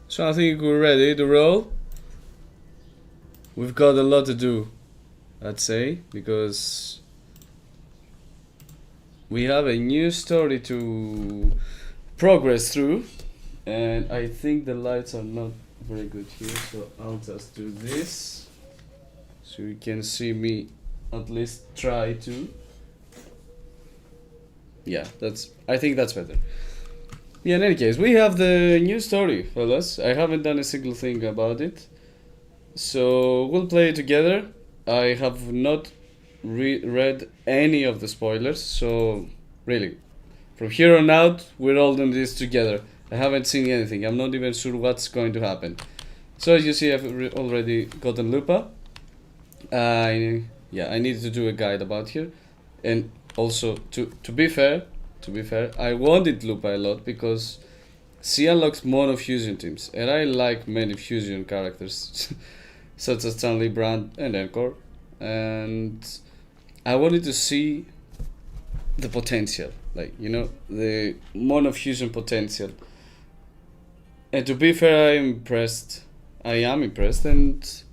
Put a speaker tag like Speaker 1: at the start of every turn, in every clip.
Speaker 1: So I think we're ready to roll. We've got a lot to do, I'd say, because we have a new story to progress through, and I think the lights are not very good here, so I'll just do this so you can see me at least try to. Yeah, I think that's better. Yeah, in any case, we have the new story, fellas. I haven't done a single thing about it, so we'll play it together. I have not read any of the spoilers, so really, from here on out, we're all doing this together. I haven't seen anything. I'm not even sure what's going to happen. So as you see, I've already gotten LUPA. I needed to do a guide about here, and also to be fair, I wanted LUPA a lot because she unlocks mono fusion teams, and I like many fusion characters, such as Stanley, Brand, and Encore, and I wanted to see the potential, like, you know, the mono fusion potential. And to be fair, I am impressed, and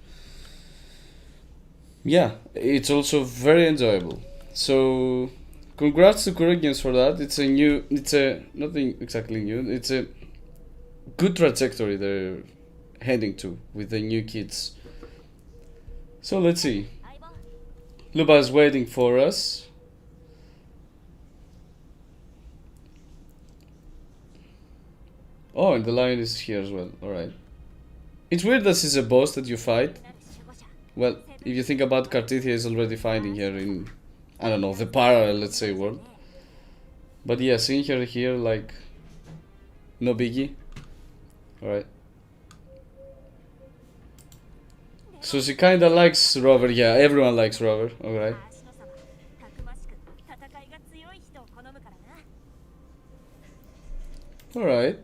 Speaker 1: yeah, it's also very enjoyable. So congrats to Kura Games for that. It's nothing exactly new. It's a good trajectory they're heading to with the new kids. So let's see. Luba is waiting for us. Oh, and the lion is here as well. Alright. It's weird that she's a boss that you fight. Well, if you think about Cartithia is already fighting here in, I don't know, the parallel, let's say, world. But yeah, seeing her here, like, no biggie. Alright. So she kinda likes Rover. Yeah, everyone likes Rover. Alright. Alright.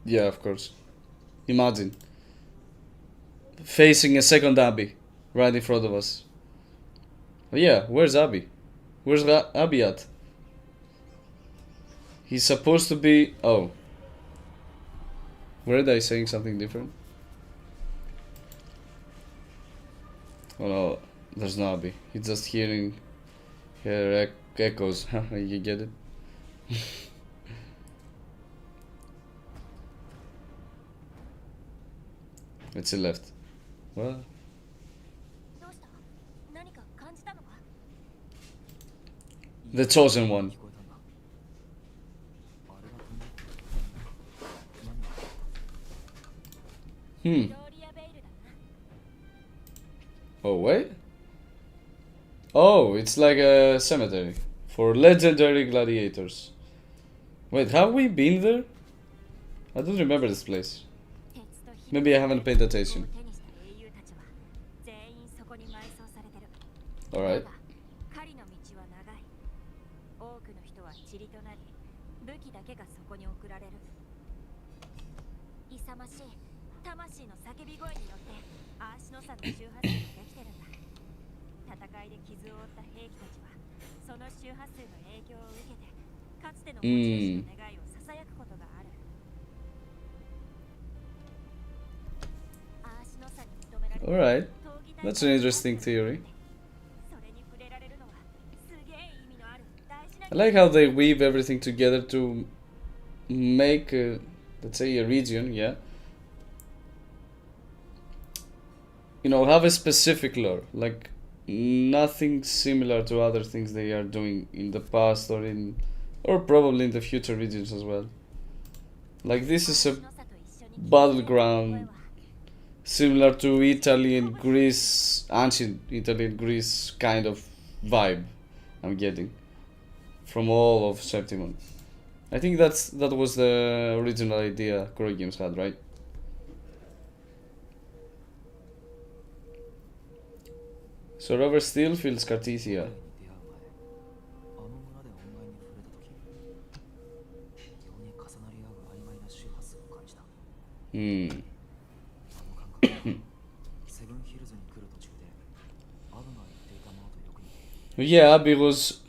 Speaker 1: Yeah, of course. Imagine facing a second Abby right in front of us. Oh, yeah, where's Abby? Where's Abby at? He's supposed to be. Oh. Were they saying something different? Oh no, there's no Abby. He's just hearing her echoes. You get it? Let's see left. What? The chosen one. Oh, wait. Oh, it's like a cemetery for legendary gladiators. Wait, have we been there? I don't remember this place. Maybe I haven't paid attention. Alright. Alright. That's an interesting theory. I like how they weave everything together to make, let's say, a region, yeah. You know, have a specific lore, like nothing similar to other things they are doing in the past or probably in the future regions as well. Like, this is a battleground similar to Italy and Greece, ancient Italy and Greece kind of vibe I'm getting from all of Septimon. I think that was the original idea Kuro Games had, right? So Rover still feels Cartithia. Yeah, Abby was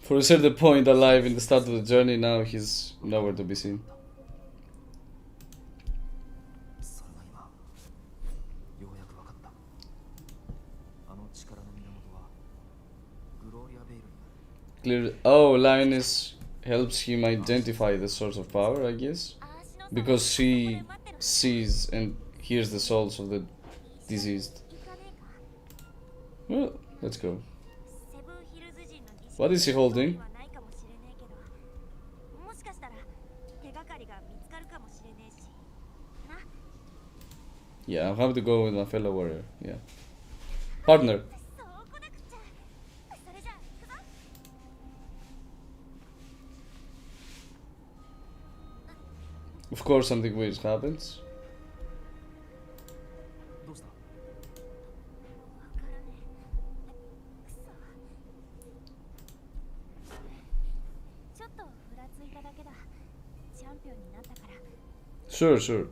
Speaker 1: For a certain point alive in the start of the journey, now he's nowhere to be seen. Clear. Oh, Lioness helps him identify the source of power, I guess, because she sees and hears the souls of the deceased. Well, let's go. What is he holding? Yeah, I'll have to go with my fellow warrior. Yeah. Partner. Of course, something weird happens. Sure.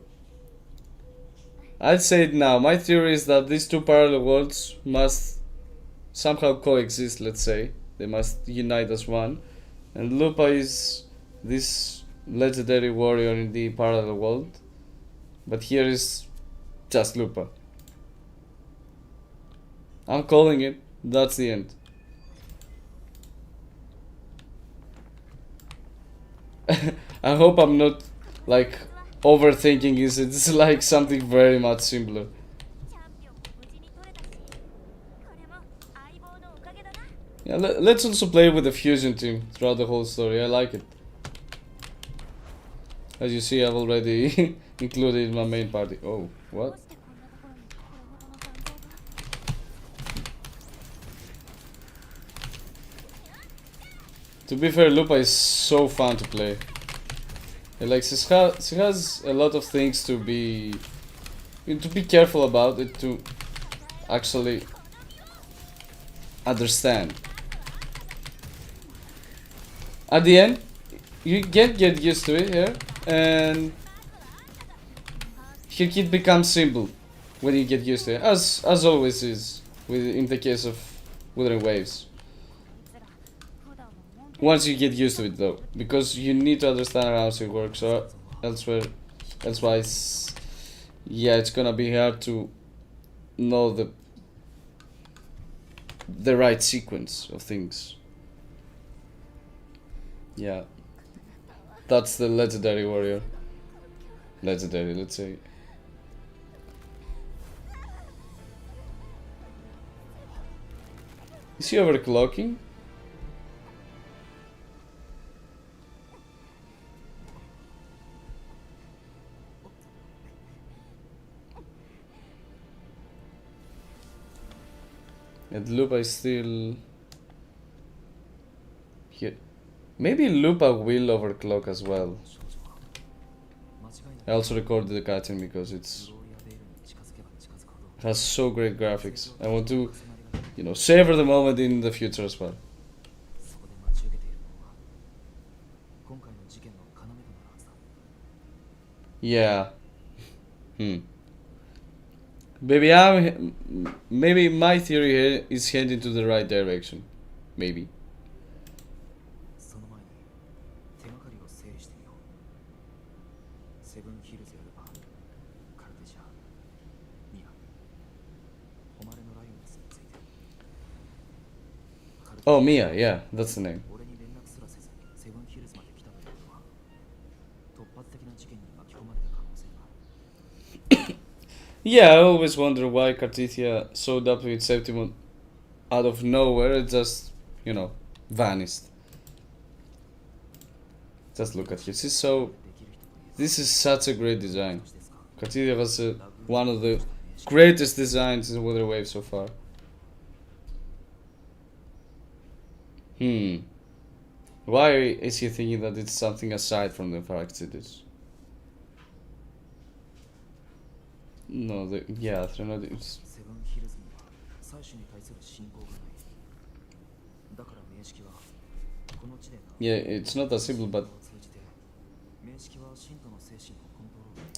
Speaker 1: I'll say it now. My theory is that these two parallel worlds must somehow coexist, let's say. They must unite as one. And LUPA is this legendary warrior in the parallel world. But here is just LUPA. I'm calling it. That's the end. I hope I'm not like overthinking it. It's like something very much simpler. Yeah, let's also play with the fusion team throughout the whole story. I like it. As you see, I've already included in my main party. Oh, what? To be fair, LUPA is so fun to play. Like she has a lot of things to be careful about it, to actually understand. At the end, you get used to it here, and her kit becomes simple when you get used to it, as always is in the case of Wuthering Waves. Once you get used to it though, because you need to understand how she works, or elsewise, yeah, it's gonna be hard to know the right sequence of things. Yeah, that's the legendary warrior. Legendary, let's say. Is he overclocking? And LUPA is still here. Maybe LUPA will overclock as well. I also recorded the cutscene because it has so great graphics. I want to, savor the moment in the future as well. Yeah. Maybe my theory here is heading to the right direction. Maybe. Oh, Mia, yeah, that's the name. Yeah, I always wonder why Cartithia showed up with Septimon out of nowhere. It just, vanished. Just look at her. This is such a great design. Cartithia was one of the greatest designs in Wuthering Waves so far. Why is he thinking that it's something aside from the fact it is? No, they're not. Yeah, it's not that simple, but.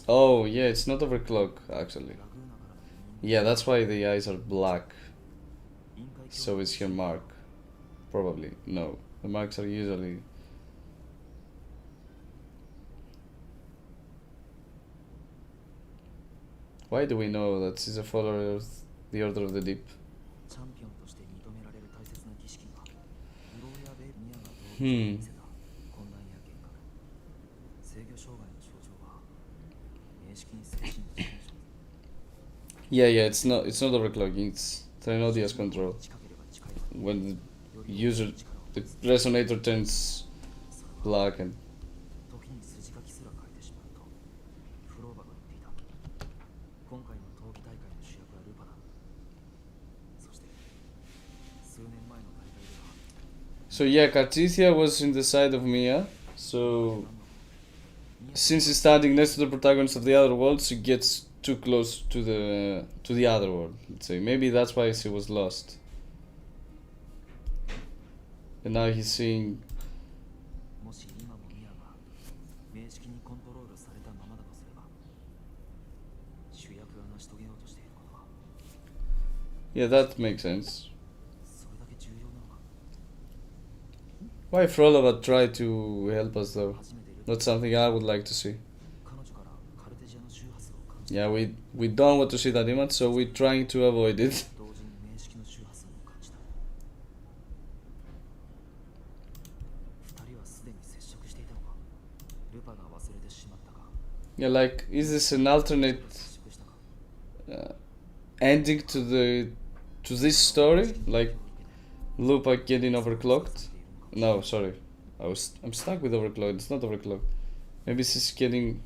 Speaker 1: Oh, yeah, it's not overclock, actually. Yeah, that's why the eyes are black. So is her mark. Probably. No. The marks are usually... Why do we know that she's a follower of the Order of the Deep? Yeah, it's not overclocking, it's Trinodia's control. When the user, the resonator turns black and... So yeah, Cartisia was in the side of Mia, so since he's standing next to the protagonist of the other world, she gets too close to the other world, let's say. Maybe that's why she was lost. And now he's seeing... Yeah, that makes sense. Why Frolova tried to help us though? Not something I would like to see. Yeah, we don't want to see that image, so we're trying to avoid it. Yeah, like, is this an alternate ending to this story? Like, LUPA getting overclocked? No, sorry. I'm stuck with overclocked. It's not overclocked. Maybe she's getting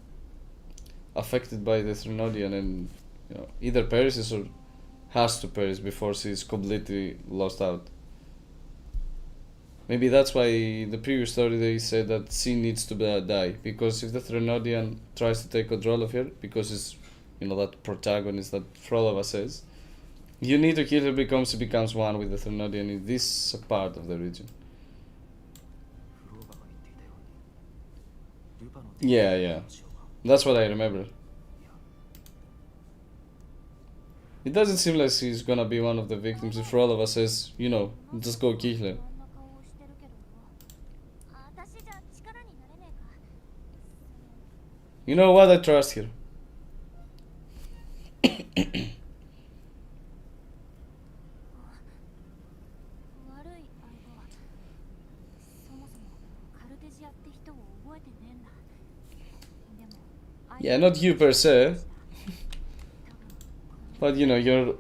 Speaker 1: affected by the Trinodian and either perishes or has to perish before she's completely lost out. Maybe that's why the previous story they said that she needs to die, because if the Trinodian tries to take control of her, because it's that protagonist that Frolova says, you need to kill her because she becomes one with the Trinodian in this part of the region. Yeah. That's what I remember. It doesn't seem like she's gonna be one of the victims if Frolova says, just go kill her. You know what? I trust her. Yeah, not you per se. But you're...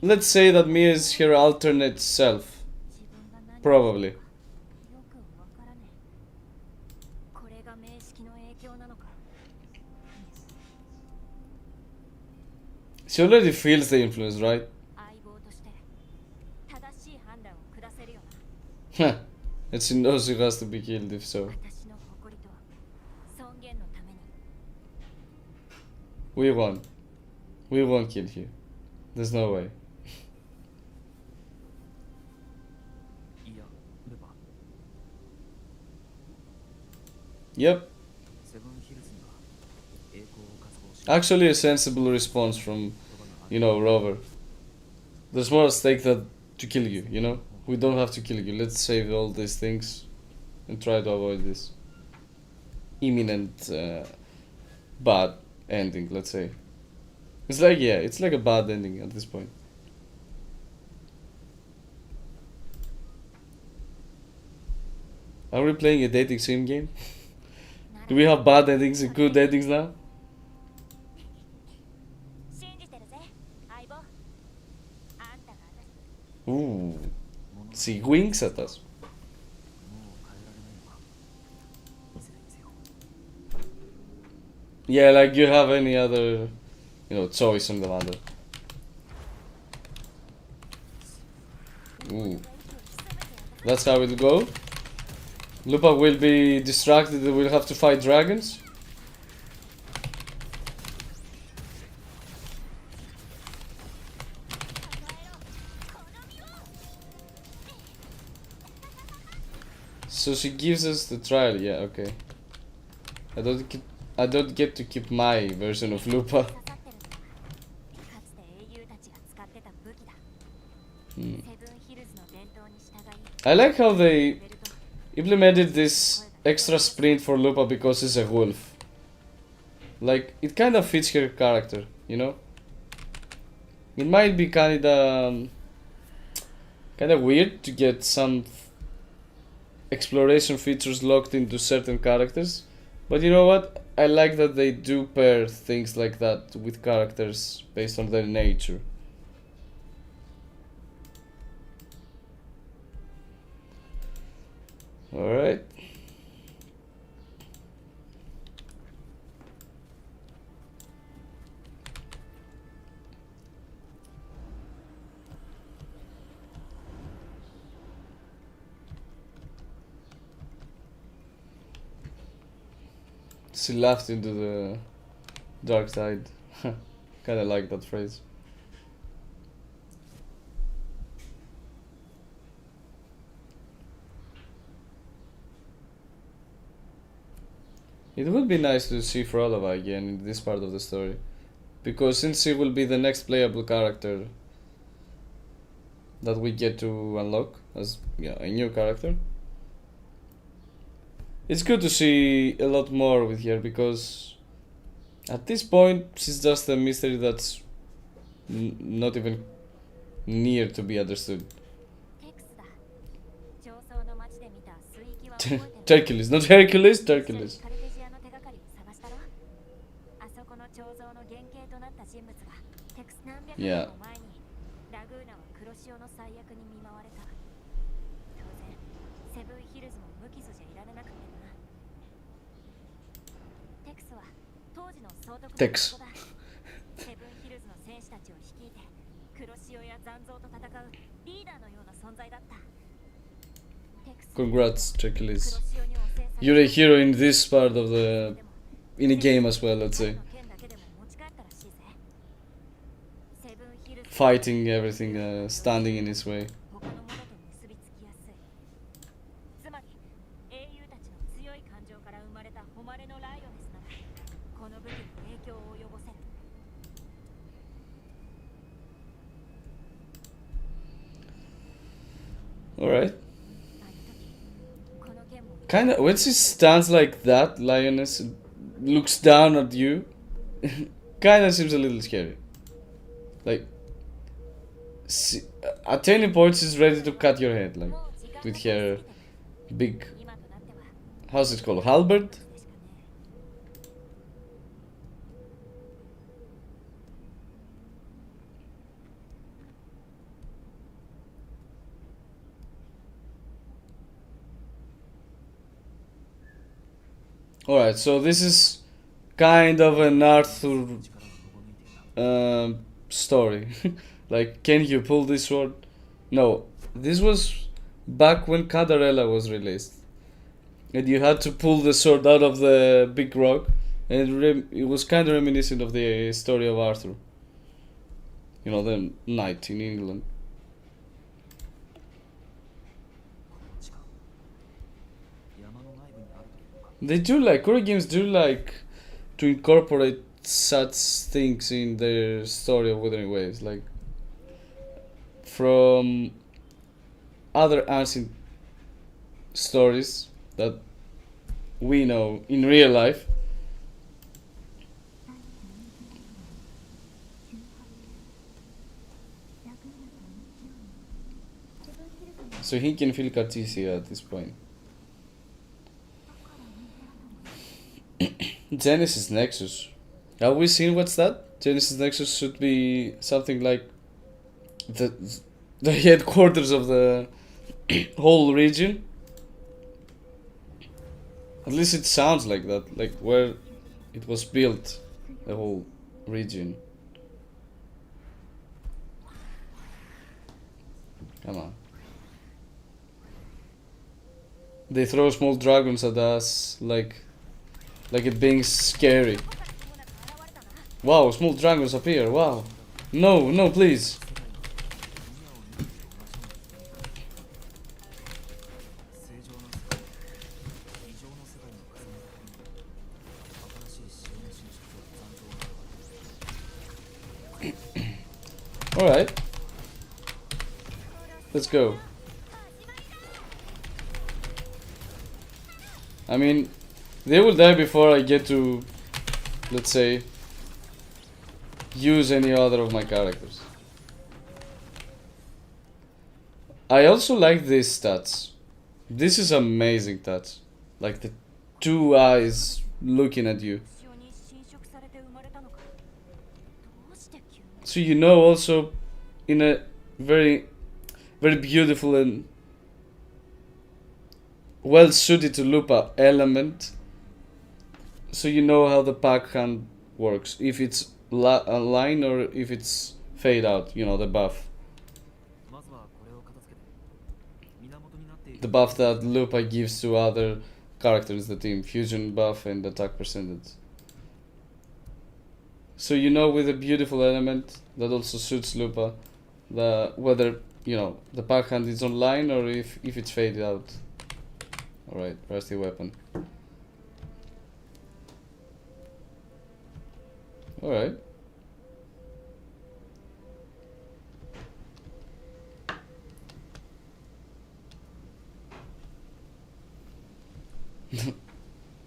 Speaker 1: Let's say that Mia is her alternate self. Probably. She already feels the influence, right? And she knows she has to be killed if so. We won. We won't kill you. There's no way. Yep. Actually a sensible response from, Rover. There's more at stake than to kill you, We don't have to kill you. Let's save all these things and try to avoid this imminent bad ending, let's say. It's like a bad ending at this point. Are we playing a dating sim game? Do we have bad endings and good endings now? Ooh. She winks at us. Yeah, like you have any other, choice on the matter. Ooh. That's how it'll go. Lupa will be distracted and we'll have to fight dragons. So she gives us the trial, yeah, okay. I don't get to keep my version of Lupa. I like how they implemented this extra sprint for LUPA because he's a wolf. Like, it kind of fits her character, you know? It might be kinda weird to get some exploration features locked into certain characters, but you know what? I like that they do pair things like that with characters based on their nature. Alright. She laughed into the dark side. Kinda like that phrase. It would be nice to see Frolova again in this part of the story, because since she will be the next playable character that we get to unlock as a new character, it's good to see a lot more with her, because at this point she's just a mystery that's not even near to be understood. Hercules, not Hercules, Hercules. Yeah. Tex. Congrats, Hercules. You're a hero in this part of the in a game as well, let's say. Fighting everything standing in his way. Alright. Kinda, when she stands like that, Lioness looks down at you, kinda seems a little scary. Like, at any point she's ready to cut your head, like, with her big, how's it called, halberd? Alright, so this is kind of an Arthur story. Like, can you pull this sword? No, this was back when Cadarella was released, and you had to pull the sword out of the big rock, and it was kind of reminiscent of the story of Arthur. You know, the knight in England. They do like, horror games do like to incorporate such things in their story of Wuthering Waves, like from other ancient stories that we know in real life. So he can feel Cartesia at this point. Genesis Nexus. Have we seen what's that? Genesis Nexus should be something like the headquarters of the whole region. At least it sounds like that, like where it was built, the whole region. Come on. They throw small dragons at us like it being scary. Wow, small dragons appear, wow. No, no, please. Alright. Let's go. I mean, they will die before I get to, let's say, use any other of my characters. I also like these stats. This is amazing stats. Like the two eyes looking at you. So you know also in a very, very beautiful and well suited to LUPA element. So you know how the pack hand works. If it's a line or if it's fade out, you know, the buff. The buff that LUPA gives to other characters in the team. Fusion buff and attack percentage. So you know with a beautiful element that also suits LUPA, whether, you know, the pack hand is online or if it's faded out. Alright, rusty weapon. Alright.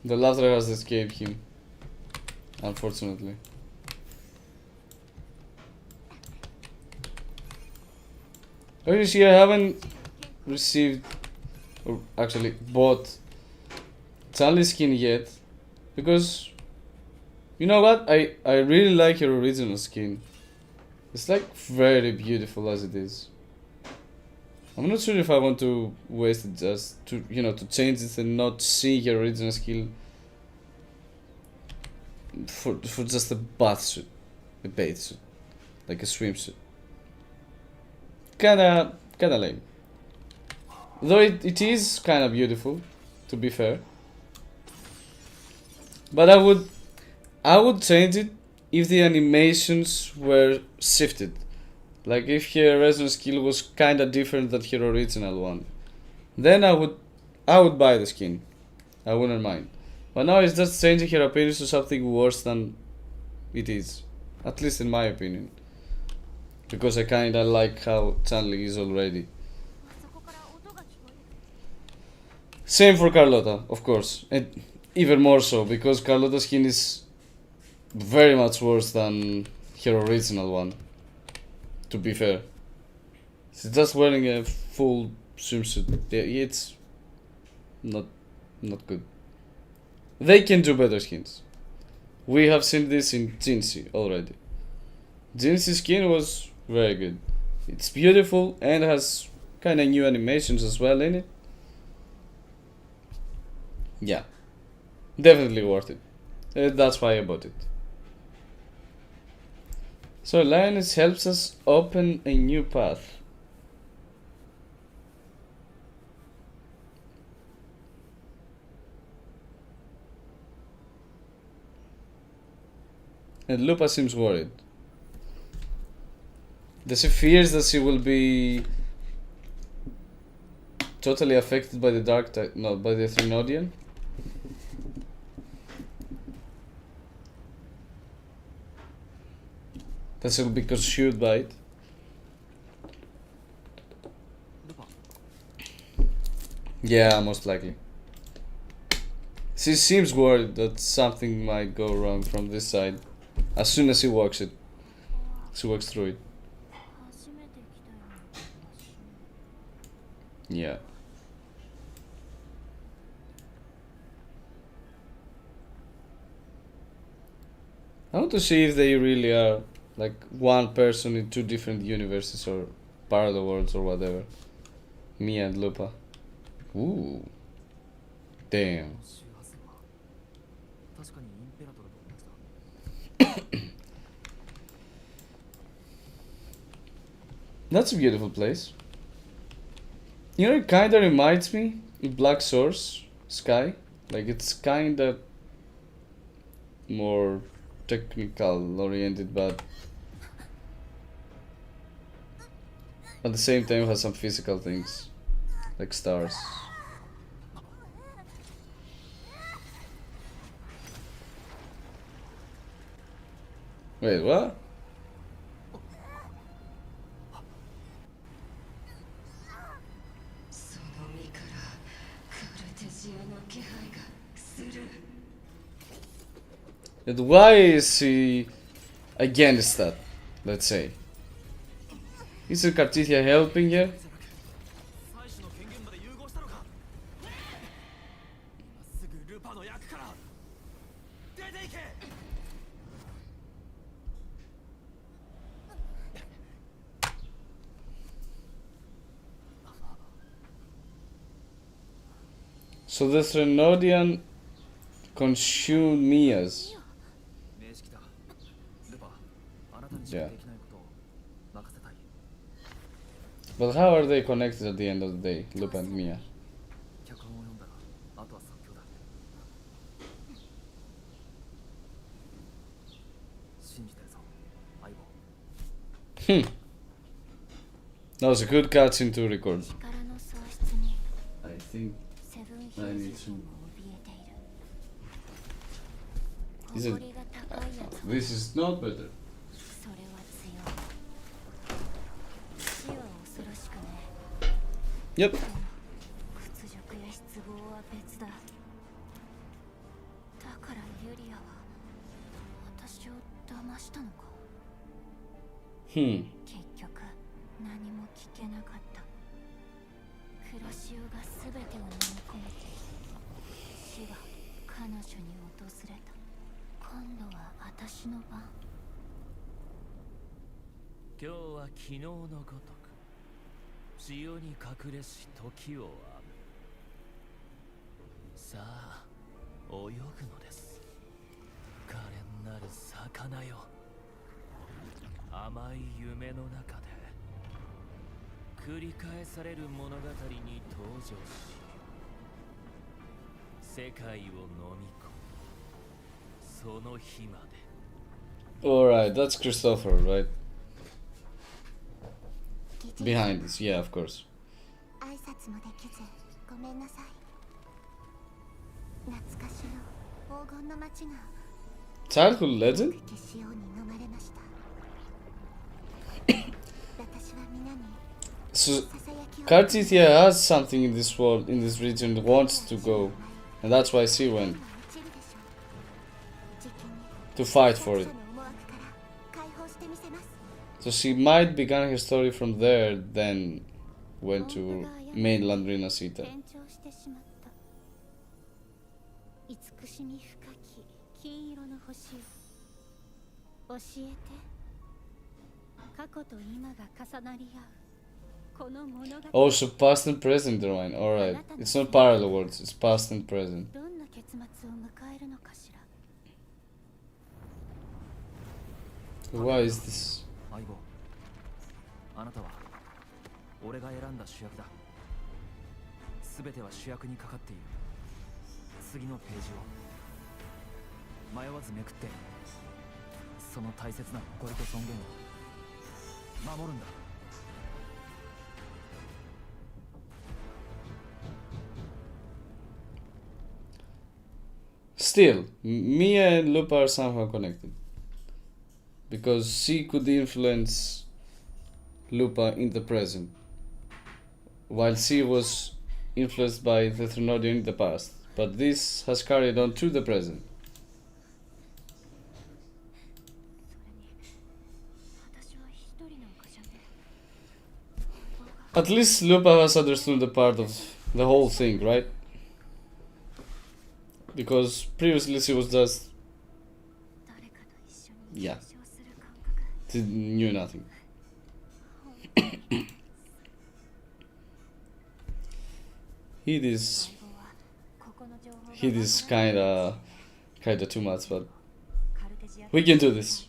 Speaker 1: The latter has escaped him, unfortunately. Oh, you see, I haven't received, or actually bought Charlie skin yet, because, you know what, I really like your original skin. It's like very beautiful as it is. I'm not sure if I want to waste it just to, you know, to change it and not see your original skill for just a bath suit, a bath suit, like a swimsuit. Kinda lame. Though it is kinda beautiful, to be fair. But I would change it if the animations were shifted. Like if her resonance skill was kinda different than her original one. Then I would buy the skin. I wouldn't mind. But now it's just changing her appearance to something worse than it is. At least in my opinion. Because I kinda like how Chanli is already. Same for Carlotta, of course. And even more so, because Carlotta's skin is very much worse than her original one. To be fair. She's just wearing a full swimsuit. It's not good. They can do better skins. We have seen this in Jinxie already. Jinxie's skin was very good. It's beautiful and has kind of new animations as well in it. Yeah, definitely worth it. That's why I bought it. So Lioness helps us open a new path. And LUPA seems worried. Does she fears that she will be totally affected by the dark type? No, by the Trinodian? That she will be consumed by it? Yeah, most likely. She seems worried that something might go wrong from this side. As soon as she walks through it. Yeah. I want to see if they really are like one person in two different universes or parallel worlds or whatever. Me and LUPA. Ooh. Damn. That's a beautiful place. You know, it kinda reminds me of Black Source Sky. Like it's kinda more technical oriented, but at the same time has some physical things like stars. Wait, what? And why is he against that? Let's say. Isn't Cartisia helping here? So the Threnodian consumed Mias. Yeah. But how are they connected at the end of the day, LUPA and Mia? That was a good cutscene to record. I think I need to. Is it? This is not better. Yep. Alright, that's Christopher, right? Behind this, yeah, of course. Childhood legend? So, Cartisia has something in this world, in this region, wants to go, and that's why she went to fight for it. So she might begin her story from there, then went to mainland Rina Sita. Oh, so past and present, Ryan. Alright. It's not parallel worlds, it's past and present. Why is this? Still, Mia and Lupa are somehow connected. Because she could influence Lupa in the present, while she was influenced by the Threnodian in the past. But this has carried on to the present. At least Lupa has understood the part of the whole thing, right? Because previously she was just... yeah. She knew nothing. He is kinda too much, but we can do this.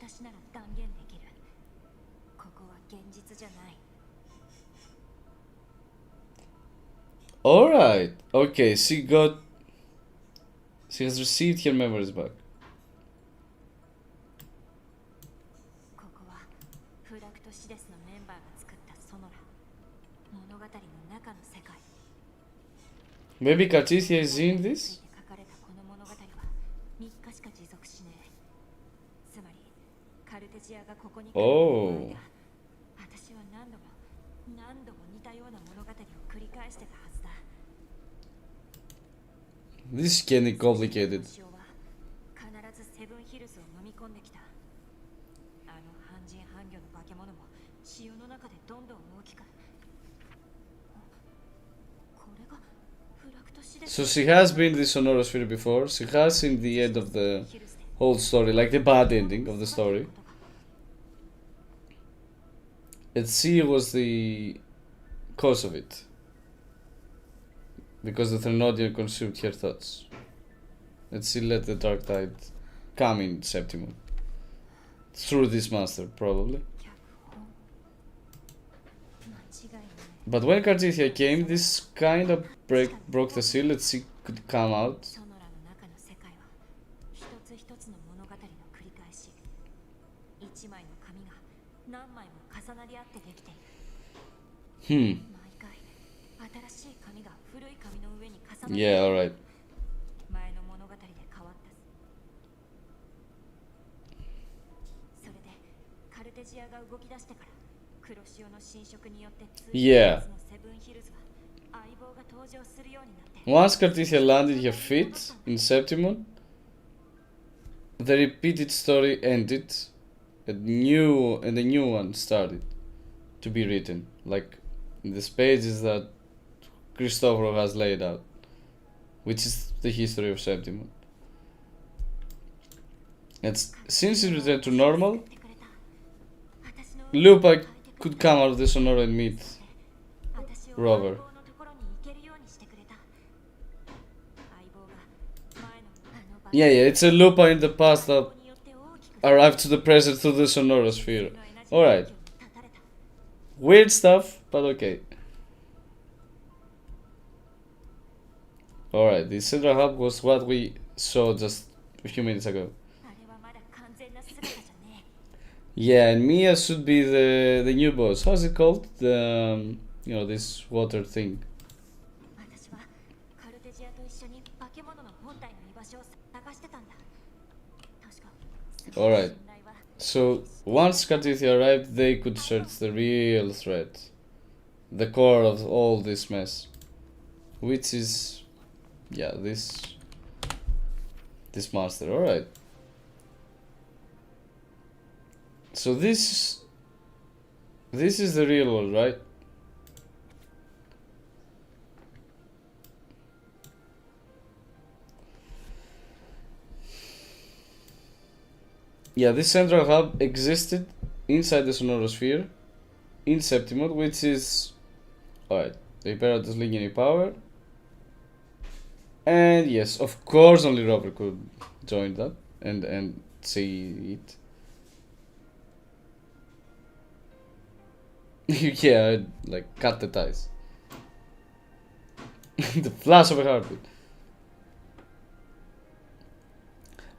Speaker 1: Alright, okay, she has received her memories back. Maybe Cartisia is in this? Oh. This is getting complicated. So she has been in the Sonorosphere before. She has seen the end of the whole story, like the bad ending of the story. And she was the cause of it. Because the Thrенodian consumed her thoughts. And she let the dark tide come in Septimum. Through this master, probably. But when Cartithia came, this kind of broke the seal that she could come out. Yeah, alright. Yeah. Once Cartithia landed her feet in Septimon, the repeated story ended, and a new one started to be written, like in the pages that Cristoforo has laid out, which is the history of Septimon. And since it returned to normal, Lupa could come out of the Sonora and meet Rover. Yeah, it's a Lupa in the past that arrived to the present through the Sonora sphere. Alright. Weird stuff, but okay. Alright, the central hub was what we saw just a few minutes ago. Yeah, and Mia should be the new boss. How's it called? The this water thing. Alright. So once Cartithia arrived, they could search the real threat. The core of all this mess. Which is this master. Alright. So this is the real world, right? Yeah, this central hub existed inside the Sonorosphere in Septimon, which is alright. The Imperator's Legionary power. And yes, of course only Robert could join that and see it. Yeah, like cut the ties. The flash of a heartbeat.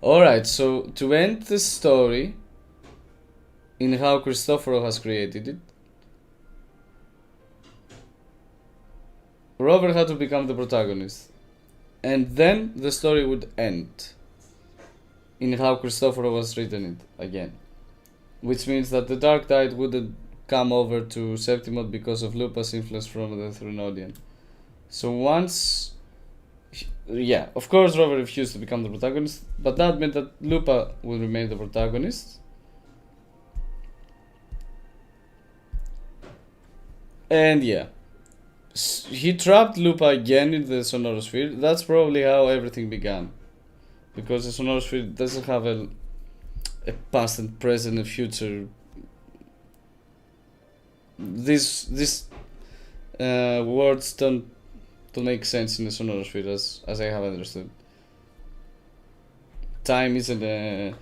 Speaker 1: Alright, so to end the story in how Cristoforo has created it, Robert had to become the protagonist. And then the story would end in how Cristoforo was written it again. Which means that the Dark Tide wouldn't come over to Septimon because of Lupa's influence from the Thrunodian. So once... Yeah, of course Robert refused to become the protagonist, but that meant that Lupa will remain the protagonist. And yeah. He trapped Lupa again in the Sonorosphere. That's probably how everything began. Because the Sonorosphere doesn't have a past and present and future. These words don't make sense in the Sonorosphere as I have understood. Time isn't a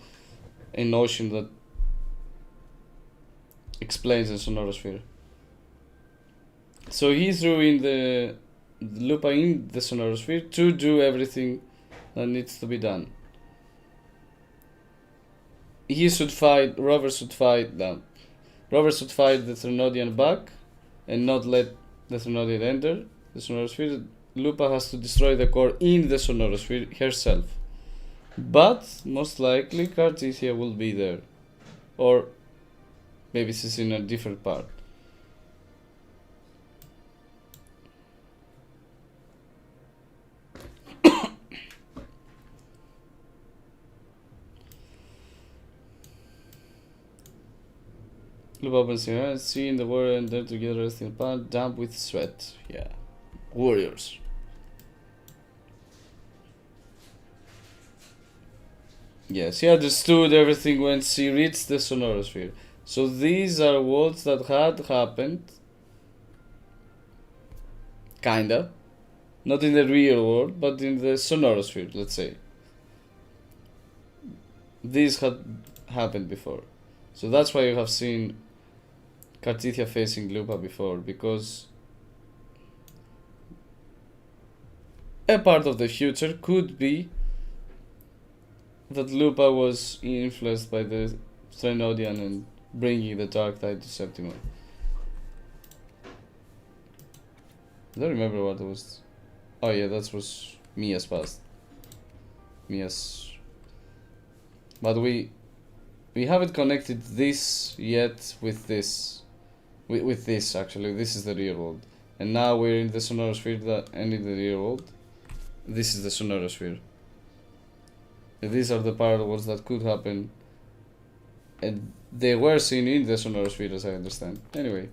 Speaker 1: notion that explains the Sonorosphere. So he threw in the Lupa in the Sonorosphere to do everything that needs to be done. Rover should fight the Thrunodian back and not let the Thrunodian enter the Sonorosphere. Lupa has to destroy the core in the Sonorosphere herself. But most likely Cartithia will be there. Or maybe she's in a different part. Lupa opens her eyes, seeing the warrior and there together resting upon, damp with sweat. Yeah. Warriors. Yes, she understood everything when she reached the sonorosphere. So these are worlds that had happened, kinda, not in the real world, but in the sonorosphere, let's say. These had happened before. So that's why you have seen Cartithia facing LUPA before, because a part of the future could be that LUPA was influenced by the Threnodian and bringing the dark tide to Septima. I don't remember what it was. Oh yeah, that was Mia's past. Mia's. But we haven't connected this yet with this. With this actually. This is the real world. And now we're in the sonorosphere and in the real world. This is the sonorosphere. These are the parallels that could happen. And they were seen in the sonorosphere as I understand. Anyway.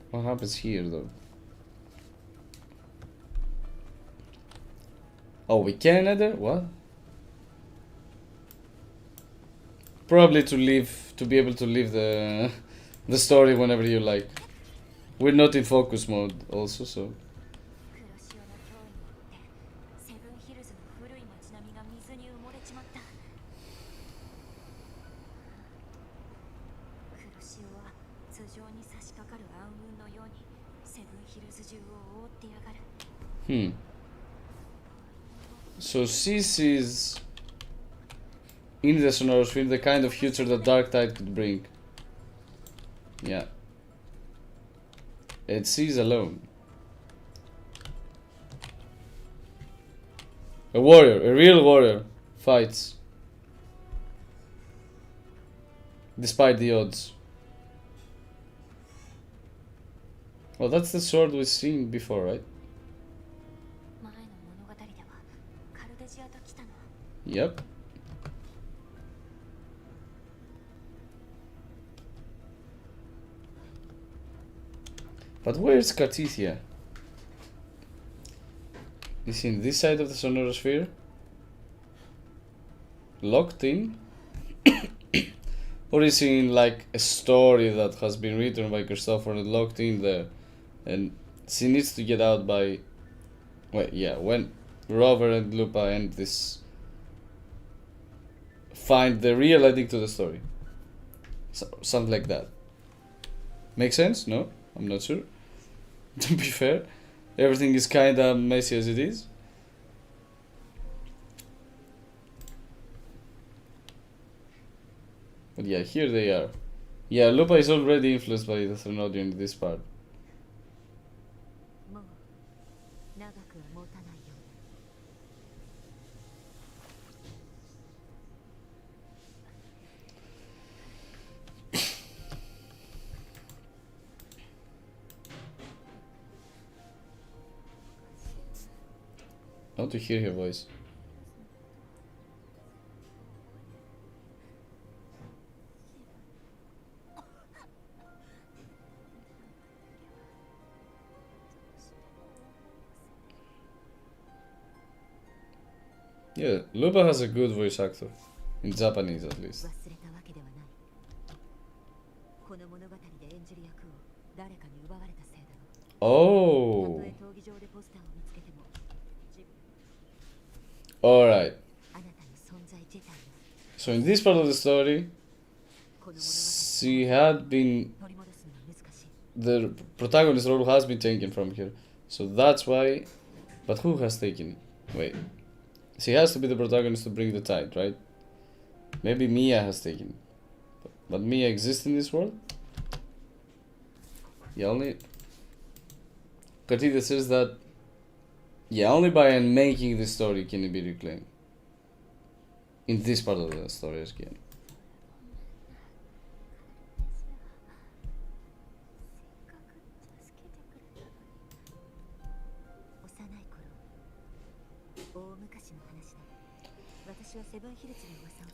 Speaker 1: What happens here though? Oh, we can enter? What? Probably to be able to leave the the story whenever you like. We're not in focus mode also, so. So she sees in the sonorosphere the kind of future that dark tide could bring. Yeah. And she's alone. A warrior, a real warrior, fights. Despite the odds. Well, that's the sword we've seen before, right? Yep. But where's Cartithia? Is he in this side of the sonorosphere? Locked in? Or is he in like a story that has been written by Christopher and locked in there? And she needs to get out by... Wait, yeah, when Rover and LUPA end this... Find the real ending to the story. So, something like that. Make sense? No? I'm not sure. To be fair, everything is kinda messy as it is. But yeah, here they are. Yeah, LUPA is already influenced by the Threnodian in this part. I want to hear her voice. Yeah, LUPA has a good voice actor. In Japanese at least. Oh. Alright. So in this part of the story, she had been... The protagonist role has been taken from her. So that's why... But who has taken it? Wait. She has to be the protagonist to bring the tide, right? Maybe Mia has taken it. But Mia exists in this world? Yeah, only... Cartithia says that... Yeah, only by making the story can it be reclaimed. In this part of the story again.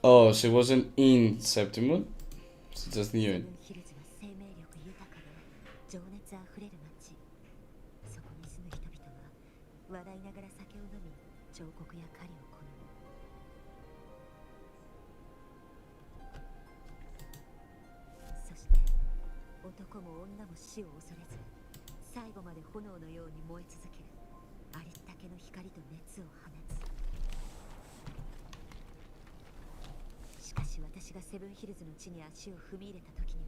Speaker 1: Oh, she wasn't in Septimon? She just knew it.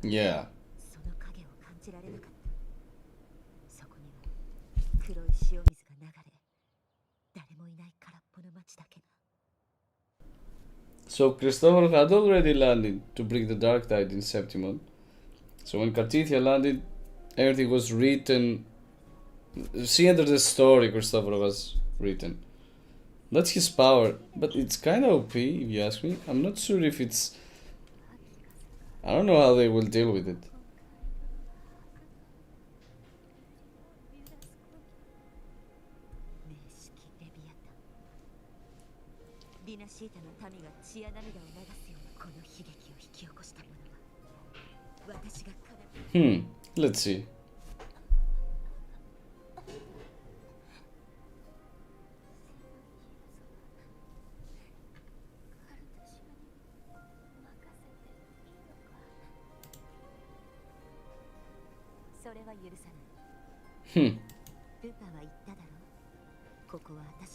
Speaker 1: Yeah. So Christopher had already landed to bring the dark tide in Septimon. So when Cartithia landed, everything was written. She entered the story Christopher was written. That's his power, but it's kind of OP if you ask me. I'm not sure if it's. I don't know how they will deal with it. Let's see.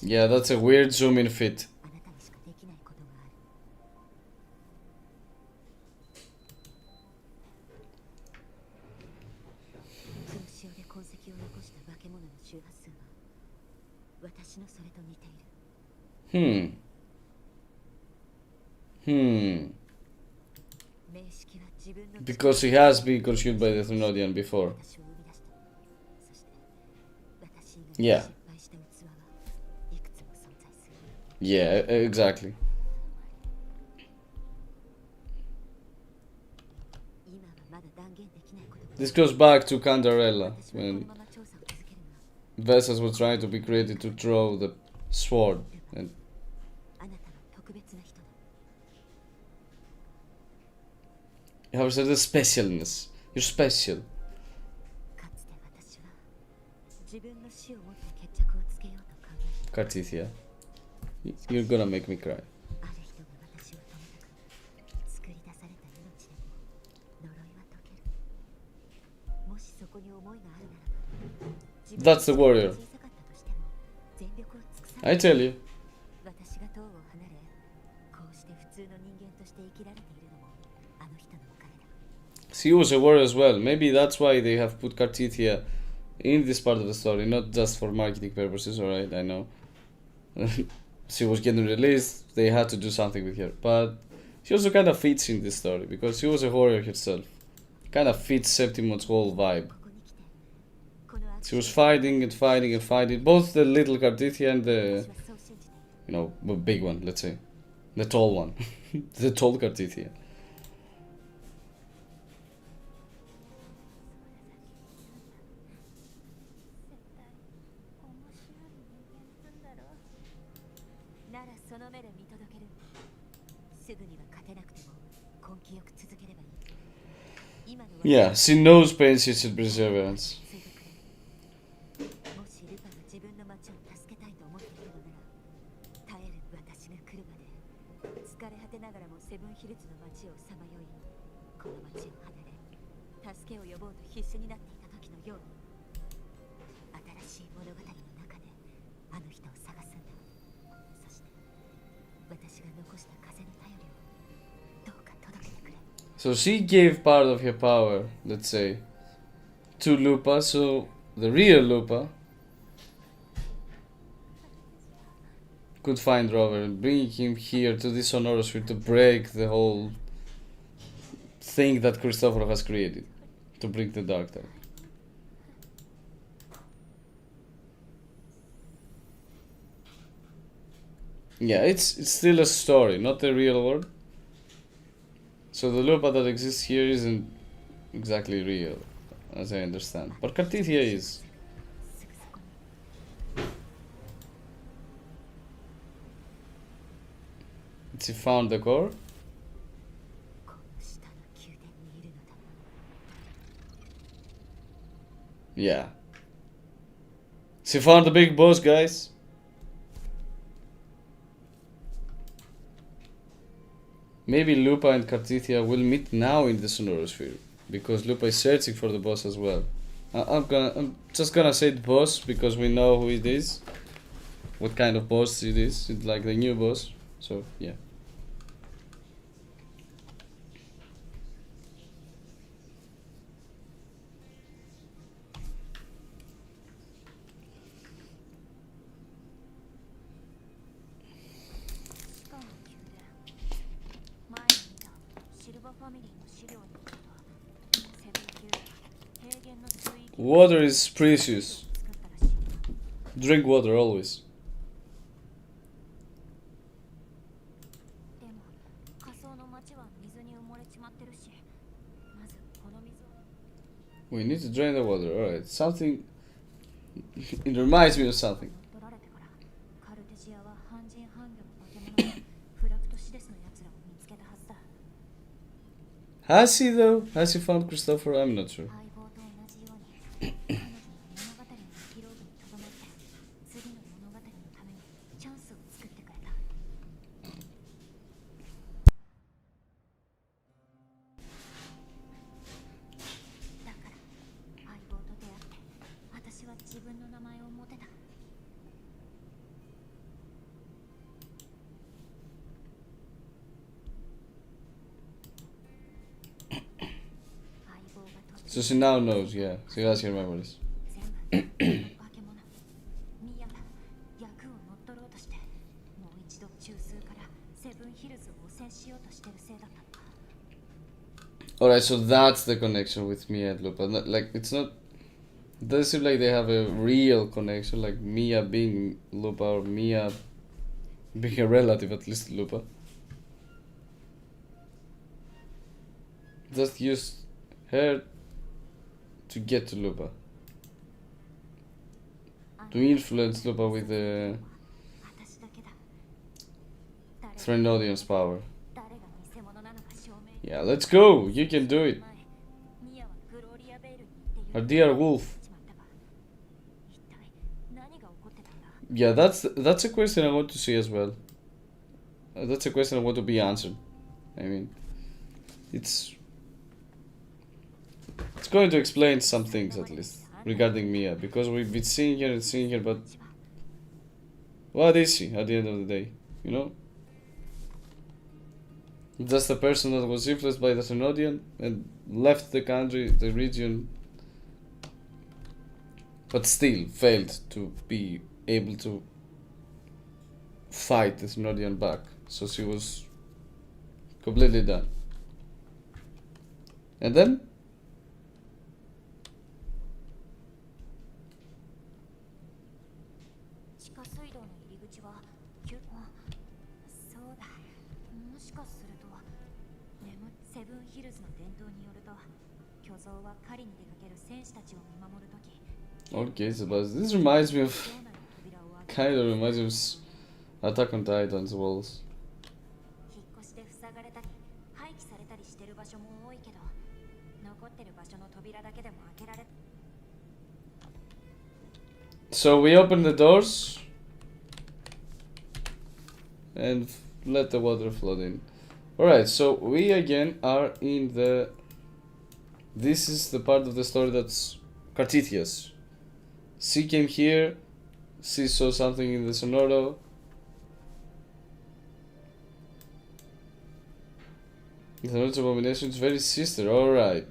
Speaker 1: Yeah, that's a weird zoom in fit. Because he has been consumed by the Thrunodian before. Yeah. Yeah, exactly. This goes back to Candarella, when vessels were trying to be created to throw the sword. And you have said the specialness. You're special. Cartithia, you're gonna make me cry. That's the warrior. I tell you. She was a warrior as well. Maybe that's why they have put Cartithia in this part of the story, not just for marketing purposes, alright, I know. She was getting released, they had to do something with her. But she also kind of fits in this story, because she was a warrior herself. Kind of fits Septimon's whole vibe. She was fighting and fighting and fighting. Both the little Cartithia and the, you know, big one, let's say. The tall one. The tall Cartithia. Yeah, she knows patience and perseverance. So she gave part of her power, let's say, to LUPA, so the real LUPA could find Rover and bring him here to this Sonorosphere to break the whole thing that Christophorov has created, to bring the Dark Tide. Yeah, it's still a story, not the real world. So the LUPA that exists here isn't exactly real, as I understand. But Cartithia is. She found the core. Yeah. She found the big boss, guys. maybe Lupa and Cartithia will meet now in the Sonorosphere, because Lupa is searching for the boss as well. I'm just gonna say the boss because we know who it is, what kind of boss it is. It's like the new boss. So yeah. Water is precious. Drink water always. We need to drain the water. Alright, something. It reminds me of something. Has he though? Has he found Christopher? I'm not sure. So she now knows, yeah. She has her memories. Alright, so that's the connection with Mia and Lupa. Like, it's not. It doesn't seem like they have a real connection, like Mia being Lupa or Mia being a relative, at least Lupa. Just use her to get to Lupa. To influence Lupa with the Threnodian's power. Yeah, let's go! You can do it! Our dear wolf. Yeah, that's a question I want to see as well. That's a question I want to be answered. I mean, it's going to explain some things at least regarding Mia, because we've been seeing her and seeing her, but what is she at the end of the day? You know, just a person that was influenced by the Thenodian and left the country, the region, but still failed to be able to fight the Thenodian back. So she was completely done. And then okay, so this reminds me of Attack on Titan's walls. So we open the doors and let the water flood in. Alright, so we again are in the... This is the part of the story that's Cartithia's. She came here, she saw something in the Sonoro. The Sonoro's abomination is very sister, alright.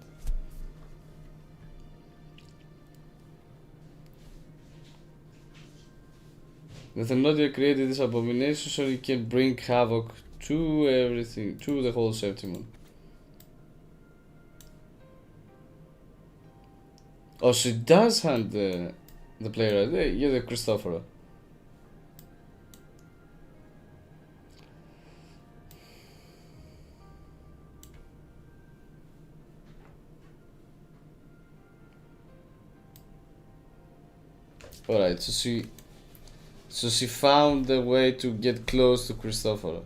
Speaker 1: The Thenodia created this abomination so he can bring havoc to everything, to the whole Septimon. Oh, she does hand the player, yeah, the Christophora. Alright, so she found the way to get close to Christophora.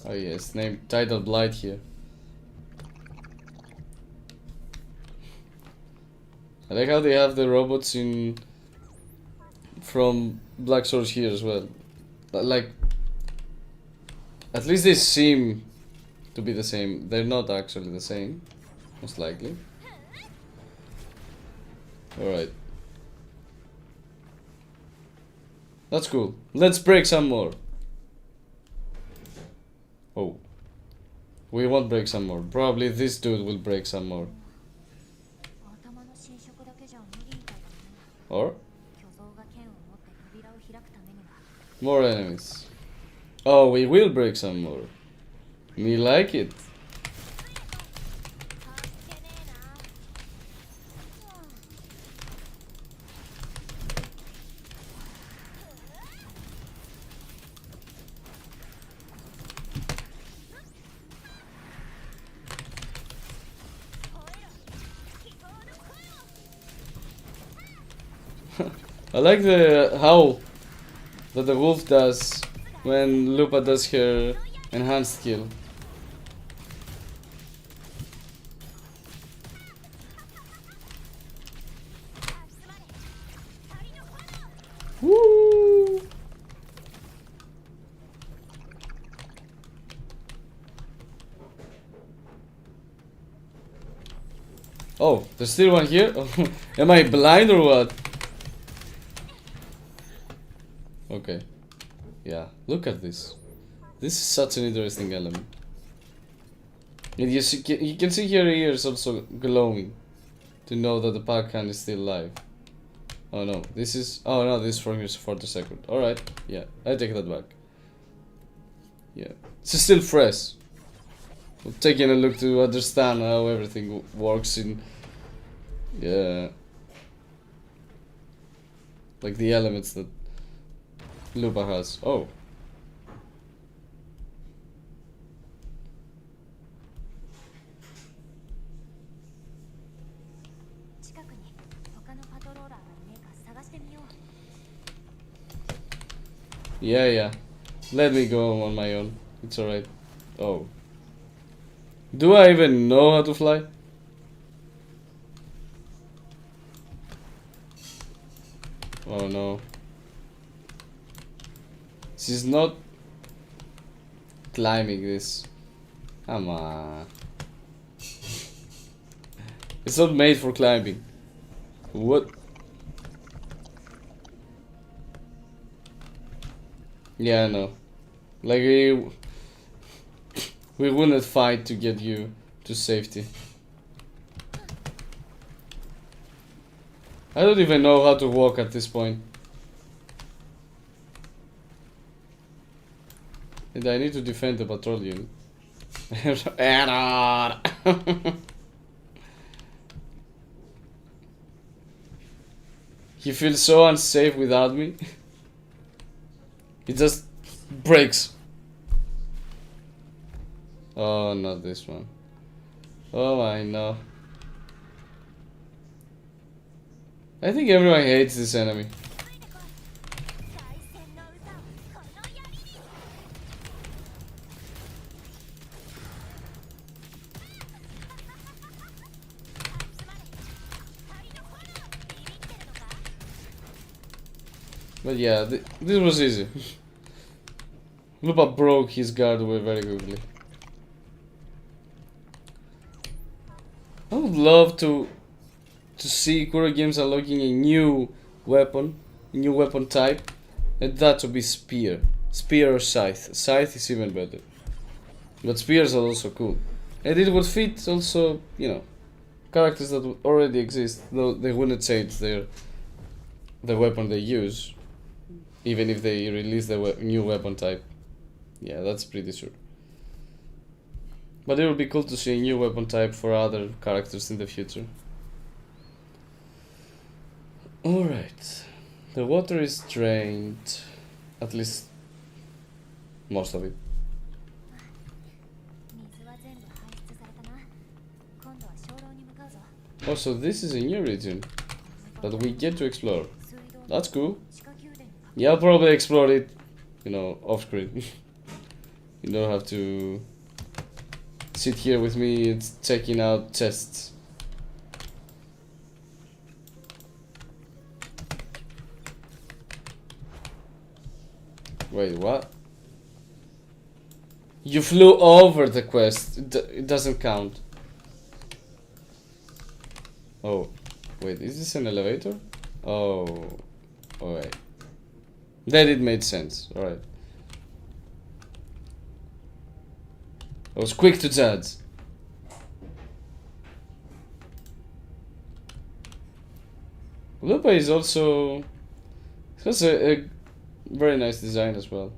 Speaker 1: Oh yes, named Tidal Blight here. I like how they have the robots in from Black Swords here as well. Like, at least they seem to be the same. They're not actually the same, most likely. Alright. That's cool. Let's break some more. Oh. We won't break some more. Probably this dude will break some more. Or? More enemies. Oh, we will break some more. Me like it. I like how that the wolf does when LUPA does her enhanced skill. Woo! Oh, there's still one here? Am I blind or what? Okay. Yeah, look at this. This is such an interesting element. And you can see her ears also glowing to know that the pack hand is still alive. Oh no, this is... Oh no, this is from his 42nd. Alright, yeah, I take that back. Yeah, it's still fresh. I'm taking a look to understand how everything works in... Yeah. Like the elements that LUPA has. Oh. Yeah. Let me go on my own. It's alright. Oh. Do I even know how to fly? Oh no. She's not climbing this. Come on. It's not made for climbing. What? Yeah, I know. Like we wouldn't fight to get you to safety. I don't even know how to walk at this point. And I need to defend the patrol unit. He feels so unsafe without me. He just breaks. Oh, not this one. Oh, I know. I think everyone hates this enemy. But yeah, this was easy. LUPA broke his guard away very quickly. I would love to see Kuro Games unlocking a new weapon type, and that would be spear. Spear or scythe. Scythe is even better. But spears are also cool. And it would fit also, you know, characters that already exist, though they wouldn't change the weapon they use, even if they release the new weapon type. Yeah, that's pretty sure. But it would be cool to see a new weapon type for other characters in the future. Alright. The water is drained. At least most of it. Also, this is a new region that we get to explore. That's cool. Yeah, I'll probably explore it, you know, off screen. You don't have to sit here with me checking out chests. Wait, what? You flew over the quest. It doesn't count. Oh, wait, is this an elevator? Oh, alright. That it made sense, alright. I was quick to judge. LUPA is also... It has a very nice design as well.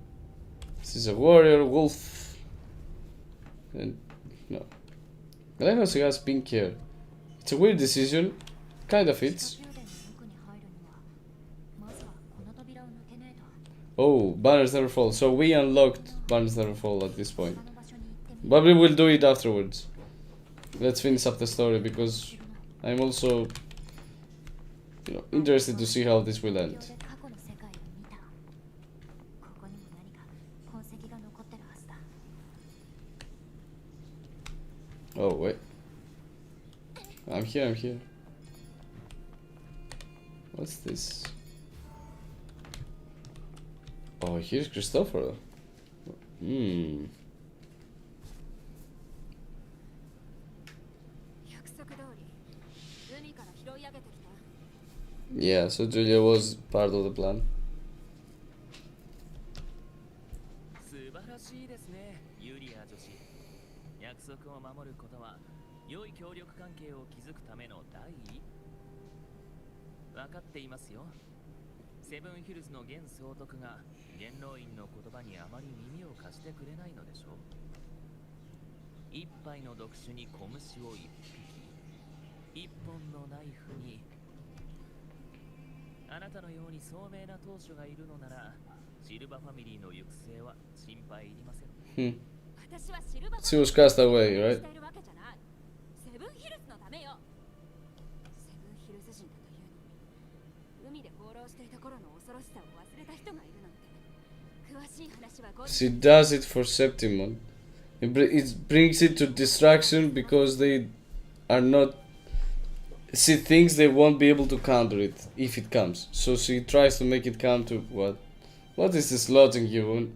Speaker 1: This is a warrior, wolf... And... no. I like how she has pink hair. It's a weird decision. Kinda fits. Oh, banners never fall. So we unlocked banners never fall at this point. But we will do it afterwards. Let's finish up the story because I'm also, you know, interested to see how this will end. Oh wait. I'm here. What's this? Oh, here's Christopher. Yeah, so Julia was part of the plan. She was cast away, right? She does it for Septimon. It brings it to distraction because they are not... She thinks they won't be able to counter it if it comes. So she tries to make it come to what? What is this lodging you want?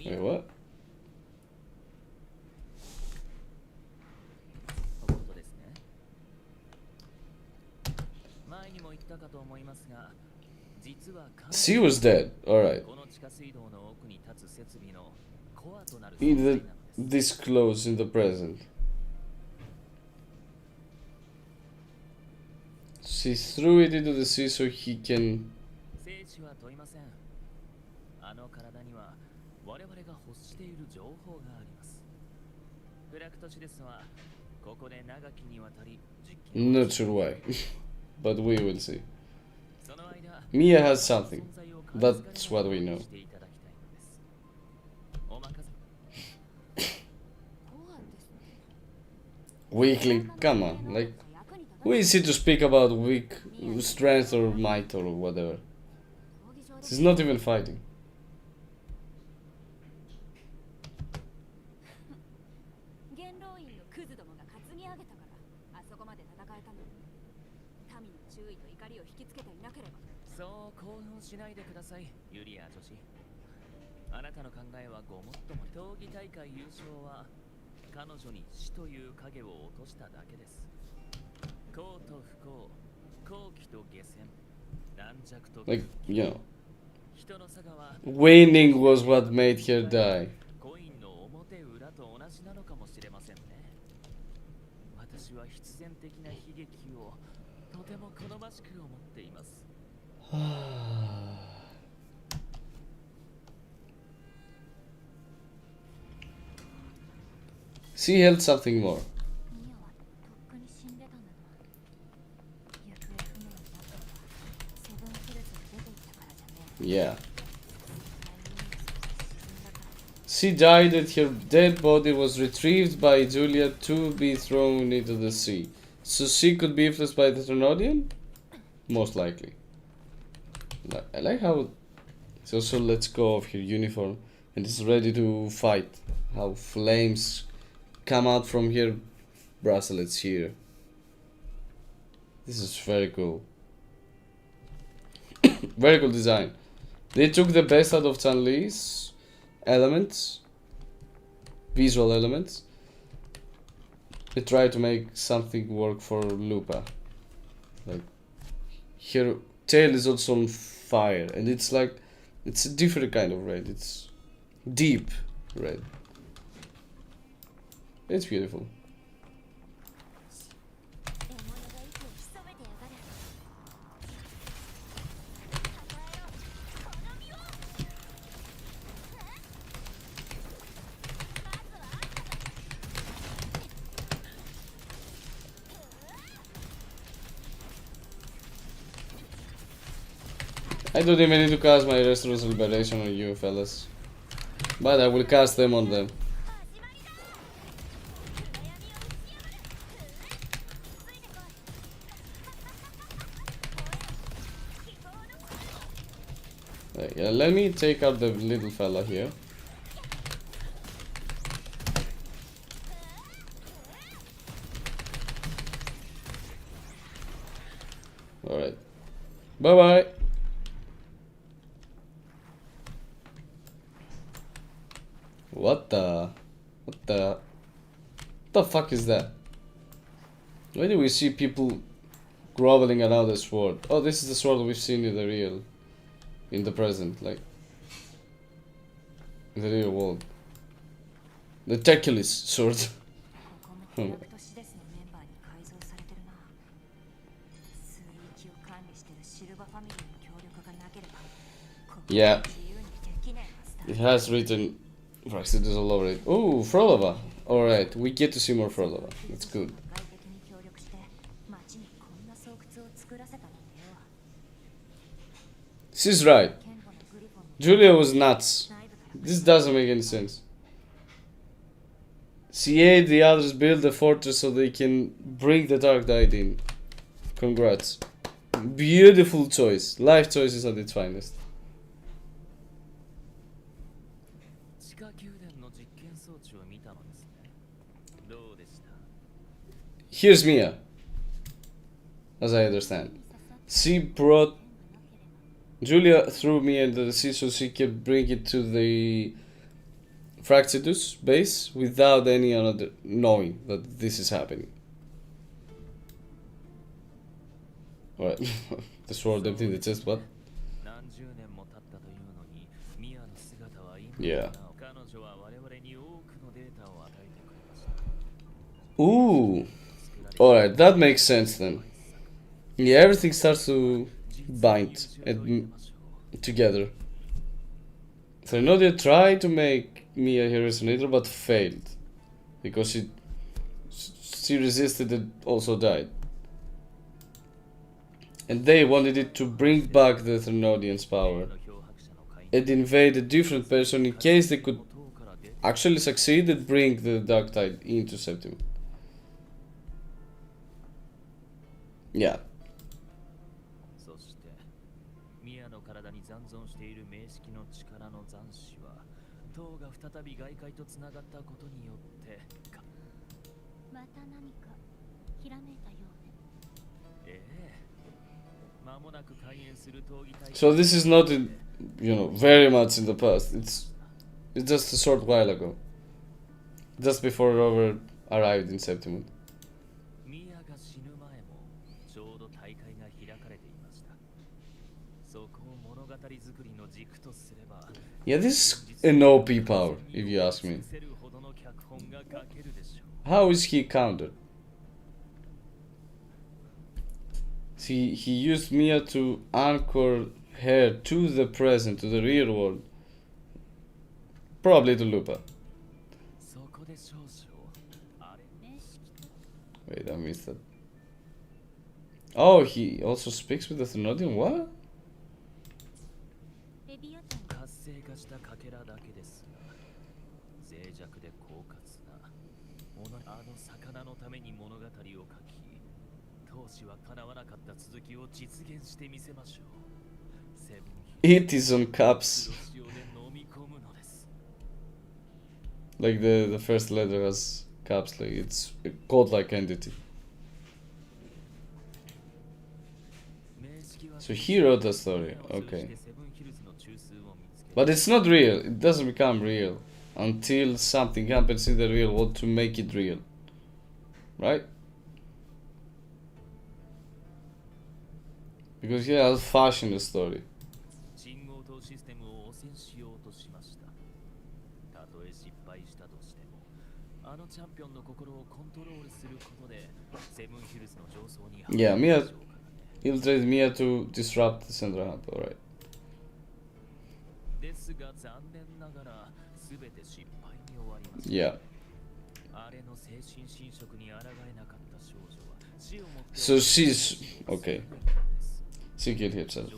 Speaker 1: Wait, what? She was dead, alright. This close in the present. She threw it into the sea so he can... Not sure why, but we will see. Mia has something. That's what we know. Weakling, come on, like, who is he to speak about weak strength or might or whatever? She's not even fighting. Like, you know, winning was what made her die. She held something more. Yeah. She died and her dead body was retrieved by Julia to be thrown into the sea. So she could be influenced by the Ternodian? Most likely. I like how she also lets go of her uniform and is ready to fight. How flames come out from her bracelets here. This is very cool. Very cool design. They took the best out of Chun-Li's elements, visual elements. They tried to make something work for LUPA. Like, her tail is also on fire, and it's like, it's a different kind of red. It's deep red. It's beautiful. I don't even need to cast my Restoration's Liberation on you, fellas. But I will cast them on them. Yeah, let me take out the little fella here. Alright. Bye bye. What the fuck is that? Why do we see people groveling around the sword? Oh, this is the sword we've seen in the real, in the present, like in the real world. The Hercules sword. Yeah, it has written Praxidus all over it. Oh, Frolova. Alright, we get to see more Frolova. That's good. She's right. Julia was nuts. This doesn't make any sense. She ate the others build the fortress so they can bring the Dark Tide in. Congrats. Beautiful choice. Life choices at its finest. Here's Mia, as I understand. She brought Julia threw Mia into the sea so she could bring it to the Praxidus base without any other knowing that this is happening. Alright, the sword empty in the chest, what? Yeah. Ooh. Alright, that makes sense then. Yeah, everything starts to bind and together. Thernodia tried to make Mia her resonator but failed. Because she resisted and also died. And they wanted it to bring back the Thermodian's power and invade a different person in case they could actually succeed and bring the Dark Tide into Septim. Yeah. So this is not in, very much in the past. It's just a short while ago. Just before Rover arrived in Septimund. Yeah, this is an OP power, if you ask me. How is he countered? He used Mia to anchor her to the present, to the real world. Probably to LUPA. Wait, I missed that. Oh, he also speaks with the Thermodian? What? It is on caps. Like the first letter has caps, like it's a code-like entity. So he wrote the story, okay. But it's not real, it doesn't become real until something happens in the real world to make it real. Right? Because he has fashioned the story. Yeah, Mia infiltrated Mia to disrupt the central hub, alright. Yeah. So she's okay. She killed herself.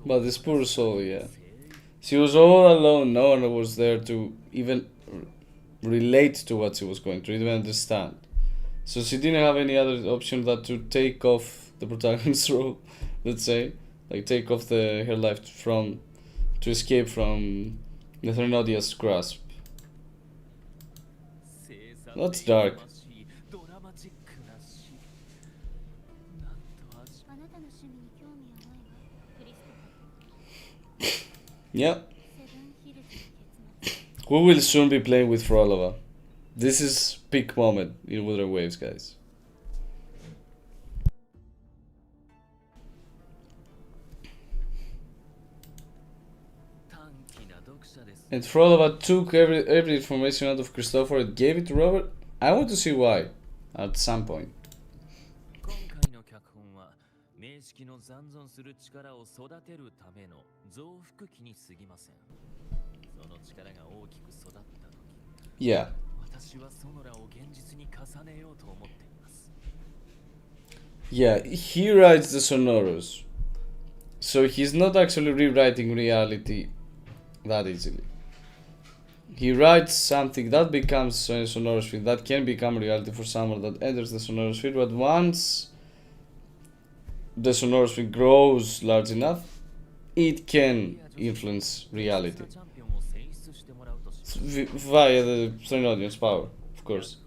Speaker 1: But this poor soul, yeah. She was all alone, no one was there to even relate to what she was going through, even understand. So she didn't have any other option than to take off the protagonist's role, let's say. Like take off her life to escape from the Thermodia's grasp. That's dark. Yeah. We will soon be playing with Frolova. This is peak moment in Wuthering Waves, guys. And Frolova took every information out of Christopher and gave it to Robert. I want to see why at some point. Yeah. Yeah, he writes the Sonoros. So he's not actually rewriting reality that easily. He writes something that becomes a Sonoros field, that can become reality for someone that enters the Sonoros field, but once the Sonoros field grows large enough, it can influence reality. Via the Stern audience power, of course.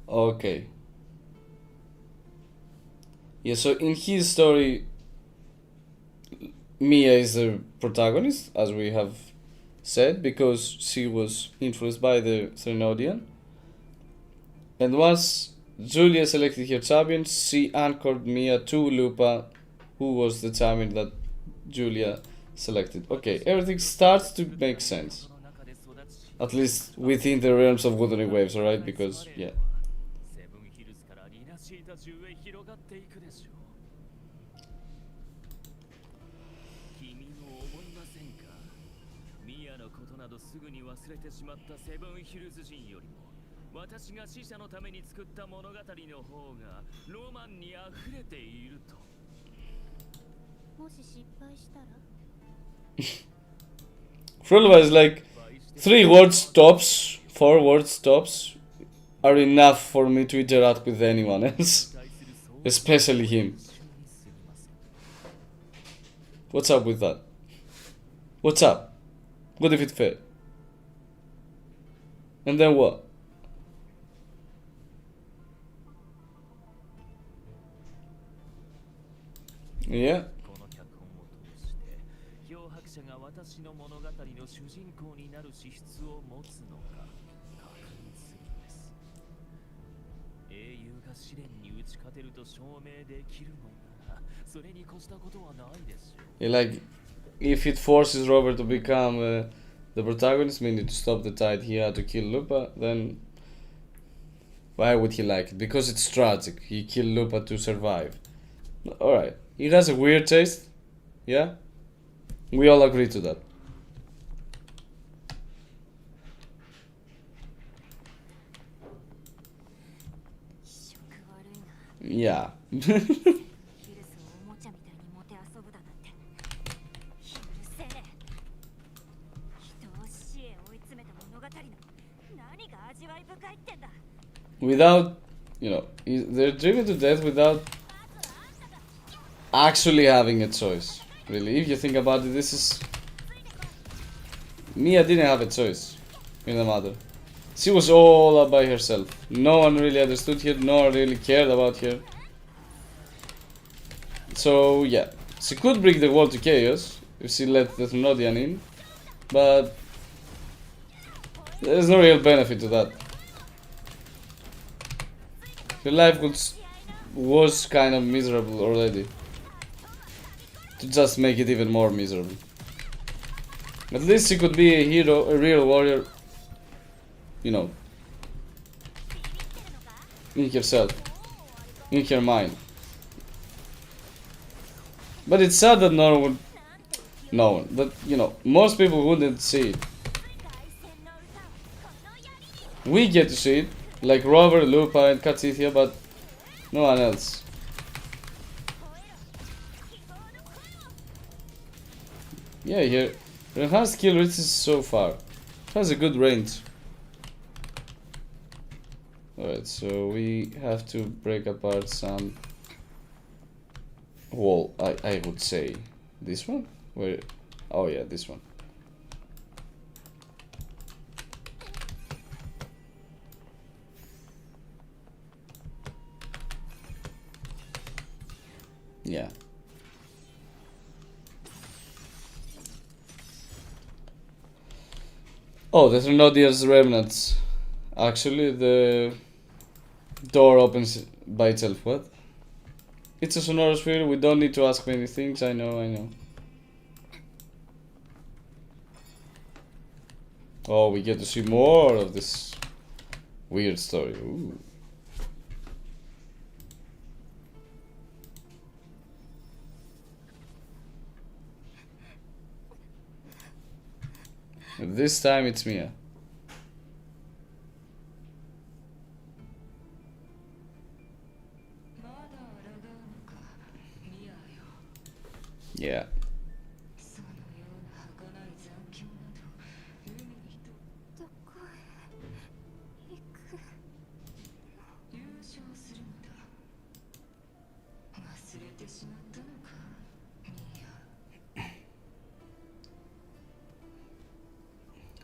Speaker 1: Okay. Yeah, so in his story, Mia is the protagonist, as we have said, because she was influenced by the Thermodian. And once Julia selected her champion, she anchored Mia to LUPA, who was the champion that Julia selected. Okay, everything starts to make sense. At least within the realms of Wuthering Waves, alright? Because, yeah. Frolova is like 3 words tops, 4 words tops are enough for me to interact with anyone else, especially him. What's up with that? What's up? What if it failed? And then what? Yeah. Yeah, like, if it forces Robert to become the protagonist, meaning to stop the tide, he had to kill Lupa, then why would he like it? Because it's tragic. He killed Lupa to survive. Alright. He has a weird taste. Yeah? We all agree to that. Yeah. Without, you know, they're driven to death without actually having a choice. Really, if you think about it, this is... Mia didn't have a choice in the matter. She was all up by herself. No one really understood her, no one really cared about her. So yeah, she could bring the world to chaos if she let the Thrunodian in, but there's no real benefit to that. Her life was kind of miserable already. To just make it even more miserable. At least she could be a hero, a real warrior, you know, in herself, in her mind. But it's sad that that, you know, most people wouldn't see it. We get to see it, like Robert, LUPA and Katithia, but no one else. Yeah, here, enhanced skill reaches so far. It has a good range. Alright, so we have to break apart some wall, I would say. This one? Where? Oh yeah, this one. Yeah. Oh, the Thrunodia's remnants. Actually, the door opens by itself. What? It's a sonorous sphere. We don't need to ask many things. I know. Oh, we get to see more of this weird story. Ooh. This time it's Mia. Yeah.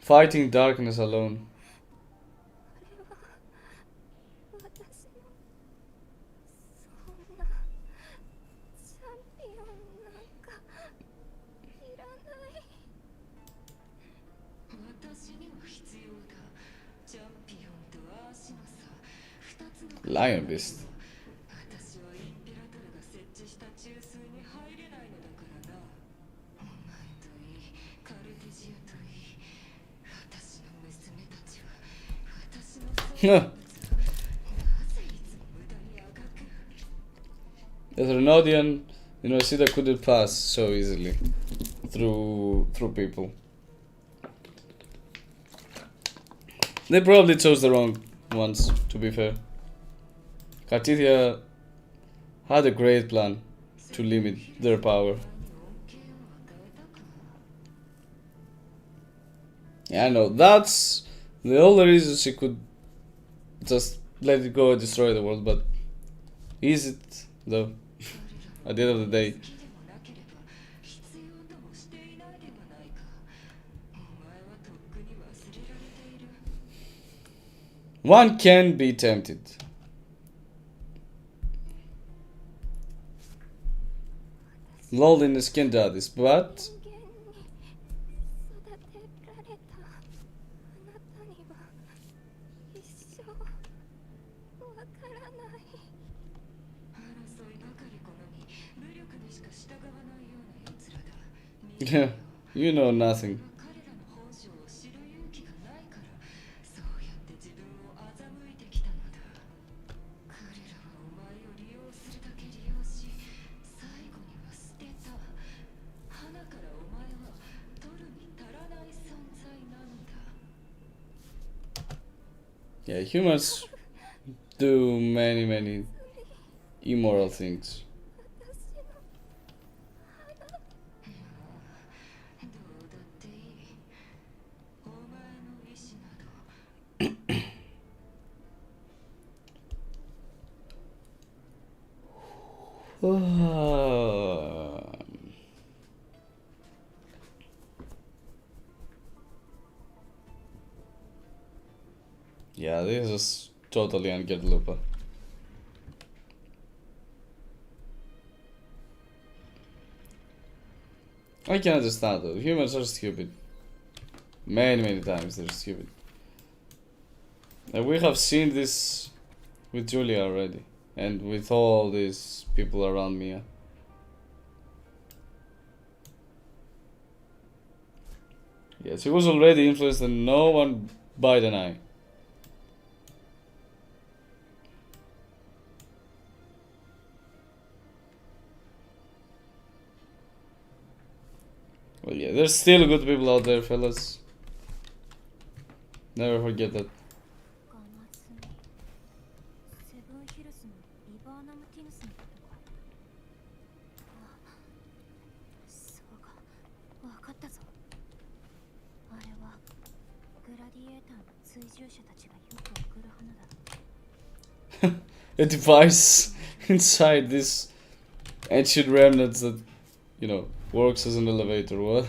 Speaker 1: Fighting darkness alone. Lion Beast. The Thrunodian, you know, Sida couldn't pass so easily through people. They probably chose the wrong ones, to be fair. Cartithia had a great plan to limit their power. Yeah, I know, that's the only reason she could just let it go and destroy the world, but is it, though? At the end of the day. One can be tempted. Loneliness can do this, but yeah, you know nothing. Yeah, humans do many immoral things. Yeah, this is totally ungeared LUPA. I can understand though. Humans are stupid. Many times they're stupid. And we have seen this with Julia already. And with all these people around Mia. Yes, he was already influenced and no one bat an eye. Well, yeah, there's still good people out there, fellas. Never forget that. A device inside this ancient remnants that, you know, works as an elevator. What?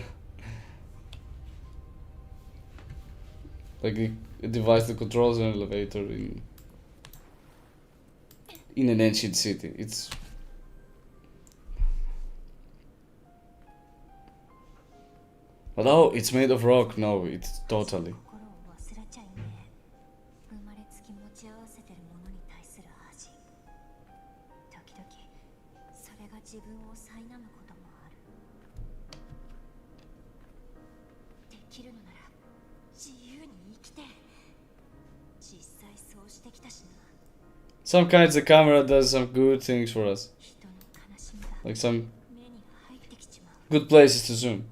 Speaker 1: Like a device that controls an elevator in an ancient city. It's... But oh, it's made of rock. No, it's totally. Sometimes the camera does some good things for us. Like some good places to zoom.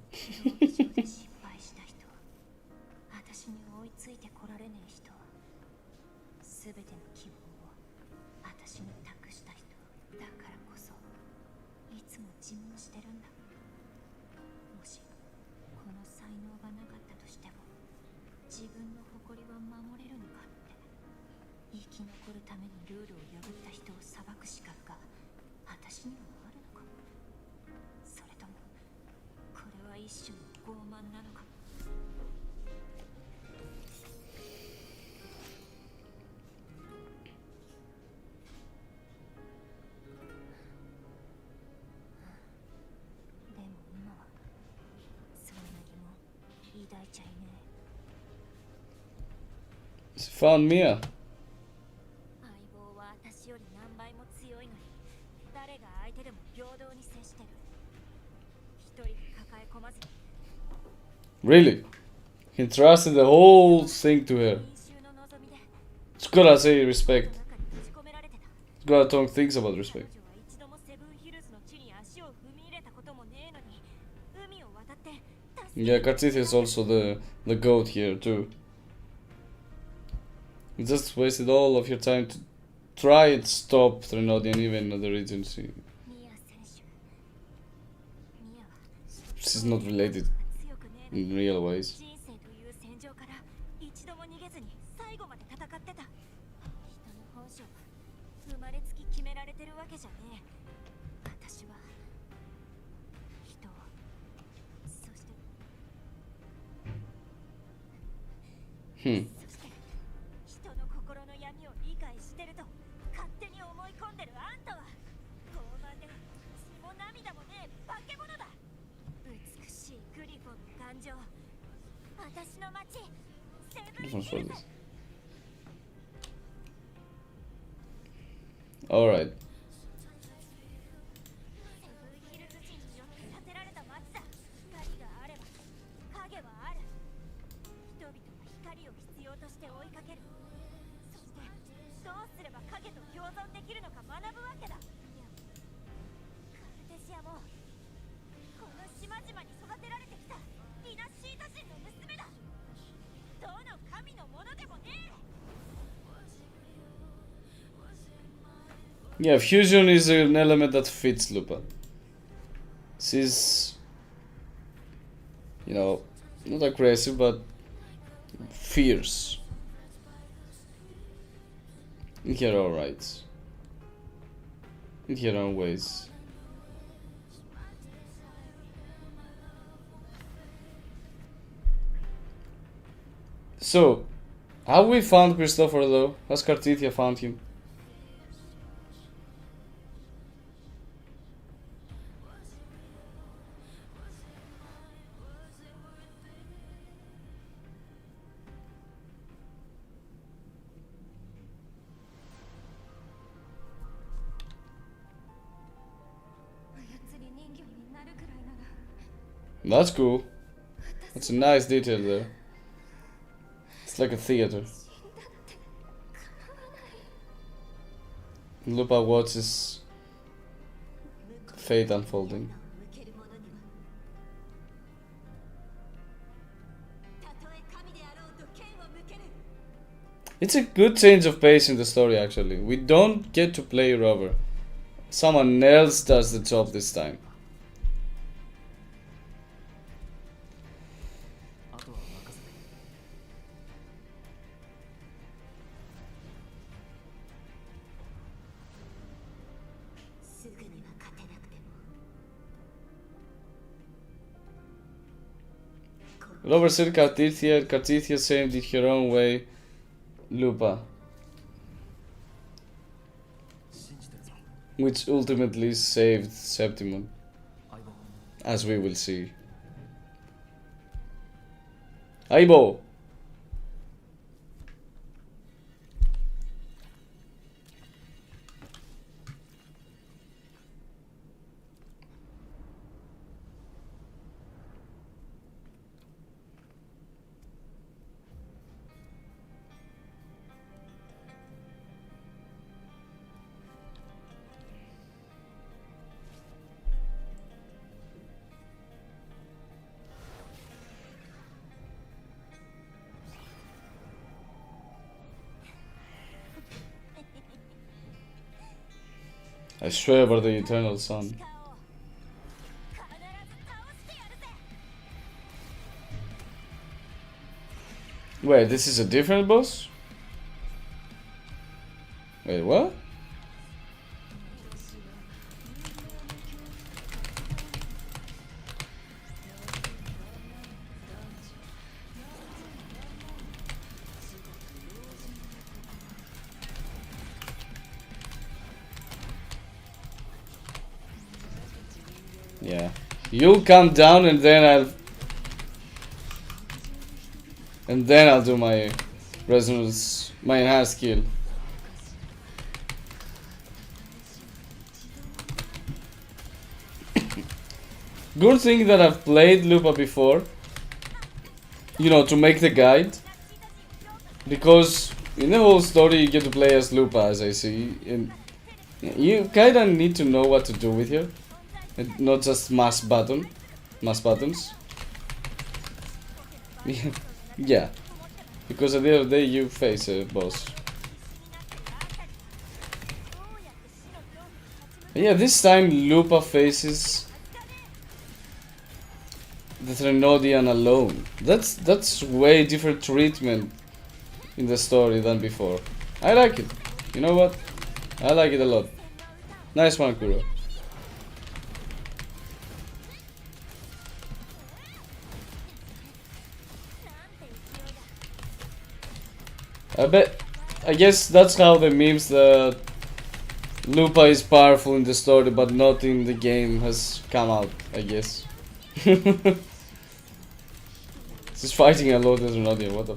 Speaker 1: Found Mia. Really? He entrusted the whole thing to her. It's gotta say respect. It's gotta talk things about respect. Yeah, Kartith is also the goat here too. You just wasted all of your time to try and stop Trinodian even in the Regency. She's not related in real ways. Alright. Yeah, fusion is an element that fits LUPA. She's, you know, not aggressive, but fierce in her own rights. in her own ways. So, have we found Christopher though? Has Cartithia found him? That's cool. That's a nice detail there. It's like a theater. LUPA watches fate unfolding. It's a good change of pace in the story actually. We don't get to play Rover. Someone else does the job this time. Rover said Cartithia saved it her own way. LUPA. Which ultimately saved Septimon. As we will see. Aibo! I swear by the eternal sun. Wait, this is a different boss? Wait, what? Yeah. You'll come down and then I'll do my resonance, my enhanced skill. Good thing that I've played LUPA before, you know, to make the guide, because in the whole story you get to play as LUPA, as I see, and you kinda need to know what to do with her, and not just mash buttons. Yeah, because at the end of the day you face a boss. Yeah, this time LUPA faces the Threnodian alone. That's way different treatment in the story than before. I like it. You know what? I like it a lot. Nice one, Kuro. I guess that's how the memes that LUPA is powerful in the story but not in the game has come out, I guess. She's fighting a lot as Ronaldo, what the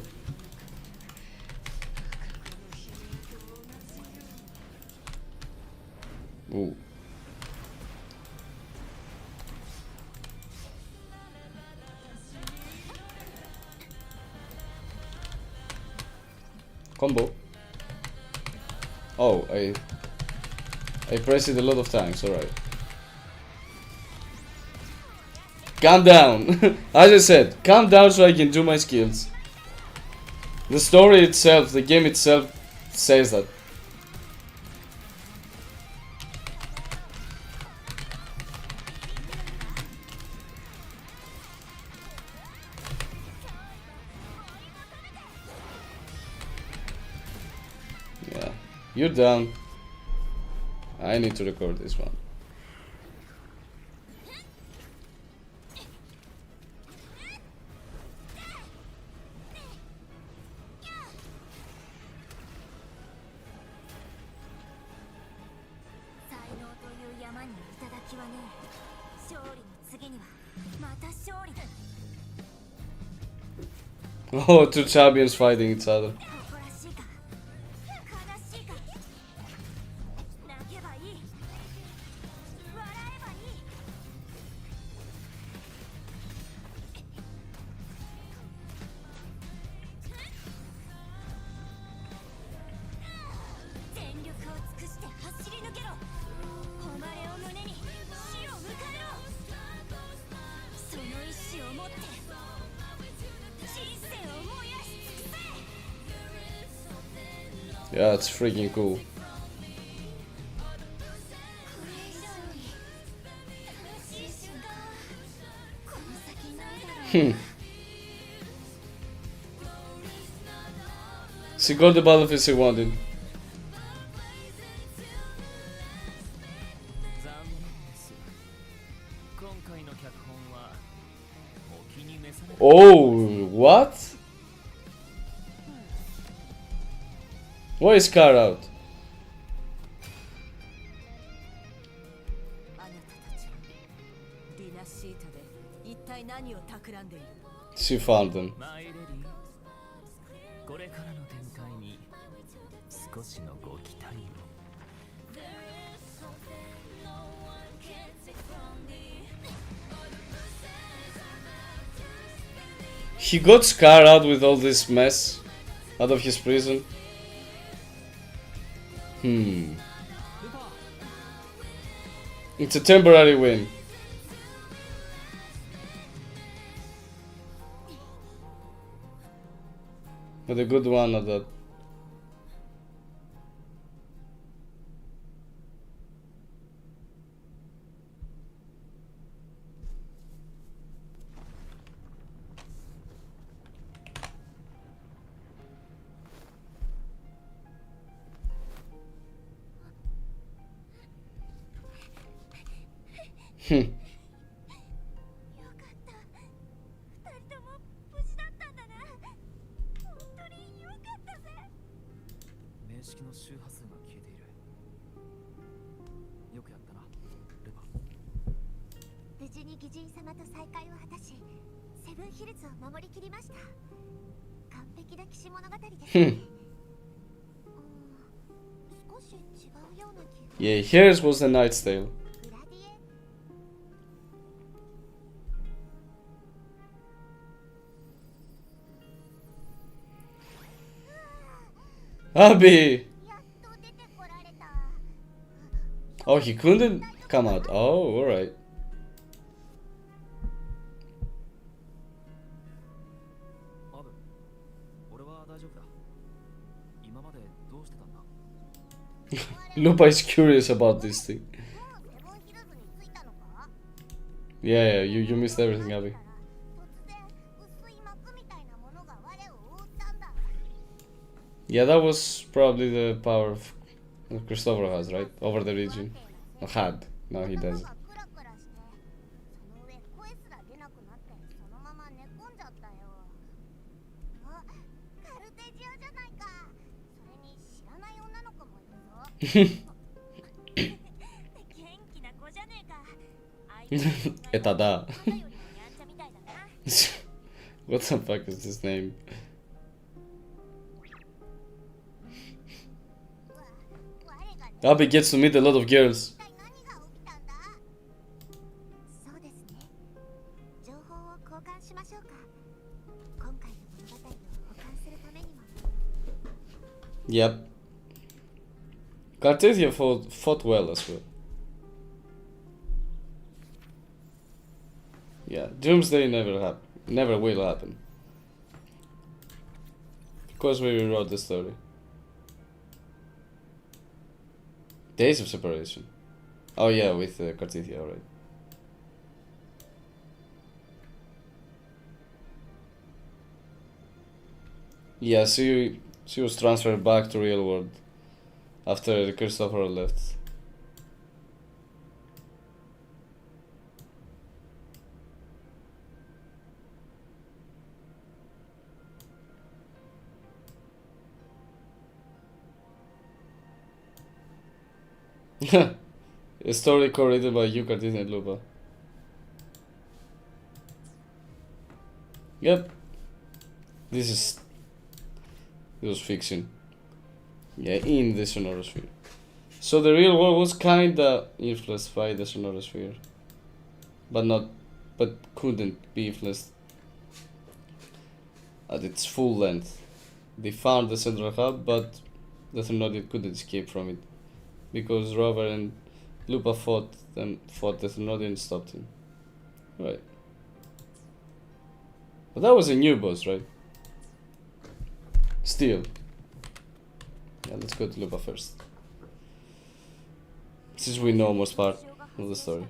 Speaker 1: ooh. Combo. Oh, I pressed it a lot of times, alright. Calm down. As I said, calm down so I can do my skills. The story itself, the game itself says that. Yeah, you're down. I need to record this one. Oh, two champions fighting each other. Yeah, it's freaking cool. She got the battlefield she wanted. Oh, what? Why is Car out? She found them. He got Scar out with all this mess out of his prison. It's a temporary win. But a good one at that. Yeah, hers was the Knight's Tale. Abby! Oh, he couldn't come out. Oh, alright. Lupa is curious about this thing. Yeah, you missed everything, Abby. Yeah, that was probably the power of Christopher has, right? Over the region. Or had. Now he doesn't. Etada. What the fuck is this name? Abby gets to meet a lot of girls. Yep. Cartesia fought well as well. Yeah, Doomsday never will happen. Of course we rewrote the story. Days of Separation. Oh yeah, with Cartesia, alright. Yeah, she was transferred back to real world after Christopher left. A story co-written by you, Cartesian and LUPA. Yep. This was fiction. Yeah, in the sonorosphere. So the real world was kinda influenced by the sonorosphere. But couldn't be influenced at its full length. They found the central hub, but the Thermodian couldn't escape from it. Because Rover and LUPA fought the Thermodian and stopped him. Right. But that was a new boss, right? Still. Yeah, let's go to LUPA first. Since we know most part of the story.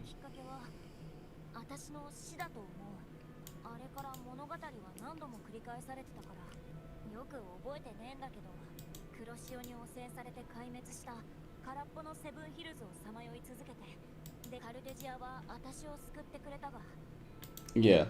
Speaker 1: Yeah.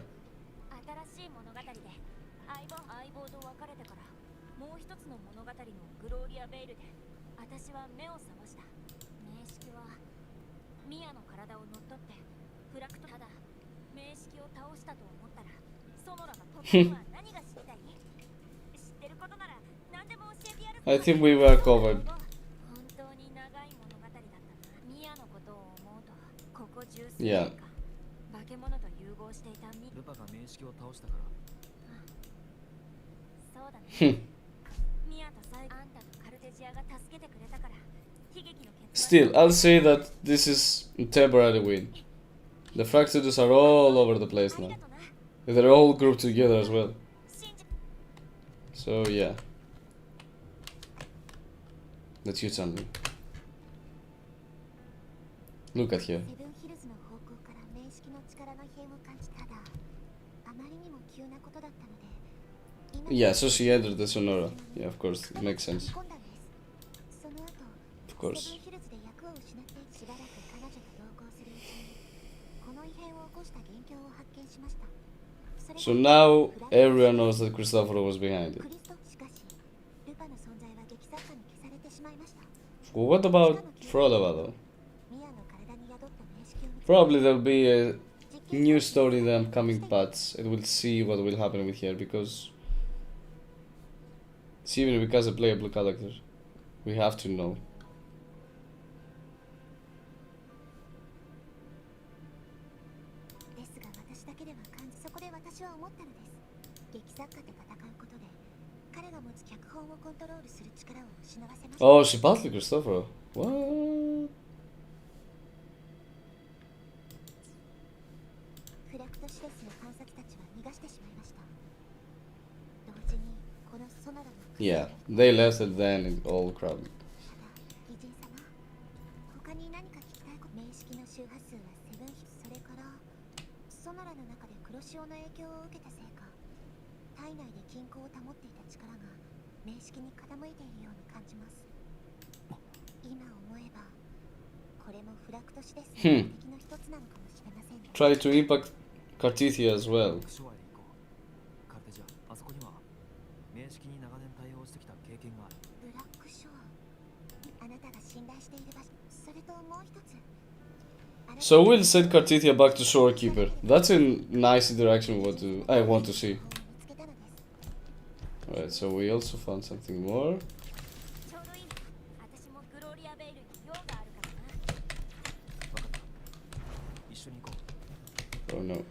Speaker 1: I think we were covered. Yeah. Still, I'll say that this is a temporary win. The Fractures are all over the place now. They're all grouped together as well. So yeah. Let's use something. Look at here. Yeah, so she entered the Sonora. Yeah, of course, it makes sense. Of course. So now everyone knows that Cristoforo was behind it. Well, what about Frolova though? Probably there'll be a new story in the upcoming parts, and we'll see what will happen with her, because it's even because a playable character. We have to know. Oh, she battled Cristoforo. What? Yeah, they left it then in all crowded. Try to impact Cartithia as well. So we'll send Cartithia back to Shorekeeper. That's a nice interaction I want to see. Alright, so we also found something more. Oh no.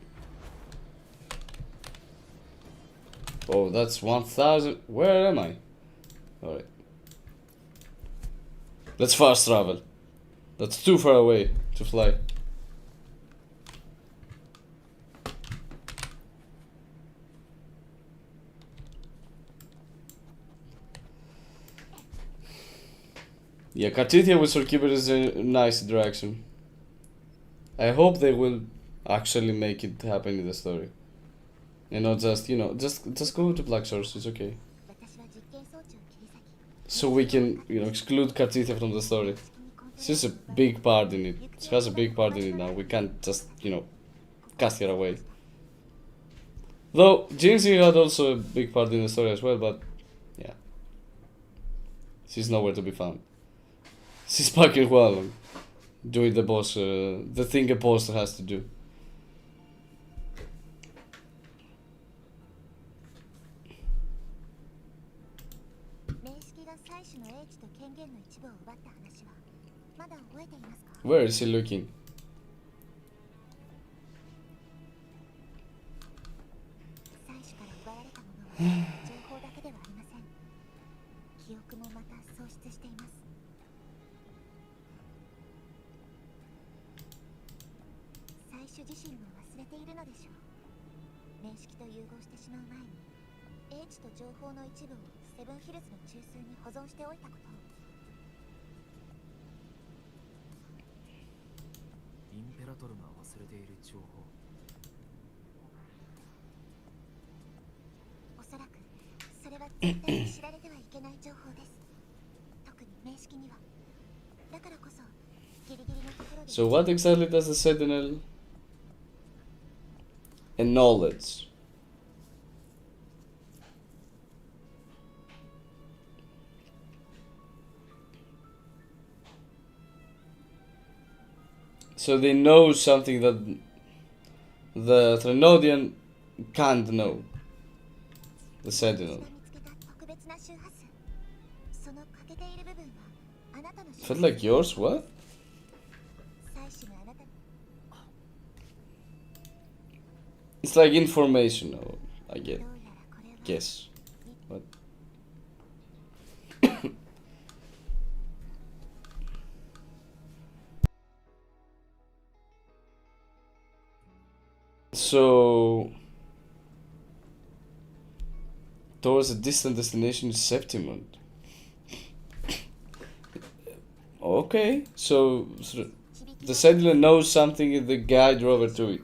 Speaker 1: Oh, that's 1000. Where am I? Alright. Let's fast travel. That's too far away to fly. Yeah, Cartithia with Shorekeeper is a nice interaction. I hope they will actually make it happen in the story. And not just, just go to Black Source, it's okay. So we can, exclude Cartithia from the story. She's a big part in it. She has a big part in it now. We can't just, cast her away. Though, Jinxie had also a big part in the story as well, but, yeah. She's nowhere to be found. She's fucking well doing the boss, the thing a boss has to do. Where is he looking? So what exactly does the Sentinel acknowledge? So they know something that the Threnodian can't know. The Sentinel. Felt like yours? What? It's like information, I guess. What? So, towards a distant destination is Septimund. Okay, so the Sentinel knows something, the guy drove her to it.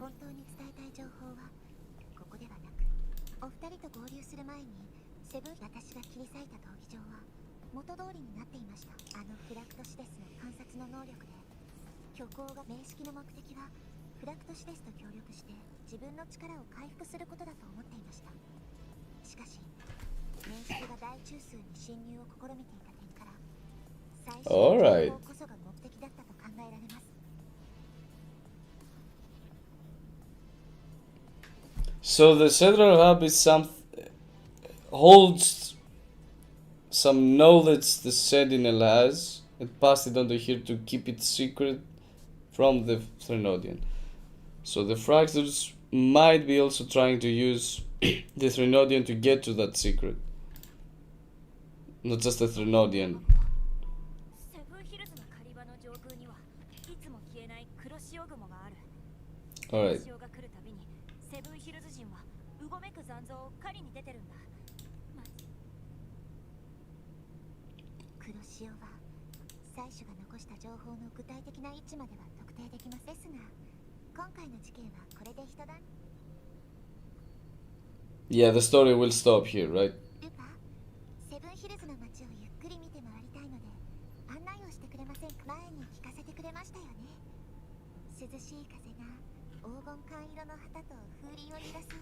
Speaker 1: Alright. So the Central Hub is holds some knowledge the Sentinel has and passed it on to here to keep it secret from the Threnodian. So the Fractors might be also trying to use the Threnodian to get to that secret. Not just the Threnodian. Alright. Yeah, the story will stop here, right?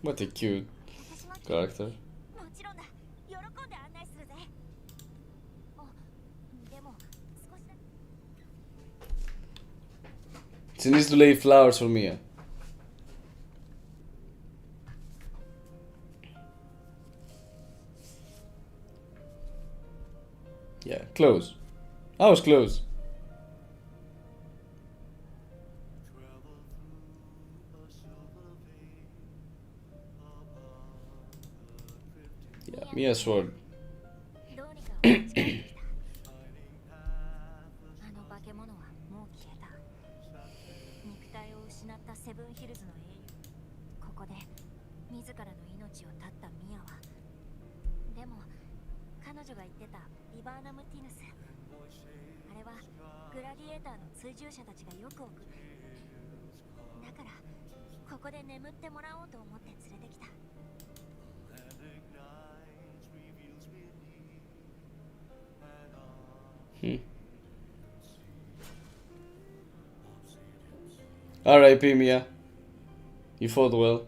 Speaker 1: What a cute character. She needs to lay flowers for Mia. Yeah, close. I was close. Yeah, Mia's sword. R.I.P. Mia. You fought well.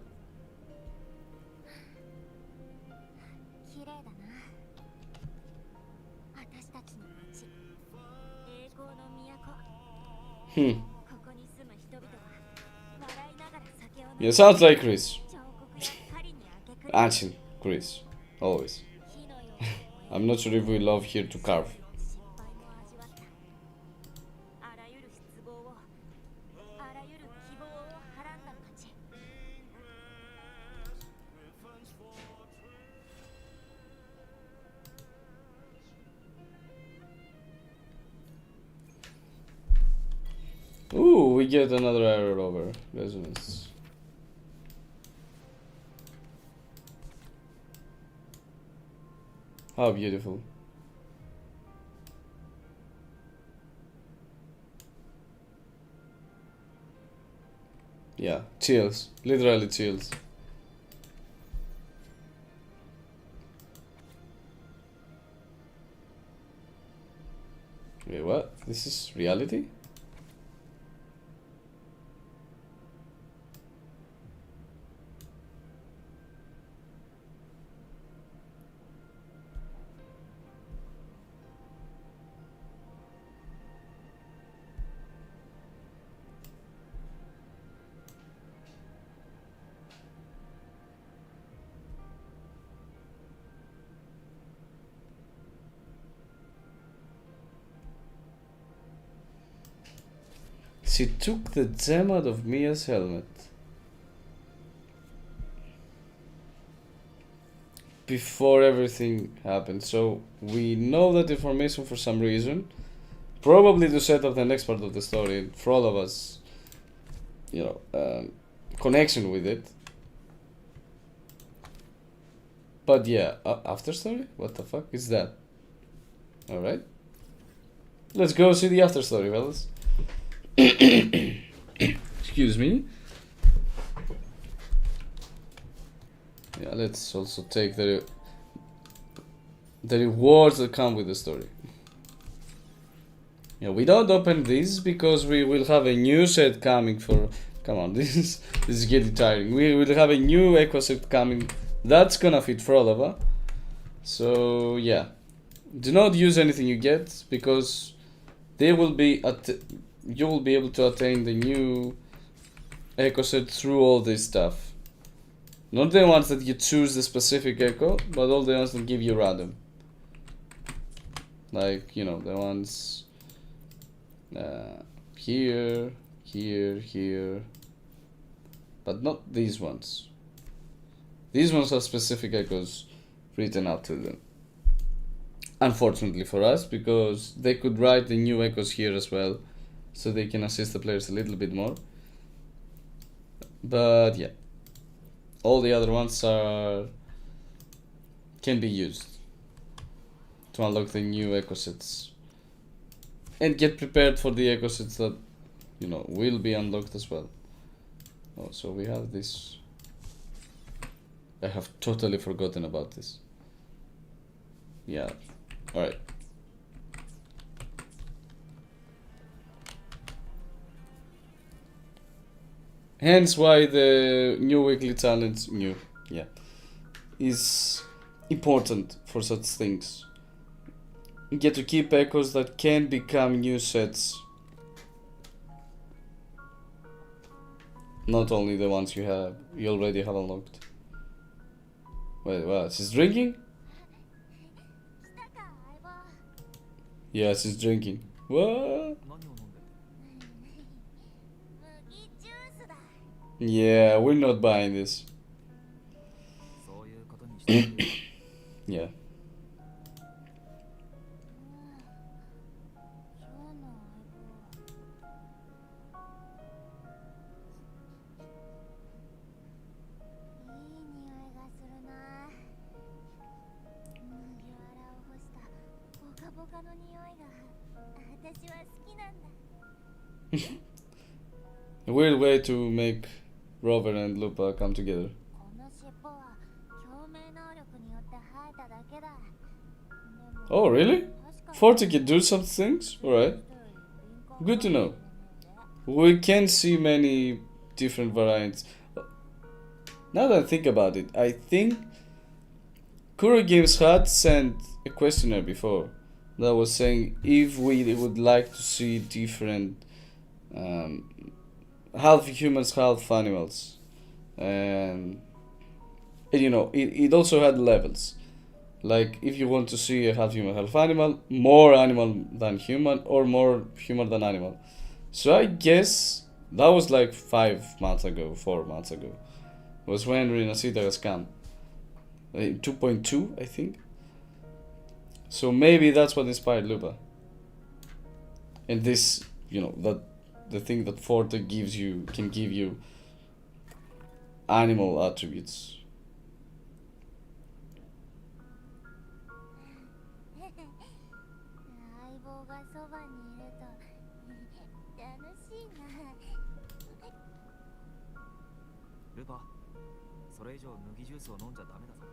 Speaker 1: Yeah, sounds like Chris. Ancient Chris. Always. I'm not sure if we love here to carve. Ooh, we get another error over resonance. How beautiful. Yeah, chills. Literally chills. Wait, what? This is reality? She took the gem out of Mia's helmet. Before everything happened, so we know that information for some reason, probably to set up the next part of the story for all of us, you know, connection with it. But yeah, after story? What the fuck is that? Alright, let's go see the after story, fellas. Excuse me. Yeah, let's also take the rewards that come with the story. Yeah, we don't open this because we will have a new set coming for... Come on, this is getting tiring. We will have a new echo set coming that's gonna fit for all of us. So yeah, do not use anything you get because they will be you will be able to attain the new echo set through all this stuff. Not the ones that you choose the specific echo, but all the ones that give you random. Like, you know, the ones here, here, here. But not these ones. These ones have specific echoes written out to them. Unfortunately for us, because they could write the new echoes here as well, so they can assist the players a little bit more. But yeah, all the other ones can be used to unlock the new echo sets and get prepared for the echo sets that, you know, will be unlocked as well. Oh, so we have this. I have totally forgotten about this. Yeah, alright. Hence why the new weekly challenge, is important for such things. You get to keep echoes that can become new sets. Not only the ones you already have unlocked. Wait, what? She's drinking? Yeah, she's drinking. What? Yeah, we're not buying this. Yeah. A weird way to make Rover and LUPA come together. Oh, really? Forty can do some things? Alright. Good to know. We can see many different variants. Now that I think about it, I think Kuro Games had sent a questionnaire before that was saying if we would like to see different half humans, half animals, and you know it also had levels. Like if you want to see a half human, half animal, more animal than human, or more human than animal. So I guess that was like 5 months ago, 4 months ago, was when Renacida has come. 2.2, I think. So maybe that's what inspired LUPA. And this, you know, that the thing that Forte gives you can give you animal attributes.
Speaker 2: LUPA、それ以上麦ジュースを飲んじゃダメだぞ。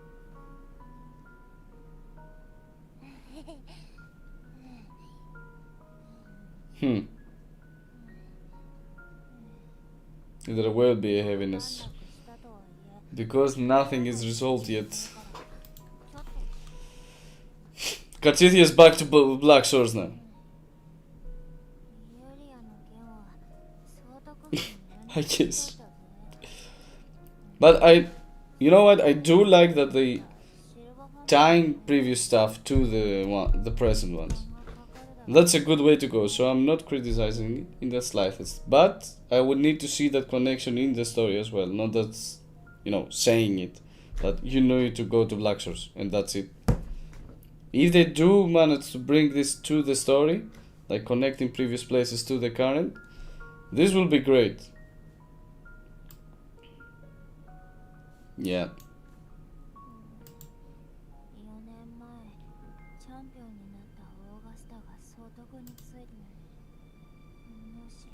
Speaker 1: There will be a heaviness. Because nothing is resolved yet. Kachithi is back to Black Swords now. I guess. But you know what? I do like that they tying previous stuff to the present ones. That's a good way to go, so I'm not criticizing it in the slightest. But I would need to see that connection in the story as well, not that, you know, saying it. That you need to go to Black Swords, and that's it. If they do manage to bring this to the story, like connecting previous places to the current, this will be great. Yeah.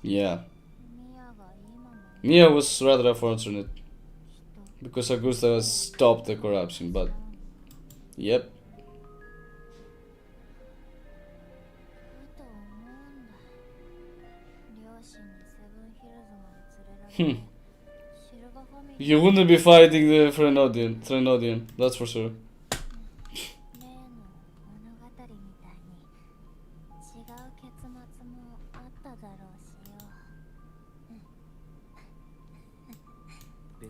Speaker 1: Yeah. Mia was rather unfortunate because Augusta has stopped the corruption, but yep. You wouldn't be fighting the Threnodian, that's for sure.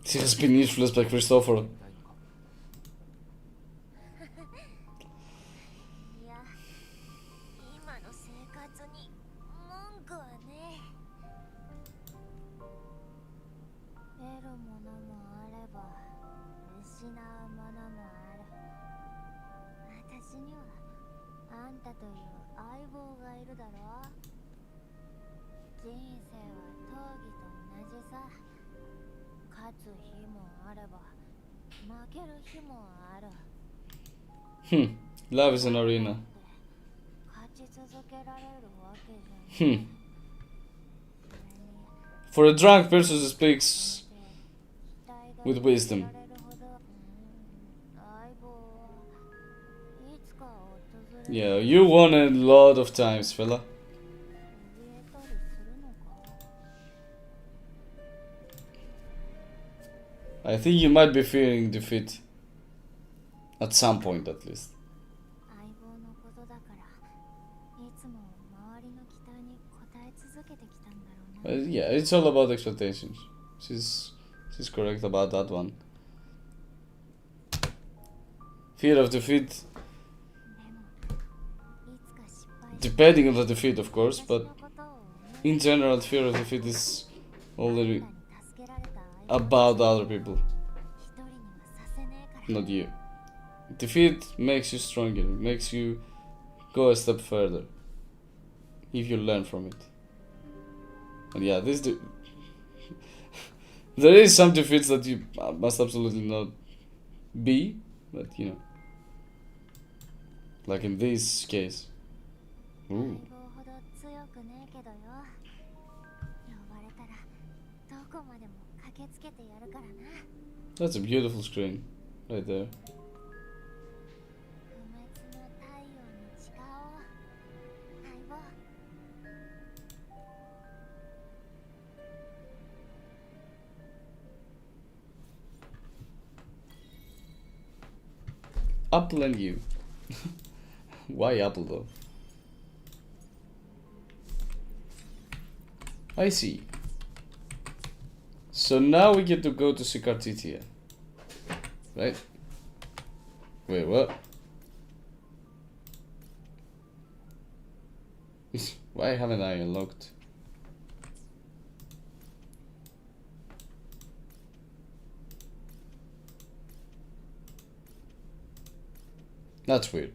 Speaker 1: She has been influenced by Christopher. Love is an arena. For a drunk person who speaks with wisdom. Yeah, you won a lot of times, fella. I think you might be fearing defeat. At some point, at least. Yeah, it's all about expectations. She's correct about that one. Fear of defeat. Depending on the defeat, of course, but in general, fear of defeat is already about other people, not you. Defeat makes you stronger, makes you go a step further if you learn from it. And yeah, there is some defeats that you must absolutely not be, but you know, like in this case. Ooh. That's a beautiful screen right there. Apple and you. Why Apple though? I see. So now we get to go to see Cartitia. Right? Wait, what? Why haven't I unlocked? That's weird.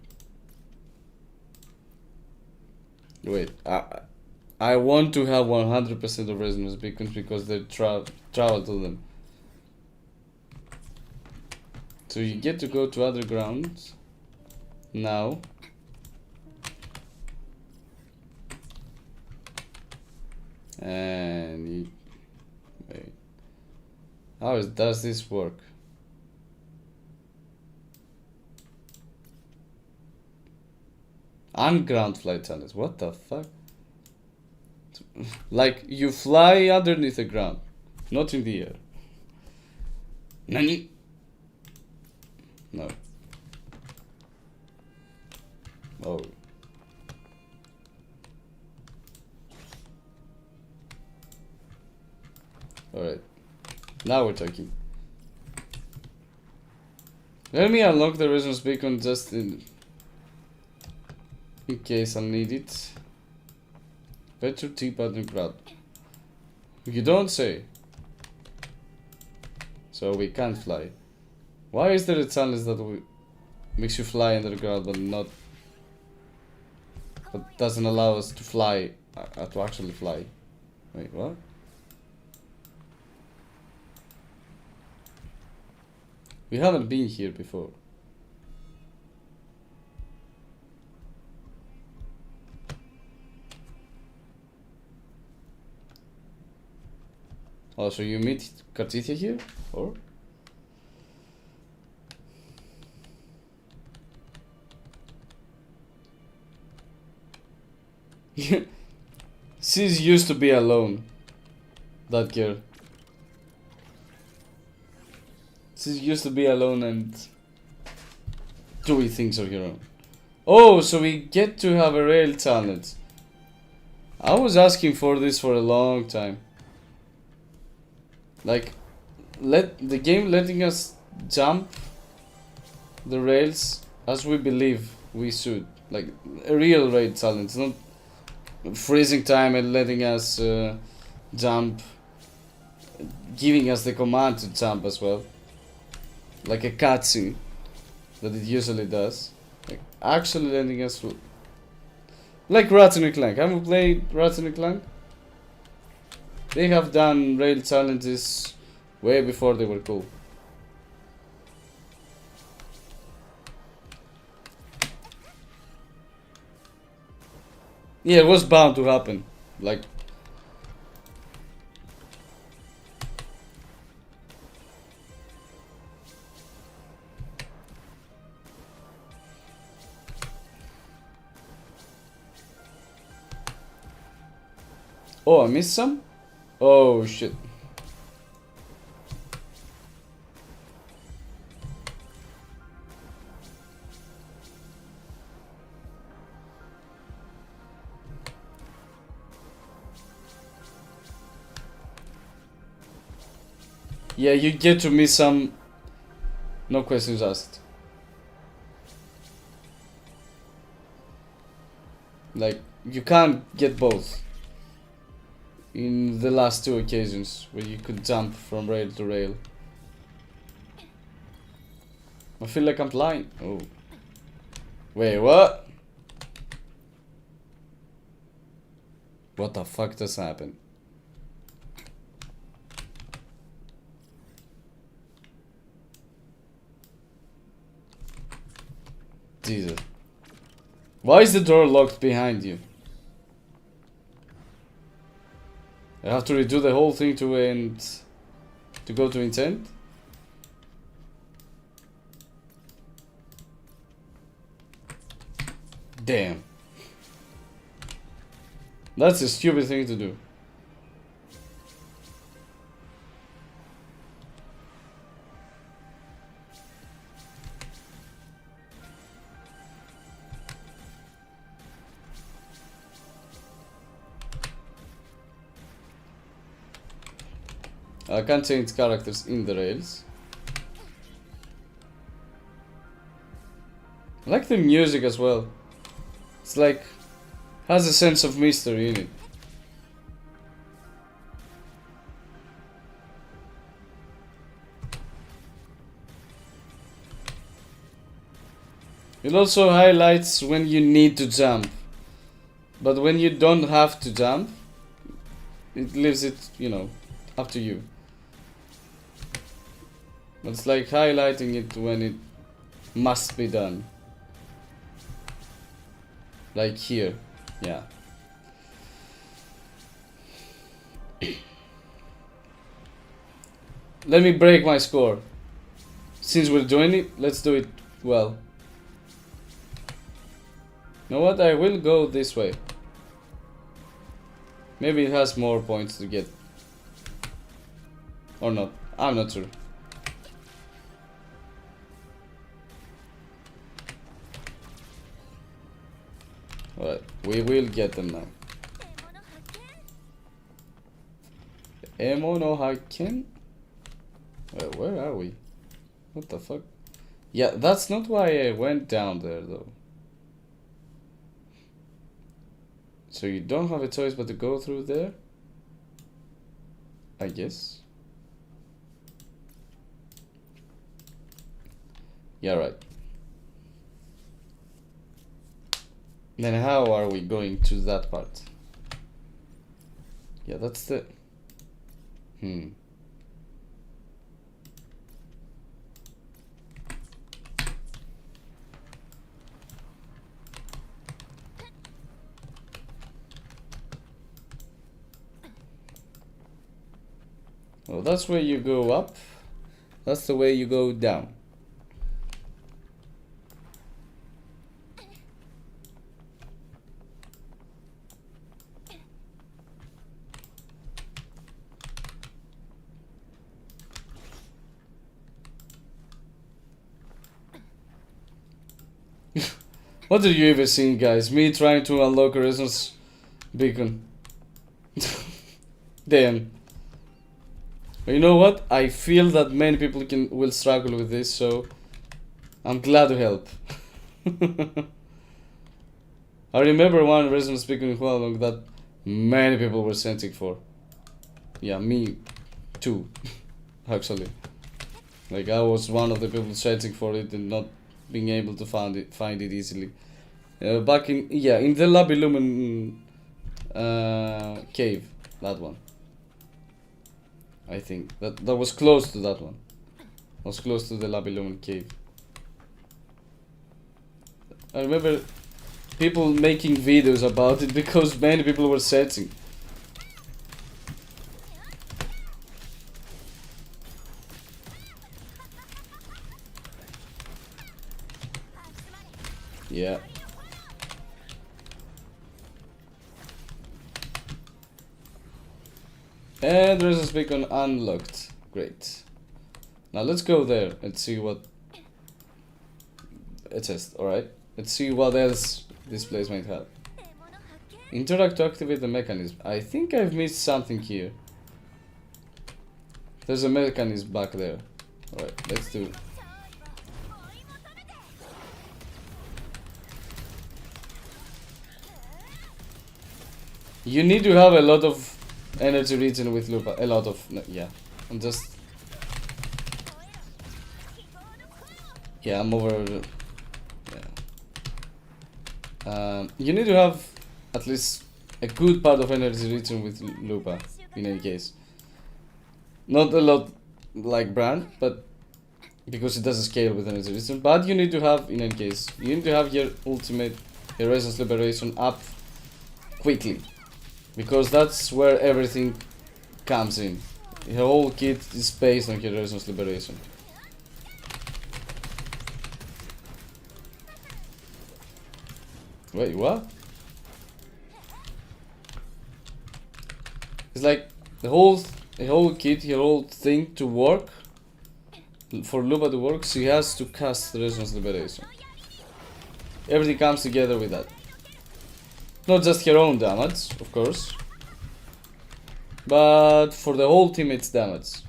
Speaker 1: Wait, I want to have 100% of resonance beacons because they travel to them. So you get to go to other grounds now. And you, wait, does this work? Unground flight challenge. What the fuck? Like you fly underneath the ground, not in the air. Nani? No. Oh. Alright. Now we're talking. Let me unlock the resonance beacon just in case I need it. Better T-pattern crowd. You don't say. So we can't fly. Why is there a challenge that makes you fly under the ground but doesn't allow us to fly, to actually fly? Wait, what? We haven't been here before. Oh, so you meet Cartitia here? Or? She's used to be alone. That girl. She's used to be alone and doing things on her own. Oh, so we get to have a rail challenge. I was asking for this for a long time. Like, the game letting us jump the rails as we believe we should. Like, a real rail challenge, not freezing time and letting us jump, giving us the command to jump as well. Like a cutscene that it usually does. Like, actually letting us... Like Ratchet and Clank. Have you played Ratchet and Clank? They have done rail challenges way before they were cool. Yeah, it was bound to happen. Like... Oh, I missed some? Oh, shit. Yeah, you get to miss some. No questions asked. Like, you can't get both. In the last two occasions where you could jump from rail to rail. I feel like I'm flying. Oh. Wait, what? What the fuck just happened? Jesus. Why is the door locked behind you? I have to redo the whole thing to go to intent? Damn. That's a stupid thing to do. I can't change characters in the rails. I like the music as well. It's like, has a sense of mystery in it. It also highlights when you need to jump. But when you don't have to jump, it leaves it, you know, up to you. But it's like highlighting it when it must be done. Like here, yeah. Let me break my score. Since we're doing it, let's do it well. You know what? I will go this way. Maybe it has more points to get. Or not. I'm not sure. Alright, we will get them now. Emo no Haken? Wait, where are we? What the fuck? Yeah, that's not why I went down there though. So you don't have a choice but to go through there? I guess. Yeah, right. Then how are we going to that part? Yeah, that's the... Well, that's where you go up. That's the way you go down. What did you ever see, guys? Me trying to unlock a resonance beacon. Damn. But you know what? I feel that many people will struggle with this, so I'm glad to help. I remember one resonance beacon in Hualong that many people were searching for. Yeah, me too, actually. Like I was one of the people searching for it and not being able to find it easily. Back in in the LUPA cave, that one. I think that was close to that one. Was close to the LUPA cave. I remember people making videos about it because many people were searching. Yeah. And resonance beacon unlocked. Great. Now let's go there and see what a test. Alright. Let's see what else this place might have. Interact to activate the mechanism. I think I've missed something here. There's a mechanism back there. Alright, let's do it. You need to have a lot of energy region with LUPA. A lot of... No, yeah. I'm just... Yeah, I'm over... Yeah. You need to have at least a good part of energy region with LUPA, in any case. Not a lot like Brand, but... Because it doesn't scale with energy region. But you need to have, in any case, you need to have your ultimate, your Resonance Liberation up quickly. Because that's where everything comes in. Her whole kit is based on her Resonance Liberation. Wait, what? It's like the whole kit, her whole thing to work. For LUPA to work, she has to cast the Resonance Liberation. Everything comes together with that. Not just her own damage, of course, but for the whole teammate's damage.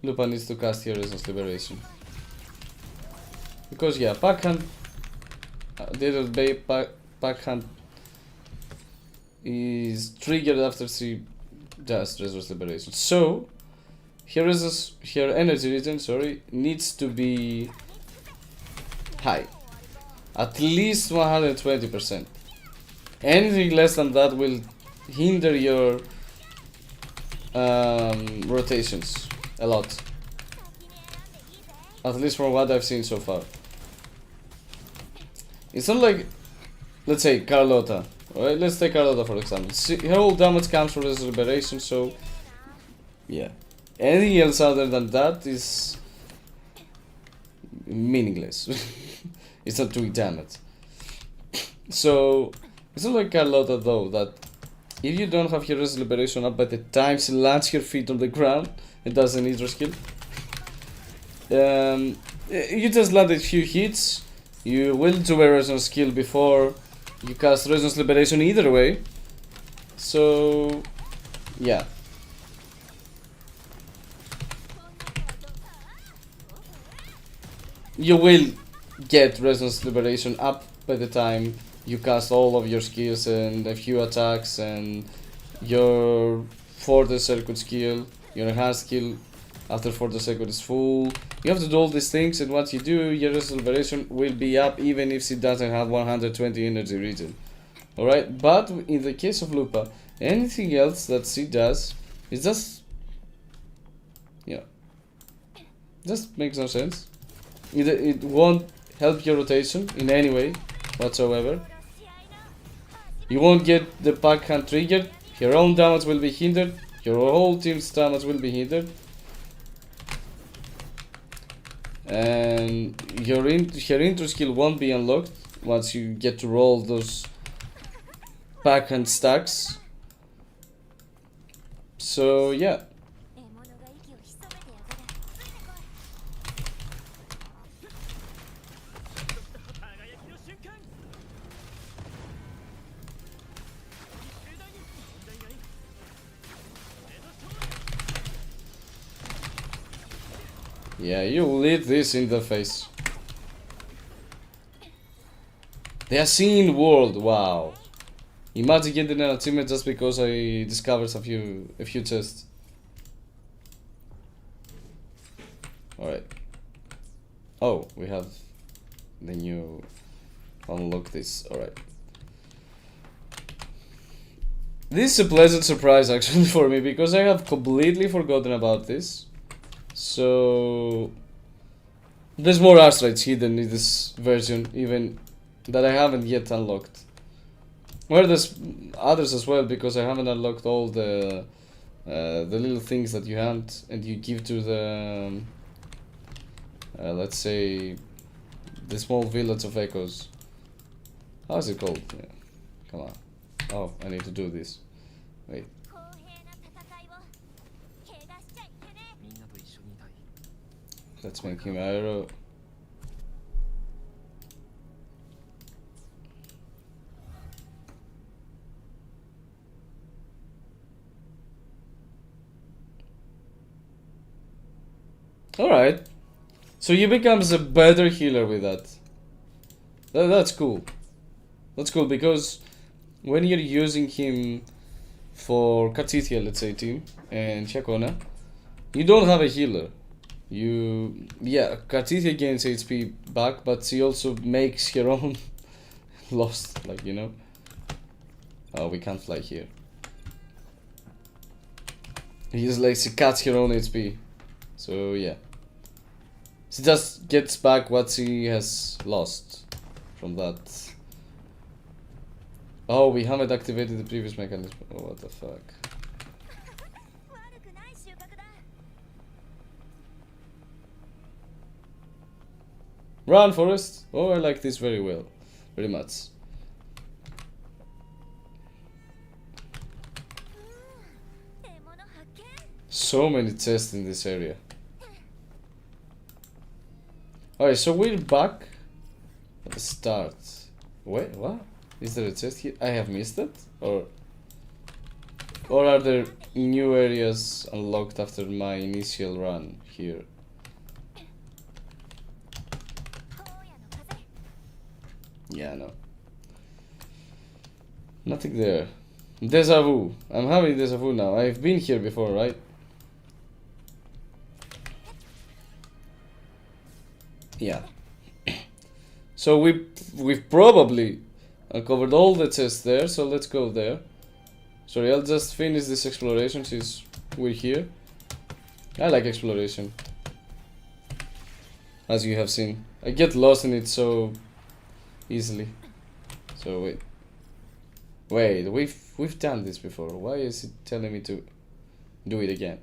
Speaker 1: LUPA needs to cast here Resonance Liberation. Because yeah, backhand, backhand is triggered after she does Resonance Liberation. So her energy regen, sorry, needs to be high, at least 120%. Anything less than that will hinder your rotations a lot. At least from what I've seen so far. It's not like, let's say, Carlotta. Alright, let's take Carlotta for example. Her whole damage comes from Resonance Liberation, so yeah. Anything else other than that is meaningless. It's not doing damage. So it's not like Carlotta though, that if you don't have her Resonance Liberation up by the time she lands her feet on the ground and does an Hydro skill, you just land a few hits, you will do a Resonance skill before you cast Resonance Liberation either way. So yeah. You will get Resonance Liberation up by the time you cast all of your skills and a few attacks and your Further Circuit skill, your enhanced skill after Further Circuit is full. You have to do all these things, and once you do, your Resonance Liberation will be up even if she doesn't have 120 energy regen. Alright, but in the case of LUPA, anything else that she does is just, yeah, just makes no sense. It won't help your rotation in any way whatsoever. You won't get the backhand triggered, your own damage will be hindered, your whole team's damage will be hindered, and her intro skill won't be unlocked once you get to roll those backhand stacks. So yeah. Yeah, you lit this in the face. The Unseen World, wow. Imagine getting an achievement just because I discovered a few chests. Alright. Oh, we have the new unlock this, alright. This is a pleasant surprise actually for me because I have completely forgotten about this. So there's more Arstrites hidden in this version, even that I haven't yet unlocked. Well, there's others as well because I haven't unlocked all the little things that you hunt and you give to the let's say the small village of echoes. How's it called? Yeah. Come on. Oh, I need to do this. Wait. Let's make him arrow. Alright. So he becomes a better healer with that. That's cool. That's cool because when you're using him for Katithia, let's say, team, and Chakona, you don't have a healer. Yeah, Katithia gains HP back, but she also makes her own lost, like, you know. Oh, we can't fly here. He's like, she cuts her own HP. So, yeah. She just gets back what she has lost from that. Oh, we haven't activated the previous mechanism. Oh, what the fuck. Run, Forest! Oh, I like this very well. Very much. So many chests in this area. Alright, so we're back at the start. Wait, what? Is there a chest here? I have missed it? Or... Or are there new areas unlocked after my initial run here? Yeah, no. Nothing there. Deja vu. I'm having deja vu now. I've been here before, right? Yeah. So we've probably uncovered all the chests there, so let's go there. Sorry, I'll just finish this exploration since we're here. I like exploration, as you have seen. I get lost in it so easily. So wait, we've done this before. Why is it telling me to do it again?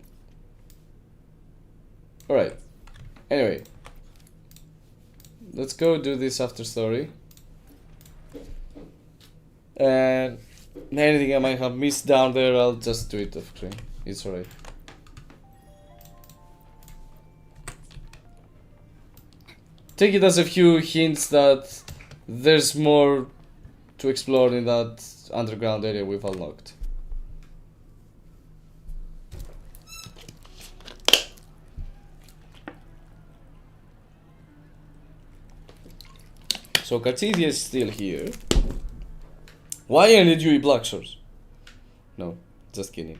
Speaker 1: All right. Anyway, let's go do this after story. And anything I might have missed down there, I'll just do it off screen. It's alright. Take it as a few hints that there's more to explore in that underground area we've unlocked. So Cartesia is still here. Why are you a black source? No, just kidding.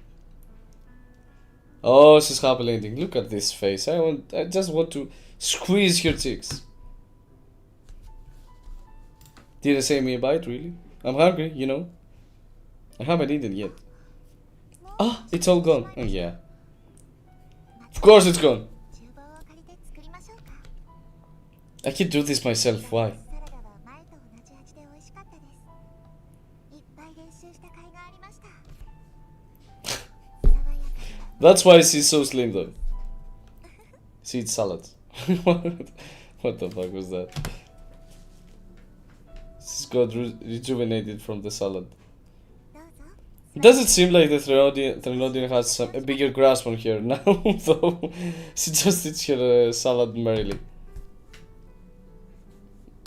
Speaker 1: Oh, she's happy landing. Look at this face. I just want to squeeze her cheeks. Didn't say me a bite, really. I'm hungry, you know. I haven't eaten yet. Ah, it's all gone. Oh, yeah. Of course it's gone. I can do this myself. Why? That's why she's so slim though. She eats salad. What the fuck was that? She's got rejuvenated from the salad. Does it seem like the Threnodian has a bigger grasp on her now, though? She just eats her salad merrily.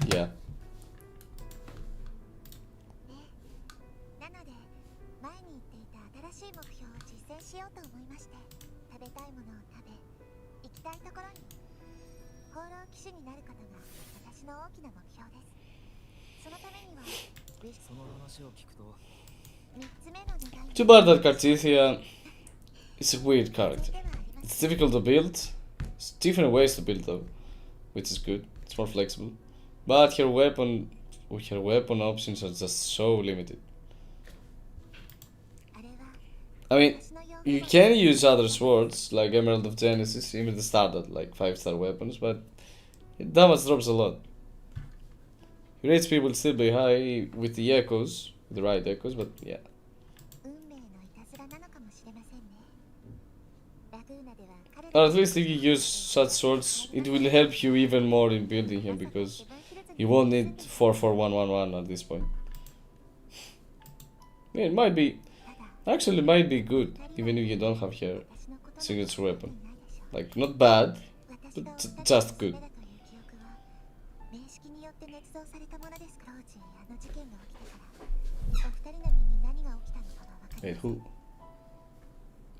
Speaker 1: Yeah. Too bad that Cartesia is a weird character. It's difficult to build. It's different ways to build though, which is good. It's more flexible. But her weapon options are just so limited. I mean, you can use other swords like Emerald of Genesis, even the standard like 5-star weapons, but damage drops a lot. Your HP will still be high with the echoes, the right echoes, but yeah. Or at least if you use such swords, it will help you even more in building him because you won't need 4-4-1-1-1 at this point. Yeah, it might be, actually might be good even if you don't have her signature weapon. Like, not bad, but just good. Wait, who?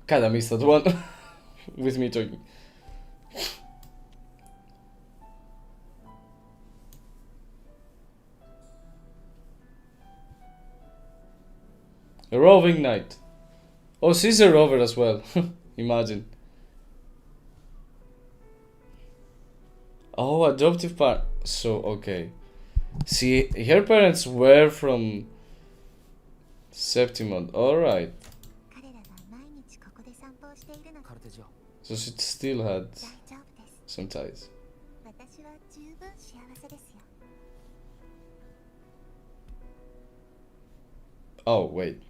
Speaker 1: Kinda missed that one. With me talking. A roving knight. Oh, she's a rover as well. Imagine. Oh, adoptive part. So, okay. See, her parents were from Septimond. Alright. So she still had some ties. Oh, wait.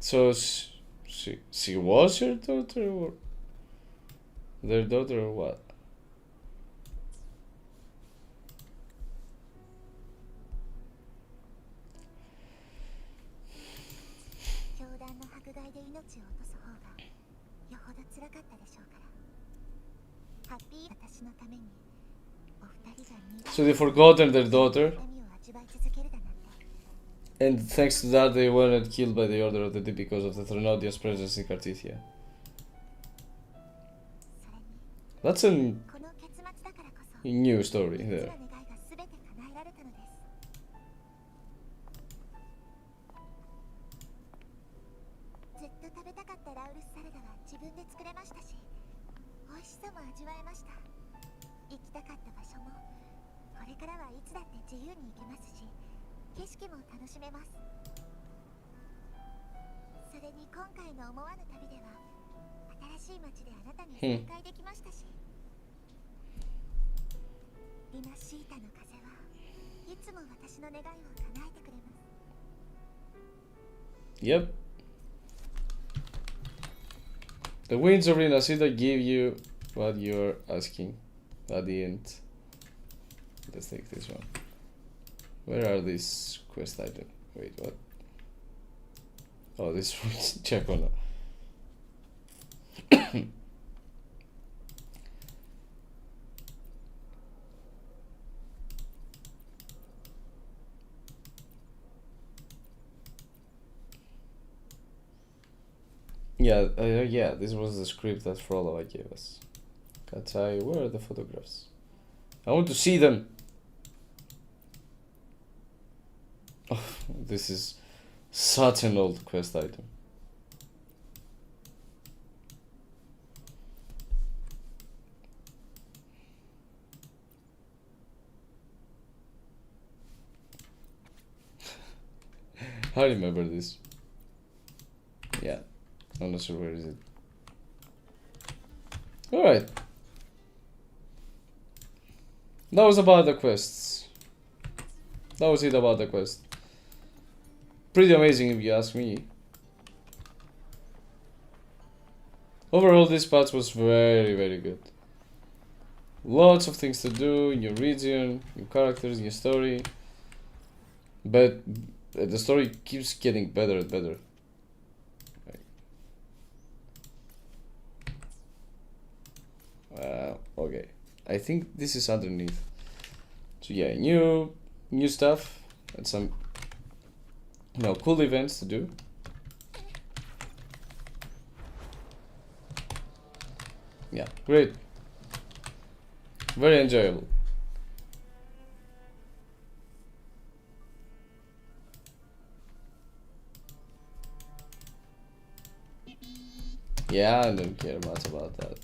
Speaker 1: So she was your daughter or their daughter or what? So they forgotten their daughter, and thanks to that they weren't killed by the Order of the Deep because of the Threnodian's presence in Cartithia. That's a new story there. Yep. The winds of InversEden give you what you're asking at the end. Let's take this one. Where are these quest items? Wait, what? Oh, this one's check on that. Yeah, this was the script that Frollo gave us. Katai, where are the photographs? I want to see them! Oh, this is such an old quest item. I remember this. Yeah. I'm not sure where is it. Alright. That was about the quests. That was it about the quest. Pretty amazing if you ask me. Overall, this patch was very, very good. Lots of things to do, new region, new characters, new story. But the story keeps getting better and better. Okay, I think this is underneath. So yeah, new stuff and some cool events to do. Yeah, great. Very enjoyable. Yeah, I don't care much about that.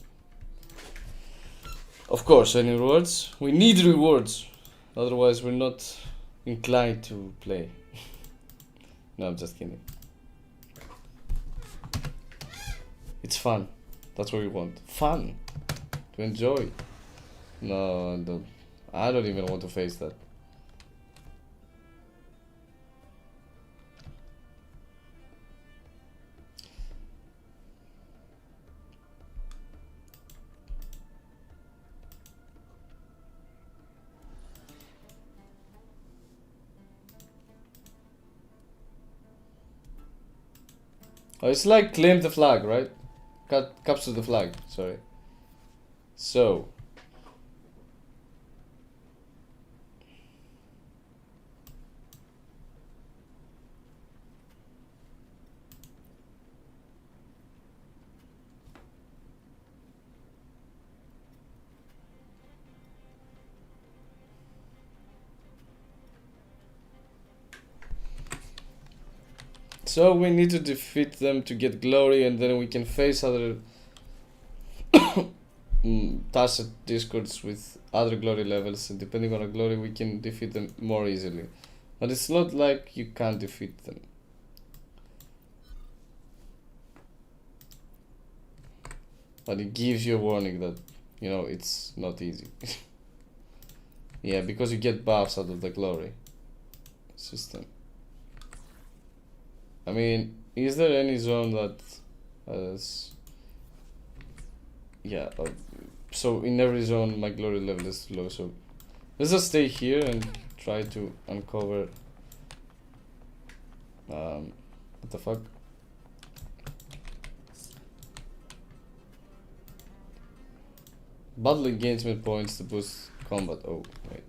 Speaker 1: Of course, any rewards? We need rewards. Otherwise, we're not inclined to play. No, I'm just kidding. It's fun. That's what we want. Fun. To enjoy. No, I don't even want to face that. Oh, it's like claim the flag, right? Capture the flag, sorry. So. So we need to defeat them to get glory, and then we can face other tacit discords with other glory levels, and depending on our glory we can defeat them more easily. But it's not like you can't defeat them. But it gives you a warning that, it's not easy. Yeah, because you get buffs out of the glory system. I mean, is there any zone that has... Yeah, so in every zone my glory level is low, so let's just stay here and try to uncover... what the fuck? Battle engagement points to boost combat. Oh, wait.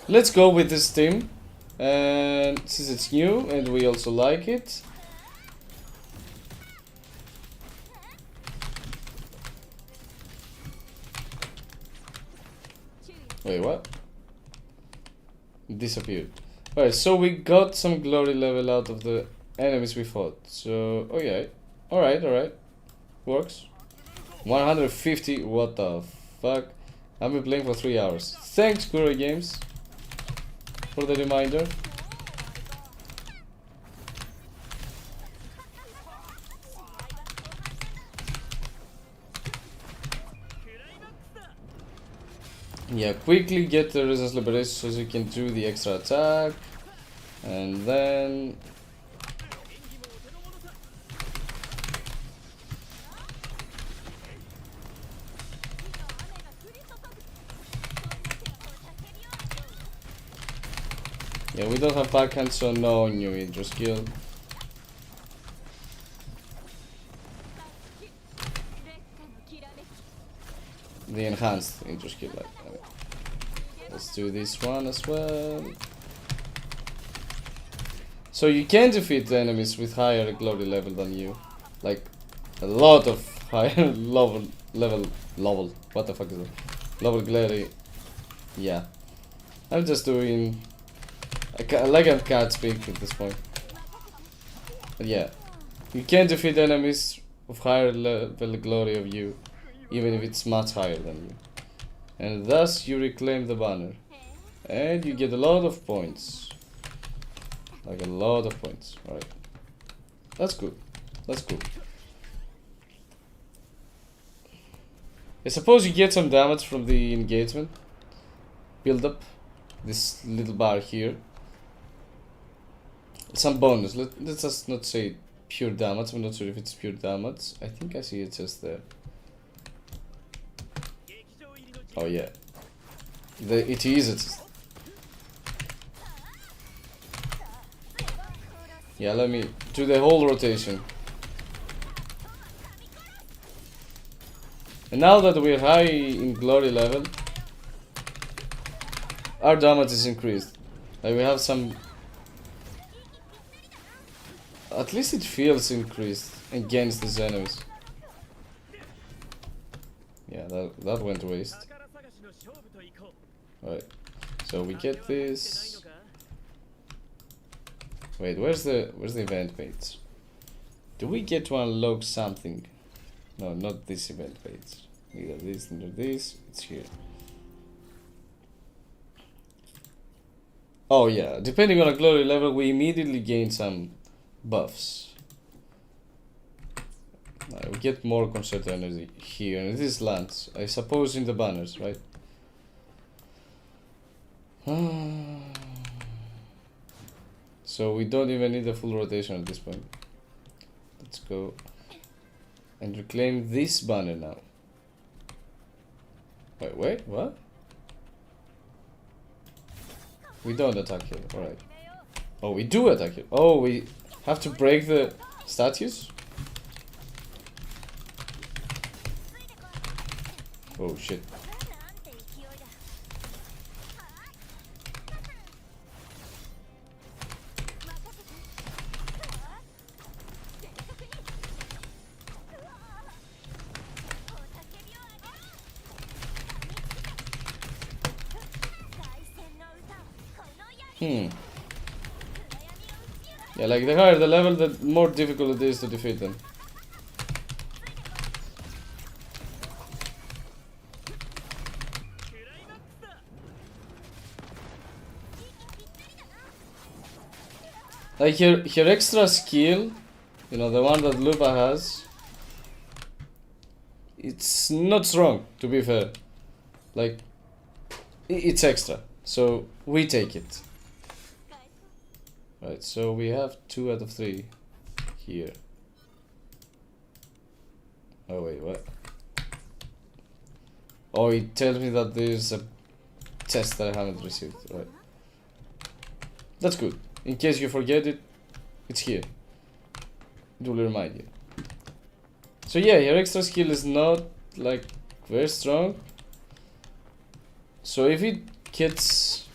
Speaker 1: Let's go with this team. And since it's new and we also like it. Wait, what? It disappeared. Alright, so we got some glory level out of the enemies we fought. So, okay. Alright. Works. 150, what the fuck? I've been playing for 3 hours. Thanks, Kuro Games, for the reminder. Yeah, quickly get the Resistance Liberation so you can do the extra attack. And then... yeah, we don't have backhand, so no new intro skill. The enhanced intro skill. Let's do this one as well. So you can defeat the enemies with higher glory level than you. Like, a lot of higher level. What the fuck is that? Level glory. Yeah. I'm just doing... I can't speak at this point. But yeah. You can defeat enemies of higher level glory of you, even if it's much higher than you. And thus you reclaim the banner. And you get a lot of points. Like a lot of points. Alright. That's good. That's good. I suppose you get some damage from the engagement build up. This little bar here. Some bonus. Let's just not say pure damage. I'm not sure if it's pure damage. I think I see it just there. Oh yeah. It is. Yeah, let me do the whole rotation. And now that we're high in glory level, our damage is increased. Like we have some... At least it feels increased against these enemies. Yeah, that went to waste. Alright, so we get this. Wait, where's the event page? Do we get to unlock something? No, not this event page. Neither this, neither this. It's here. Oh yeah, depending on a glory level, we immediately gain some buffs. We get more concert energy here, and this lands, I suppose, in the banners, right? So we don't even need a full rotation at this point. Let's go and reclaim this banner now. Wait, what? We don't attack here, alright. Oh, we do attack here. Oh, we have to break the statues? Oh shit. Yeah, like the higher the level, the more difficult it is to defeat them. Like her extra skill, you know, the one that LUPA has, it's not strong, to be fair. Like, it's extra, so we take it. Right, so we have 2 out of 3 here. Oh wait, what? Oh, it tells me that there's a chest that I haven't received, right? That's good. In case you forget it, it's here. It will remind you. So yeah, your extra skill is not like very strong. So if it gets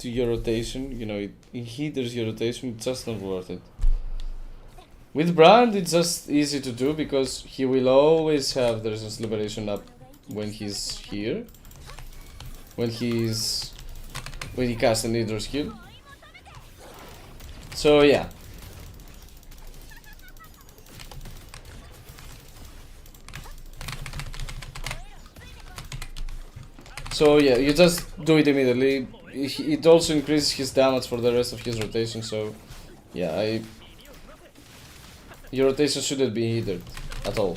Speaker 1: to your rotation, you know, it hinders your rotation, it's just not worth it. With Brand, it's just easy to do because he will always have the resistance liberation up when he's here. When he casts an Hydro skill. So yeah. So yeah, you just do it immediately. It also increases his damage for the rest of his rotation, so yeah, your rotation shouldn't be hindered at all.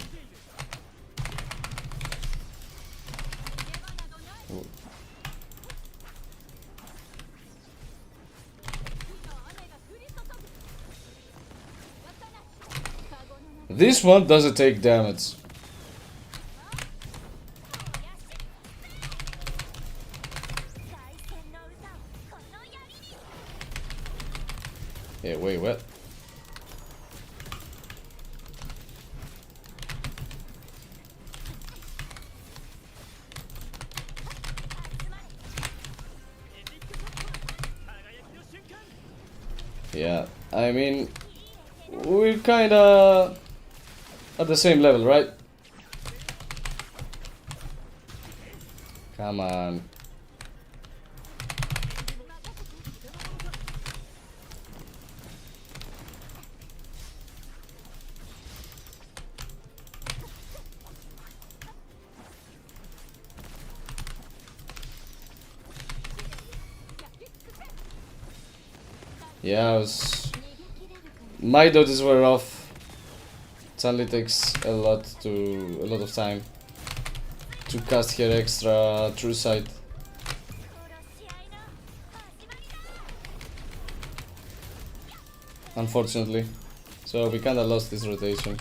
Speaker 1: This one doesn't take damage. Yeah, wait, what? Yeah, I mean, we're kinda at the same level, right? Come on. Yeah, my dodges were off. It only takes a lot of time to cast her extra true sight. Unfortunately. So we kinda lost this rotation.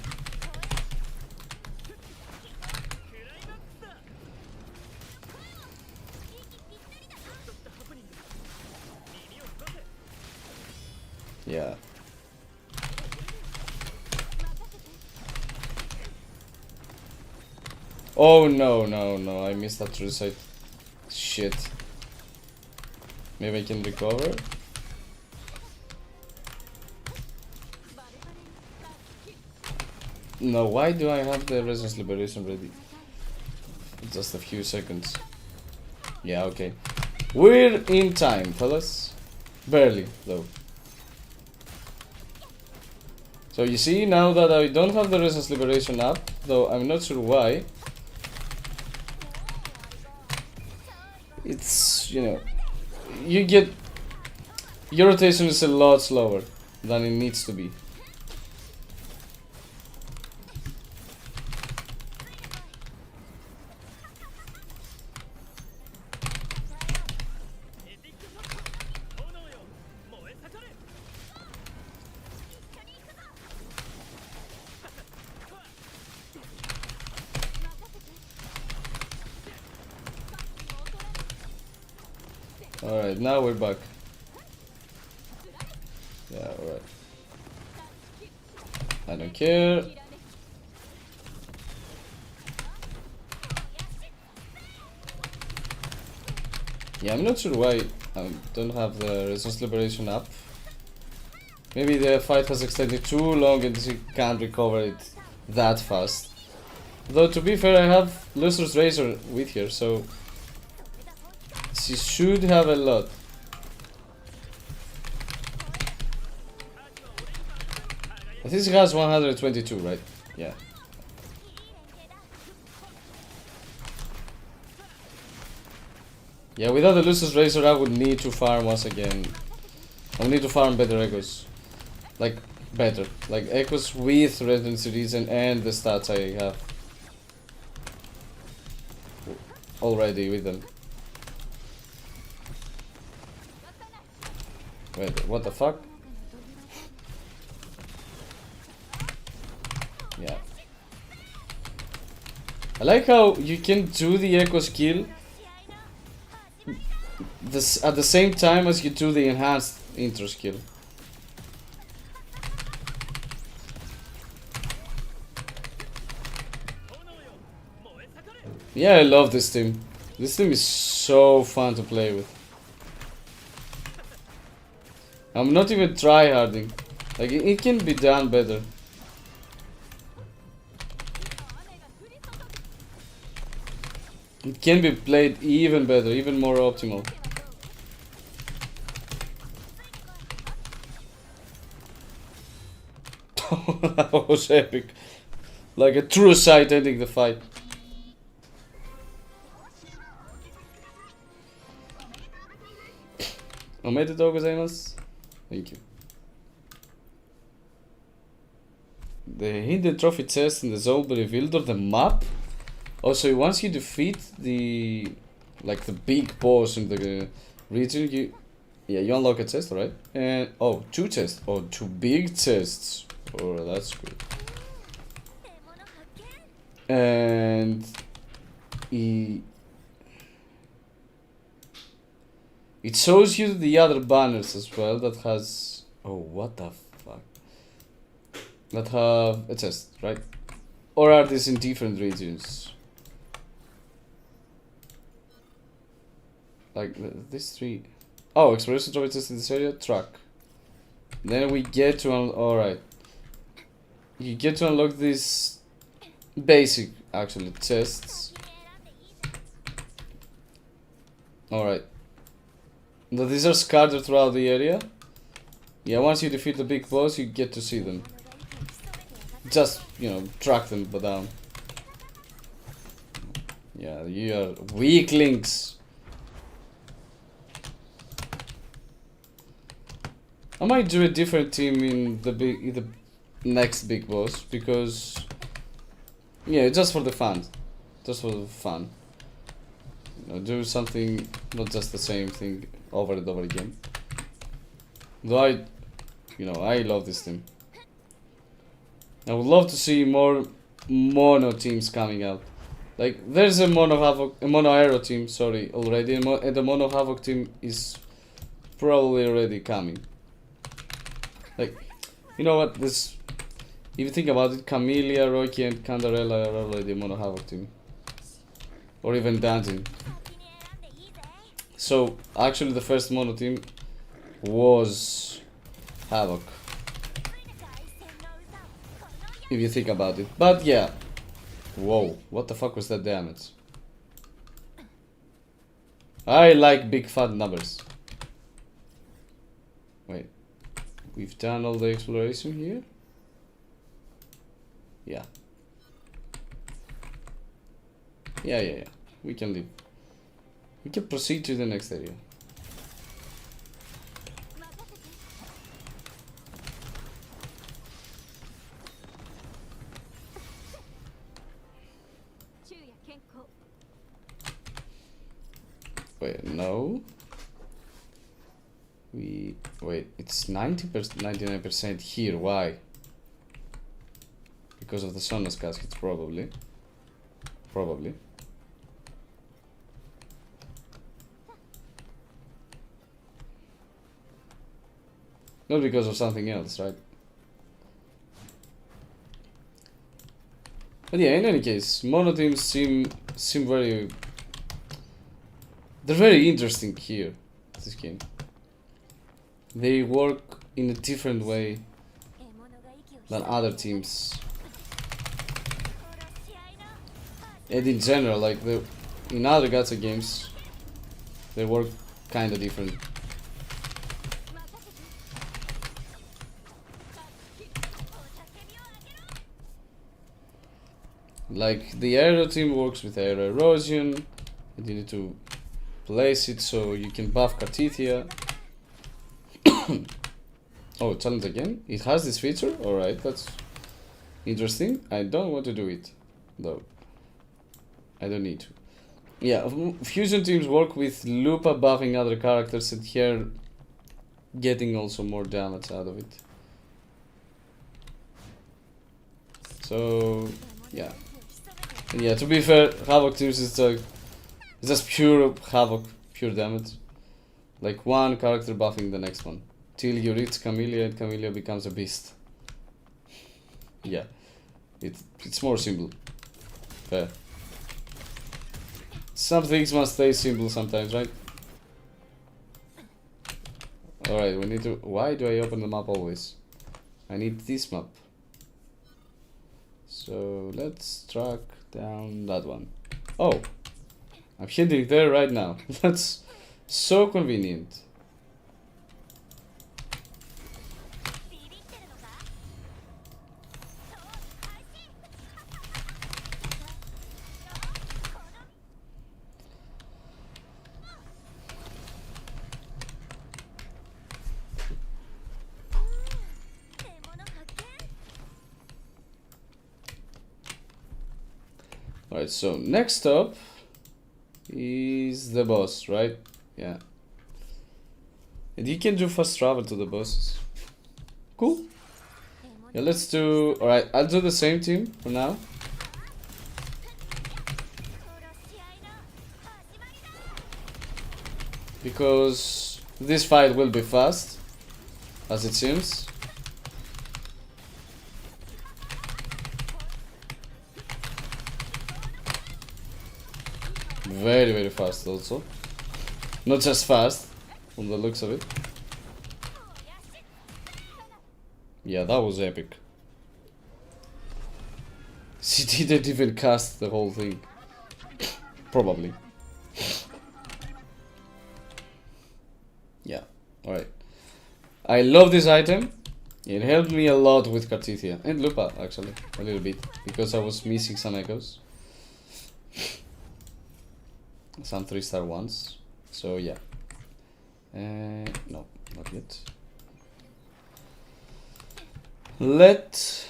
Speaker 1: Yeah. Oh no, I missed that true sight. Shit. Maybe I can recover? No, why do I have the Resonance Liberation ready? Just a few seconds. Yeah, okay. We're in time, fellas. Barely, though. So you see, now that I don't have the Resonance Liberation up, though I'm not sure why. It's, you know, your rotation is a lot slower than it needs to be. Alright, now we're back. Yeah, alright. I don't care. Yeah, I'm not sure why I don't have the Resistance Liberation up. Maybe the fight has extended too long and she can't recover it that fast. Though to be fair, I have Lustrous Razor with her, so she should have a lot. I think she has 122, right? Yeah. Yeah, without the Lustrous Razor, I would need to farm once again. I would need to farm better echoes. Like, better. Like, echoes with Residency Reason and the stats I have already with them. Wait, what the fuck? Yeah. I like how you can do the echo skill at the same time as you do the enhanced intro skill. Yeah, I love this team. This team is so fun to play with. I'm not even tryharding. Like, it can be done better. It can be played even better, even more optimal. That was epic. Like a true sight ending the fight. Omedetou gozaimasu. Thank you. The hidden trophy chest in the zone will be revealed on the map. Also, once you defeat the big boss in the region, you unlock a chest, right? And oh, 2 chests. Oh, 2 big chests. Oh, that's good. And it shows you the other banners as well that has, oh, what the fuck, that have a chest, right? Or are these in different regions? Like these 3. Oh, exploration trophy chest in this area, truck. Then we get to alright. You get to unlock these basic actually chests. Alright. These are scattered throughout the area. Yeah, once you defeat the big boss, you get to see them. Just, track them down. Yeah, you are weaklings. I might do a different team in the next big boss because, yeah, just for the fun. Just for the fun. Do something, not just the same thing over and over again. Though I love this team. I would love to see more mono teams coming out. Like, there's a mono arrow team, sorry, already, and the mono havoc team is probably already coming. Like, you know what, if you think about it, Camellia, Rocky, and Candarella are already a mono havoc team. Or even Dungeon. So, actually the first mono team was Havoc. If you think about it. But yeah. Whoa, what the fuck was that damage? I like big fat numbers. Wait. We've done all the exploration here? Yeah. Yeah. We can leave. We can proceed to the next area. Wait, no. Wait, it's 90%, 99% here. Why? Because of the Sonas caskets, probably. Probably. Not because of something else, right? But yeah, in any case, mono teams seem very... They're very interesting here, this game. They work in a different way than other teams. And in general, like in other gacha games, they work kinda different. Like the aero team works with aero erosion, and you need to place it so you can buff Cartithia. Oh, challenge again? It has this feature? Alright, that's interesting. I don't want to do it, though. I don't need to. Yeah, fusion teams work with LUPA buffing other characters and here getting also more damage out of it. So, yeah. And to be fair, Havoc teams is just pure Havoc, pure damage. Like one character buffing the next one. Till you reach Camellia and Camellia becomes a beast. Yeah. It's more simple. Fair. Some things must stay simple sometimes, right? Alright, we need to... Why do I open the map always? I need this map. So let's track down that one. Oh! I'm heading there right now. That's so convenient. Alright, so next up is the boss, right? Yeah. And you can do fast travel to the bosses. Cool. Yeah, let's do... Alright, I'll do the same team for now. Because this fight will be fast, as it seems. Very, very fast also. Not just fast, from the looks of it. Yeah, that was epic. She didn't even cast the whole thing. Probably. Yeah, alright. I love this item. It helped me a lot with Cartithia. And LUPA, actually. A little bit. Because I was missing some echoes. Some 3-star ones. So, yeah. No, not yet. Let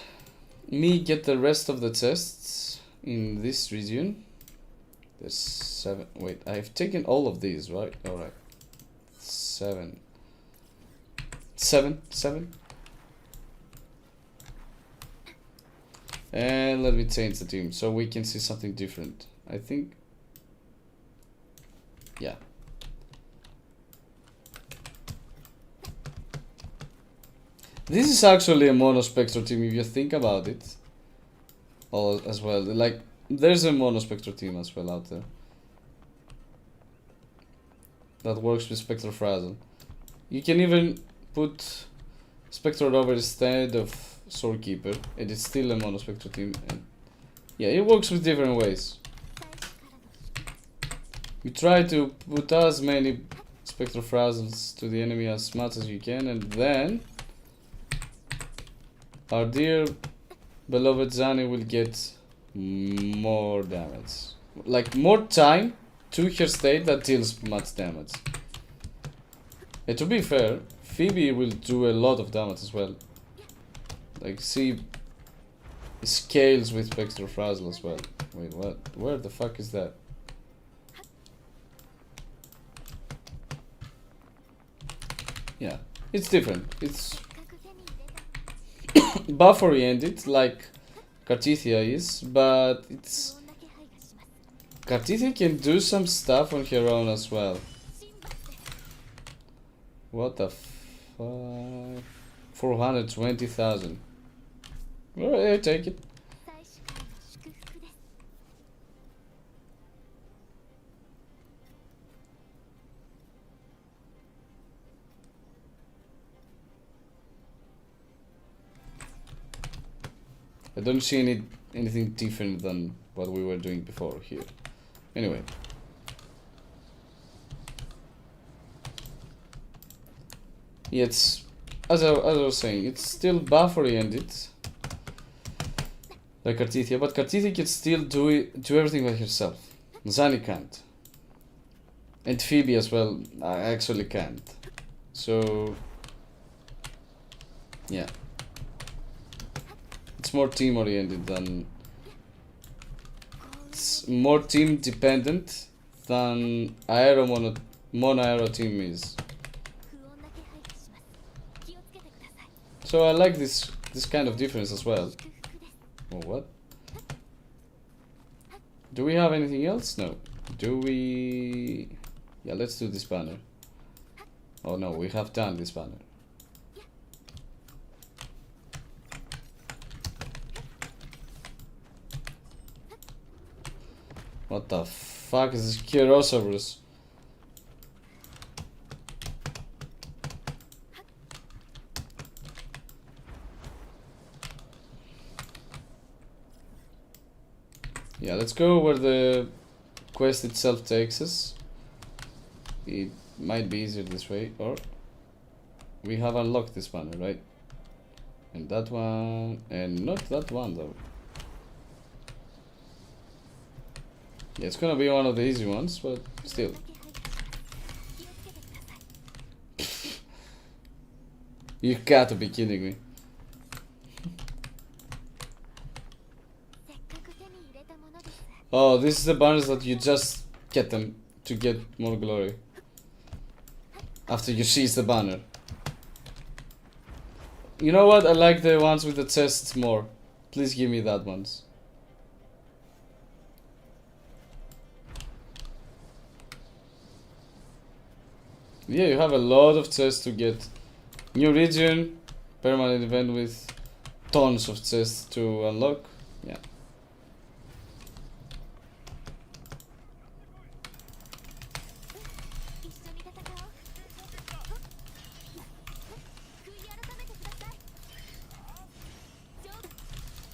Speaker 1: me get the rest of the chests in this region. There's 7. Wait, I've taken all of these, right? Alright. 7. And let me change the team so we can see something different. I think. Yeah. This is actually a monospectral team if you think about it. Oh, as well. Like, there's a monospectral team as well out there. That works with Spectral Frazzle. You can even put Spectral Rover instead of Swordkeeper, and it's still a monospectral team. And yeah, it works with different ways. You try to put as many Spectral Frazzles to the enemy as much as you can, and then our dear beloved Zani will get more damage. Like, more time to her state that deals much damage. And to be fair, Phoebe will do a lot of damage as well. Like, she scales with Spectral Frazzle as well. Wait, what? Where the fuck is that? Yeah, it's different. It's buff oriented like Cartithia is, but it's... Cartithia can do some stuff on her own as well. What the fuck? 420,000. Alright, take it. I don't see anything different than what we were doing before here. Anyway. Yeah, it's... As I was saying, it's still buff oriented. Like Cartithia, but Cartithia can still do everything by herself. Zani can't. And Phoebe as well, actually can't. So... yeah. It's more team oriented than... It's more team dependent than mono aero team is. So I like this kind of difference as well. Oh, what? Do we have anything else? No. Do we... Yeah, let's do this banner. Oh no, we have done this banner. What the fuck is this Kyrosaurus? Yeah, let's go where the quest itself takes us. It might be easier this way, or we have unlocked this banner, right? And that one, and not that one though. Yeah, it's gonna be one of the easy ones, but still. You gotta be kidding me. Oh, this is the banners that you just get them to get more glory. After you seize the banner. You know what? I like the ones with the chests more. Please give me that ones. Yeah, you have a lot of chests to get. New region, permanent event with tons of chests to unlock. Yeah.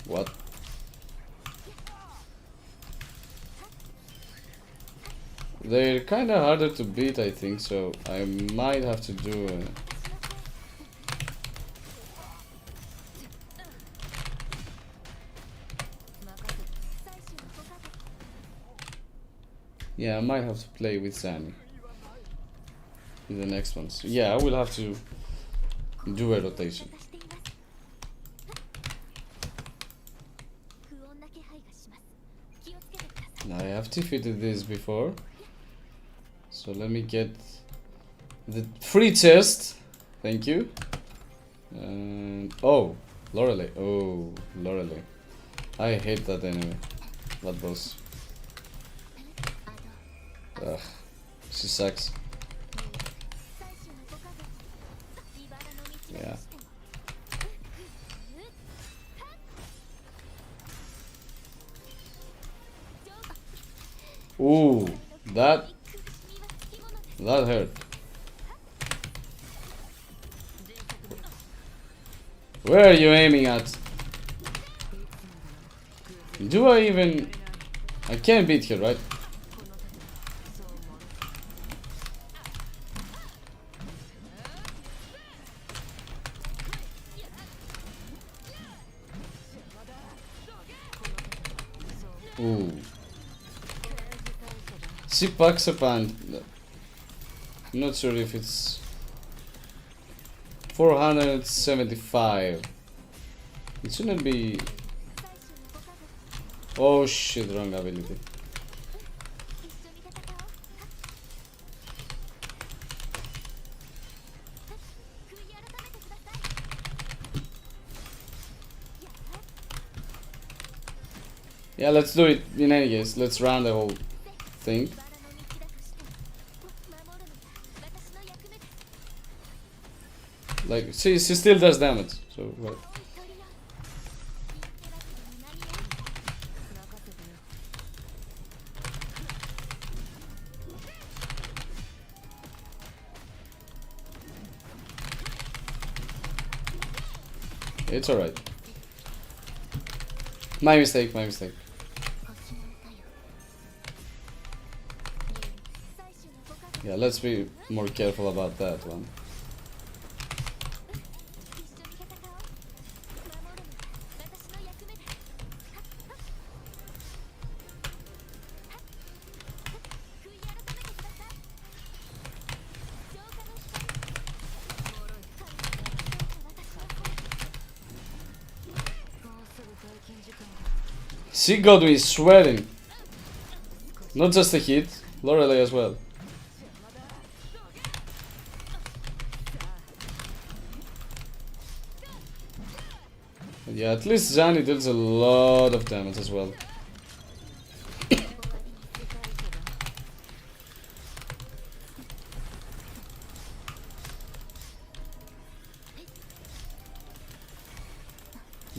Speaker 1: What? They're kinda harder to beat, I think, so I might have to do yeah, I might have to play with Zanny in the next ones. So yeah, I will have to do a rotation. Now I have defeated this before, so let me get the free chest. Thank you. And oh, Lorelei. Oh, Lorelei. I hate that enemy. That boss. Ugh, she sucks. Yeah. Ooh, that hurt. Where are you aiming at? Do I even... I can't beat her, right? Ooh. She packs up and... I'm not sure if it's... 475. It shouldn't be... Oh shit, wrong ability. Yeah, let's do it in any case. Let's run the whole thing. Like, she still does damage, so what? It's alright. My mistake, my mistake. Yeah, let's be more careful about that one. She got me sweating. Not just a hit, Lorelei as well. Yeah, at least Zanny deals a lot of damage as well.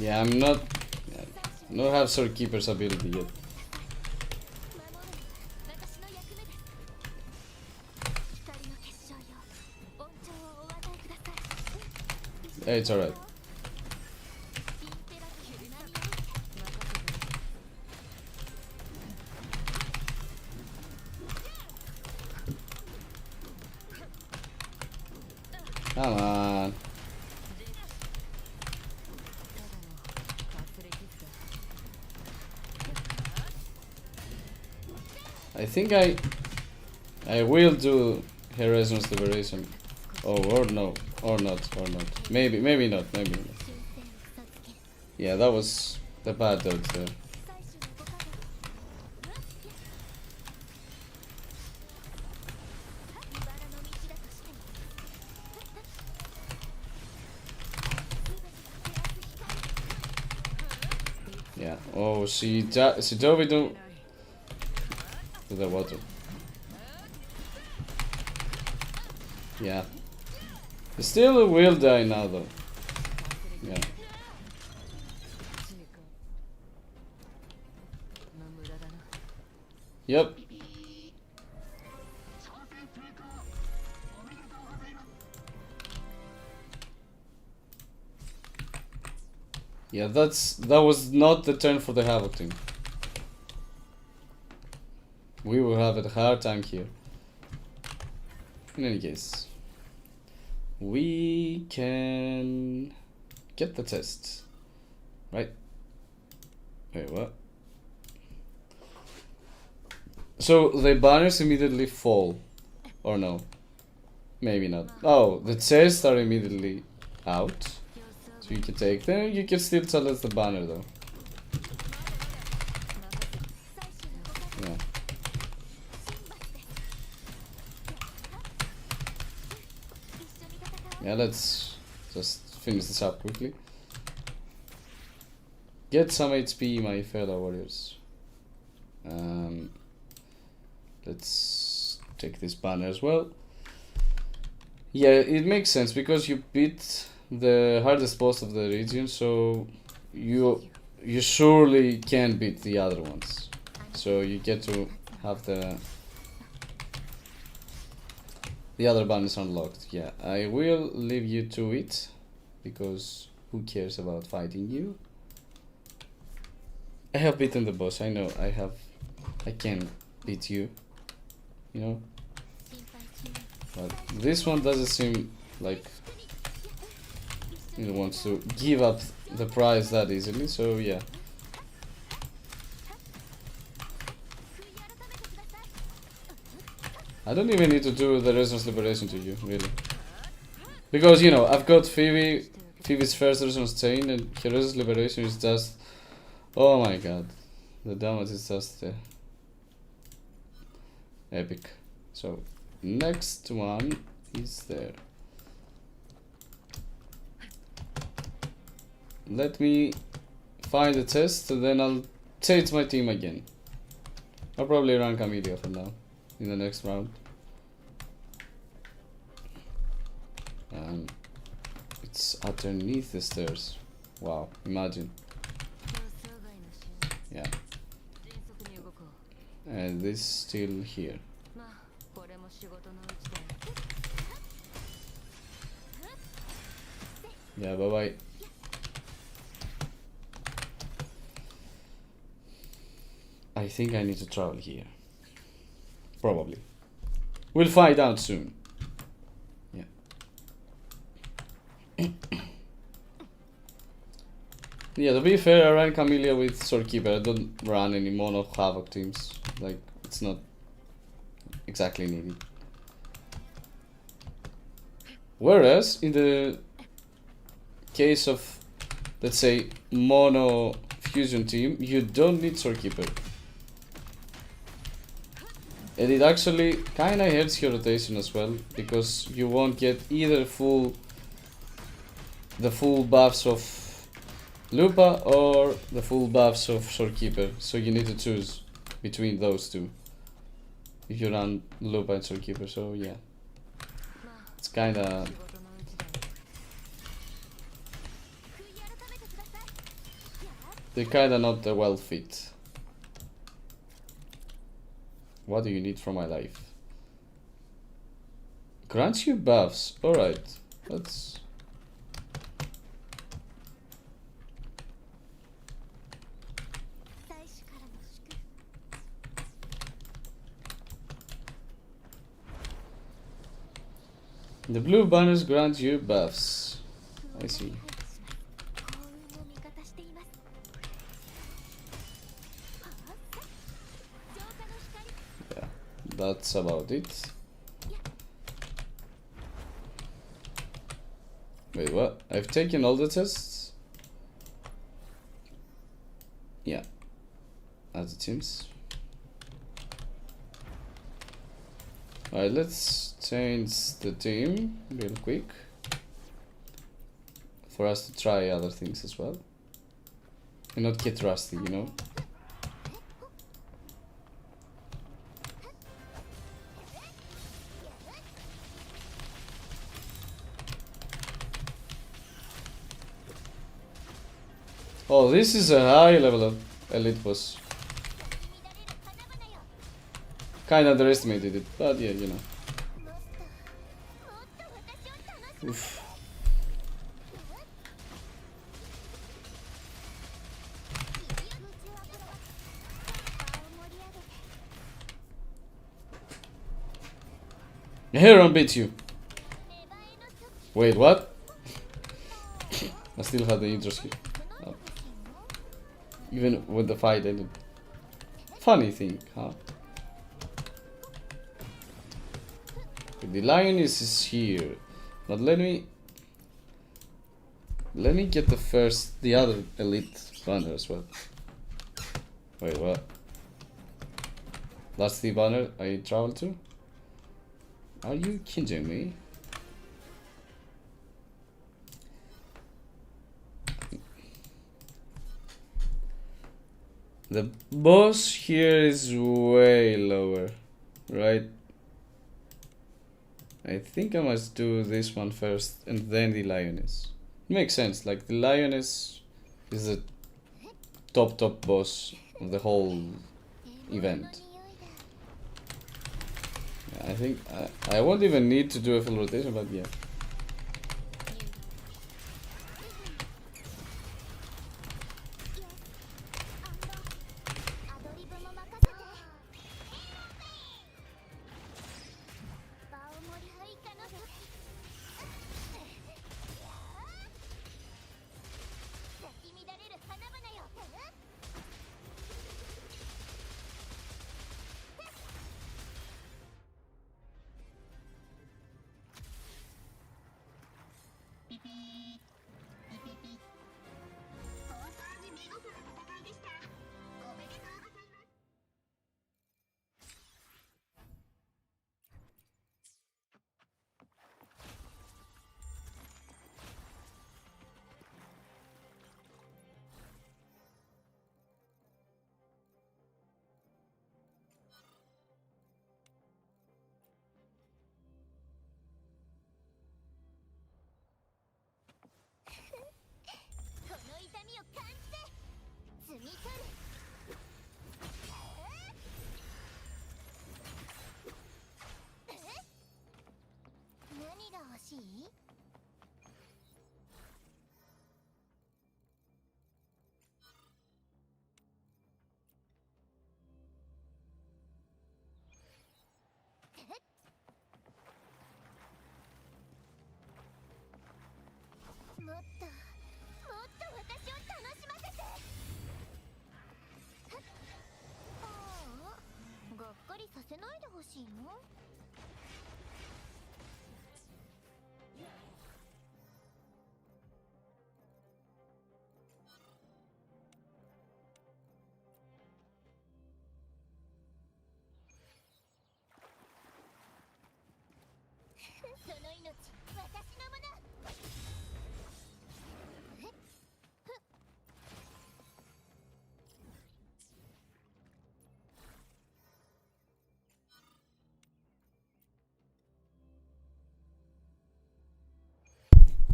Speaker 1: Yeah, I'm not. I don't have Sword Keeper's ability yet. It's alright. Come on. I think I will do Horizon's Liberation. Oh, or no, or not. Maybe not. Yeah, that was the bad dodge there. Yeah. Oh, she dove into the water. Yeah. Still will die now though. Yeah. Yep. Yeah, that was not the turn for the Havoc team. We will have a hard time here. In any case, we can get the test, right? Wait, what? So the banners immediately fall, or no? Maybe not. Oh, the chests are immediately out, so you can take them. You can still challenge the banner though. Yeah. Yeah, let's just finish this up quickly. Get some HP, my fellow warriors. Let's take this banner as well. Yeah, it makes sense because you beat the hardest boss of the region, so you surely can beat the other ones. So you get to have the other banners unlocked. Yeah, I will leave you to it because who cares about fighting you? I have beaten the boss. I know I can beat you, you know. But this one doesn't seem like it wants to give up the prize that easily, so yeah. I don't even need to do the Resonance Liberation to you, really. Because, you know, I've got Phoebe's first Resonance Chain, and her Resonance Liberation is just... Oh my god. The damage is just epic. So, next one is there. Let me find the test, and then I'll change my team again. I'll probably run Camellia for now, in the next round. It's underneath the stairs. Wow, imagine. Yeah. And this still here. Yeah, bye bye. I think I need to travel here. Probably. We'll find out soon. Yeah. Yeah, to be fair, I ran Camellia with Swordkeeper. I don't run any mono Havoc teams. Like, it's not exactly needed. Whereas, in the case of, let's say, mono fusion team, you don't need Swordkeeper. And it actually kinda hurts your rotation as well, because you won't get either the full buffs of LUPA or the full buffs of Swordkeeper, so you need to choose between those two if you run LUPA and Swordkeeper, so yeah. It's kinda... They're kinda not a well fit. What do you need from my life? Grants you buffs. Alright. That's... The blue banners grant you buffs. I see. Yeah, that's about it. Wait, what? I've taken all the tests? Yeah, as it seems. Alright, let's change the team real quick for us to try other things as well and not get rusty, you know. Oh, this is a high level of elite boss. Kinda underestimated it, but yeah, you know. Oof. Heron beat you. Wait, what? I still had the intro skill. Oh. Even with the fight ended. Funny thing, huh? The lioness is here. But let me get the other elite banner as well. Wait, what? That's the banner I traveled to? Are you kidding me? The boss here is way lower, right? I think I must do this one first and then the lioness. It makes sense, like the lioness is the top boss of the whole event. Yeah, I think I won't even need to do a full rotation, but yeah.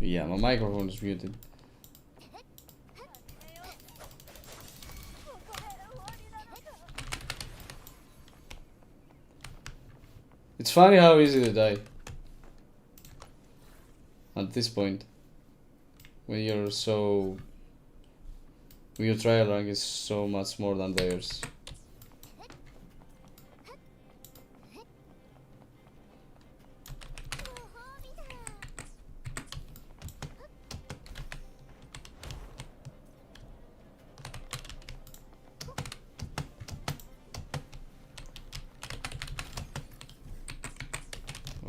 Speaker 1: Yeah, my microphone is muted. It's funny how easy they die. At this point. When you're so... When your trial rank is so much more than theirs.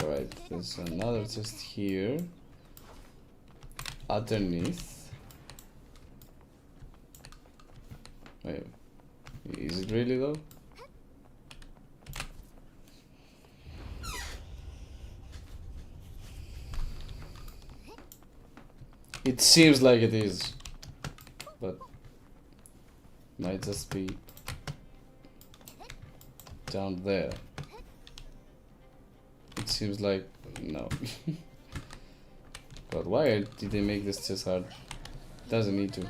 Speaker 1: Alright, there's another chest here. Underneath. Wait, is it really though? It seems like it is, but might just be down there. It seems like no. God, why did they make this chest hard? Doesn't need to.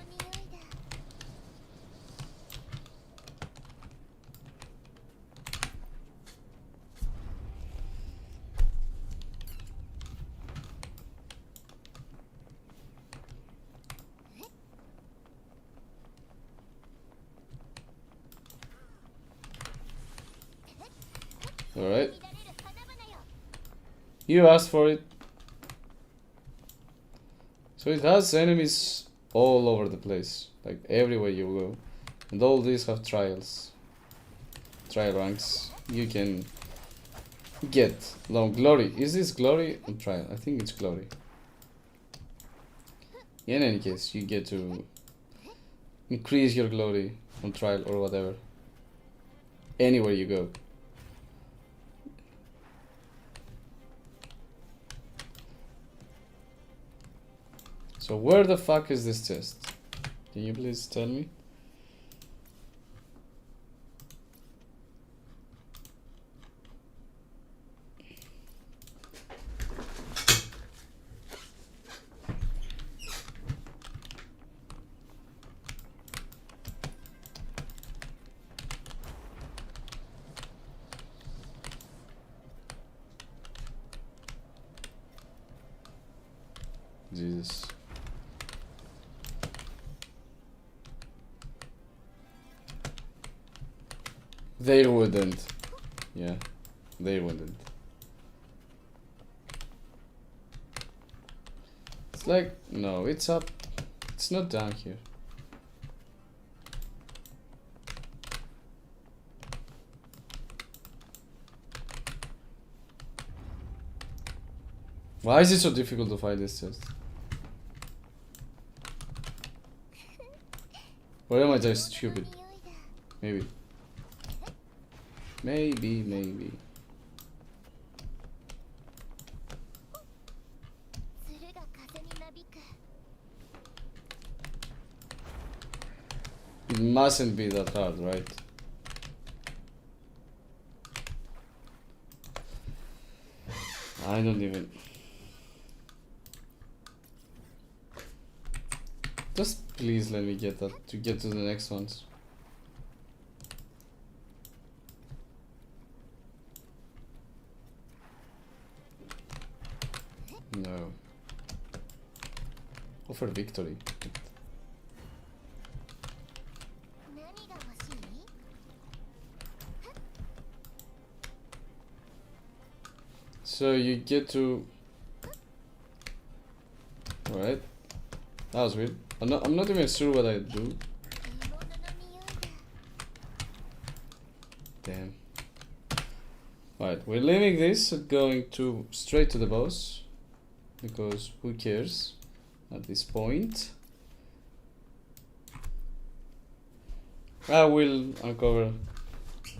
Speaker 1: Alright. You asked for it. So it has enemies all over the place. Like everywhere you go. And all these have trials. Trial ranks. You can get long glory. Is this glory or trial? I think it's glory. In any case, you get to increase your glory on trial or whatever. Anywhere you go. So where the fuck is this chest? Can you please tell me? Jesus. They wouldn't. Yeah, they wouldn't. It's like, no, it's up. It's not down here. Why is it so difficult to find this chest? Or am I just stupid? Maybe. Maybe. It mustn't be that hard, right? I don't even... Just please let me get that to get to the next ones. No. Offer victory. So you get to... Alright. That was weird. I'm not even sure what I do. Damn. Alright, we're leaving this and going to straight to the boss. Because who cares at this point? I will uncover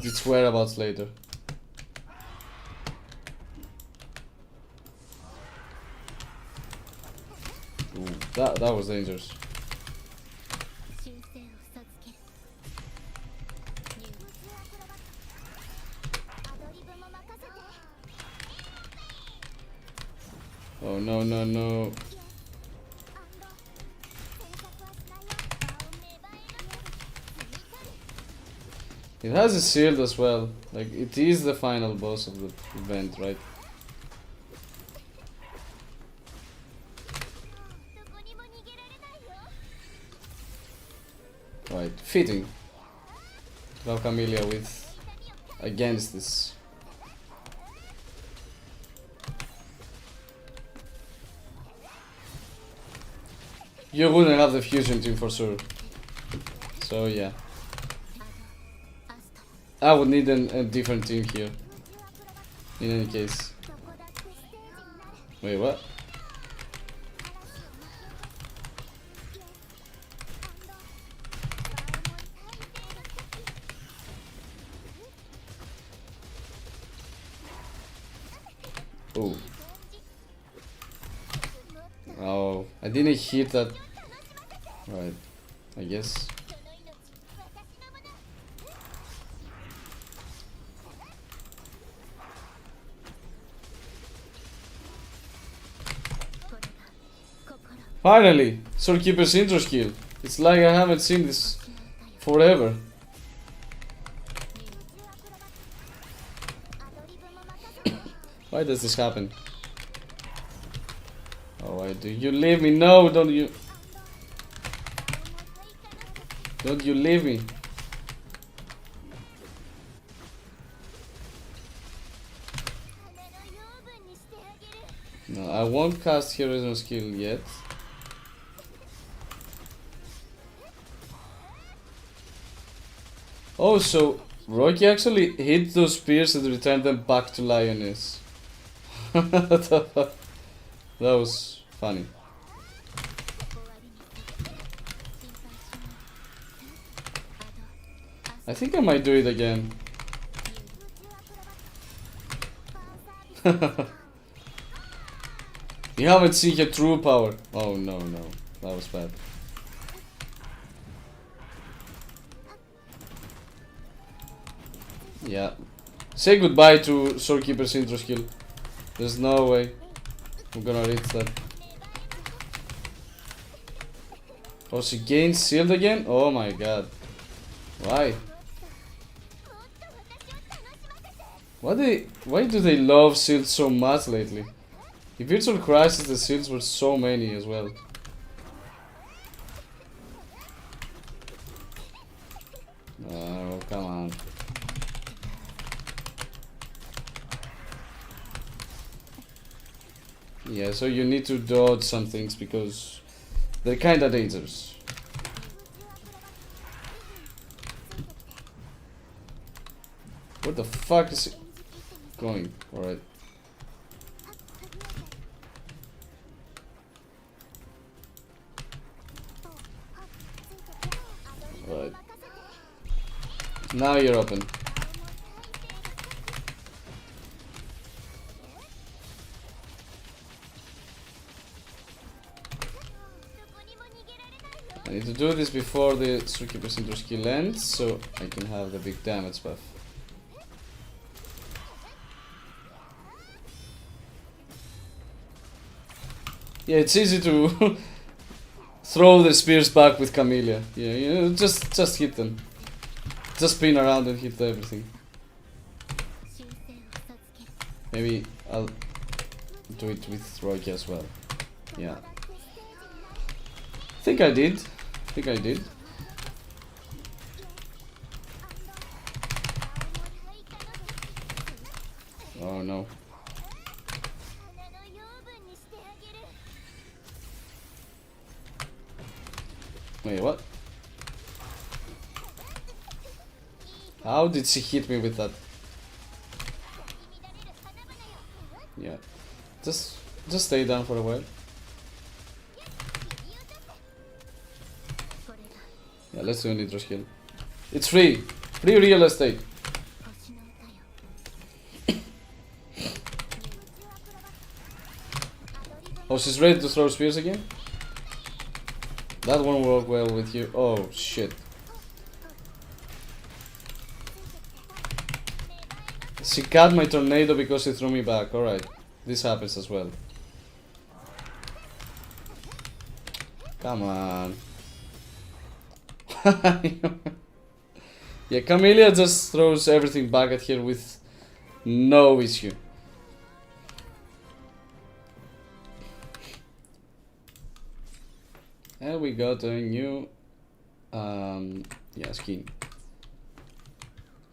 Speaker 1: its whereabouts later. Ooh, that was dangerous. Oh no. It has a shield as well. Like, it is the final boss of the event, right? Right, fitting to have Camellia with against this. You wouldn't have the fusion team for sure. So yeah. I would need a different team here. In any case. Wait, what? Oh. Oh, I didn't hit that. Right, I guess. Finally! Soulkeeper's intro skill. It's like I haven't seen this forever. Why does this happen? Oh, why do you leave me? No, don't you... Don't you leave me. No, I won't cast heroism skill yet. Oh, so Rocky actually hit those spears and returned them back to Lioness. That was funny. I think I might do it again. You haven't seen her true power. Oh no, no. That was bad. Yeah. Say goodbye to Soulkeeper's intro skill. There's no way I'm gonna reach that. Oh, she gains shield again? Oh my god. Why? Why do they love shields so much lately? In Virtual Crisis the shields were so many as well. Oh, come on. Yeah, so you need to dodge some things because they're kinda dangerous. Where the fuck is it going? Alright. Alright. Now you're open. I need to do this before the Soulkeeper's intro skill ends, so I can have the big damage buff. Yeah, it's easy to throw the spears back with Camellia. Yeah, you know, just hit them. Just spin around and hit everything. Maybe I'll do it with Rocky as well. Yeah. I think I did. Oh no. Wait, what? How did she hit me with that? Yeah. Just stay down for a while. Yeah, let's do a nitro skill. It's free! Free real estate! Oh, she's ready to throw spears again? That won't work well with you. Oh, shit. She cut my tornado because she threw me back. Alright. This happens as well. Come on. Yeah, Camellia just throws everything back at her with no issue. And we got a new skin.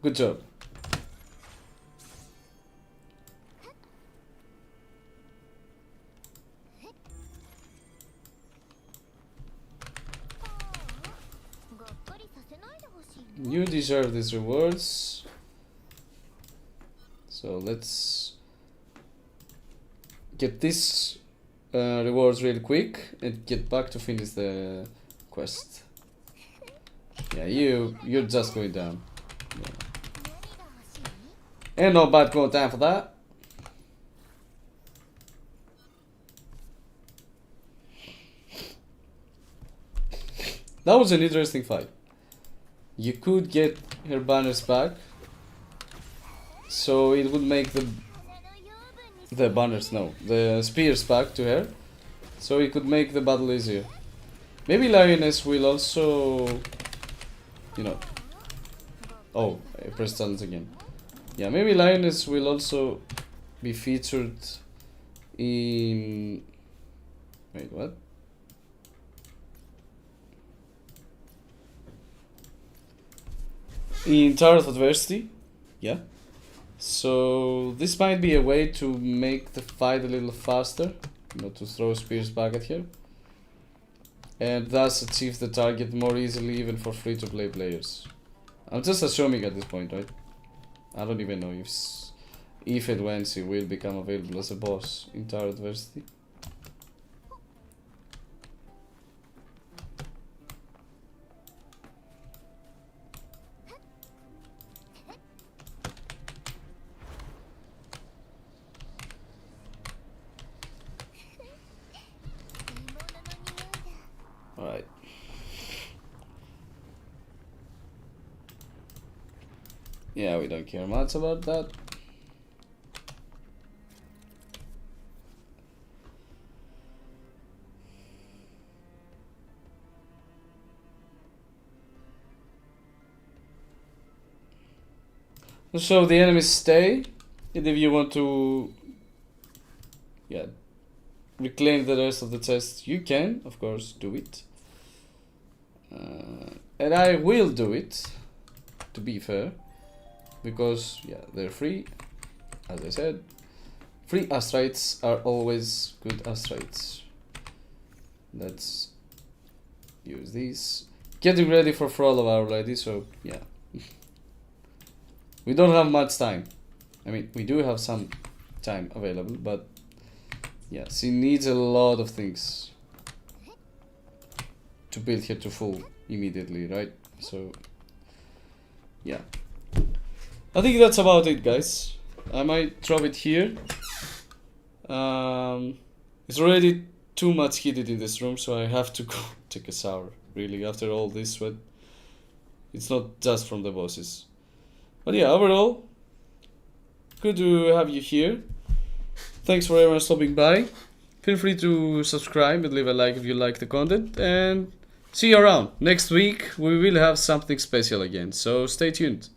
Speaker 1: Good job. You deserve these rewards. So let's get these rewards real quick and get back to finish the quest. Yeah, you're just going down. Yeah. Ain't no bad going down for that. That was an interesting fight. You could get her banners back, so it would make the spears back to her, so it could make the battle easier. Maybe Lioness will also, you know. Oh, I pressed challenge again. Yeah, maybe Lioness will also be featured in. Wait, what? In Tower of Adversity, yeah. So this might be a way to make the fight a little faster, you know, to throw spears back at her, and thus achieve the target more easily, even for free-to-play players. I'm just assuming at this point, right? I don't even know if and when she will become available as a boss in Tower of Adversity. Alright. Yeah, we don't care much about that. So the enemies stay, and if you want to, yeah, reclaim the rest of the chest, you can, of course, do it. And I will do it, to be fair, because, yeah, they're free, as I said. Free astrites are always good astrites. Let's use these. Getting ready for Frollo already, so, yeah. We don't have much time. I mean, we do have some time available, but yeah, she needs a lot of things to build her to full immediately, right? So, yeah. I think that's about it, guys. I might drop it here. It's already too much heated in this room, so I have to go take a shower, really, after all this sweat. It's not just from the bosses. But yeah, overall, good to have you here. Thanks for everyone stopping by. Feel free to subscribe and leave a like if you like the content. And see you around. Next week, we will have something special again. So stay tuned.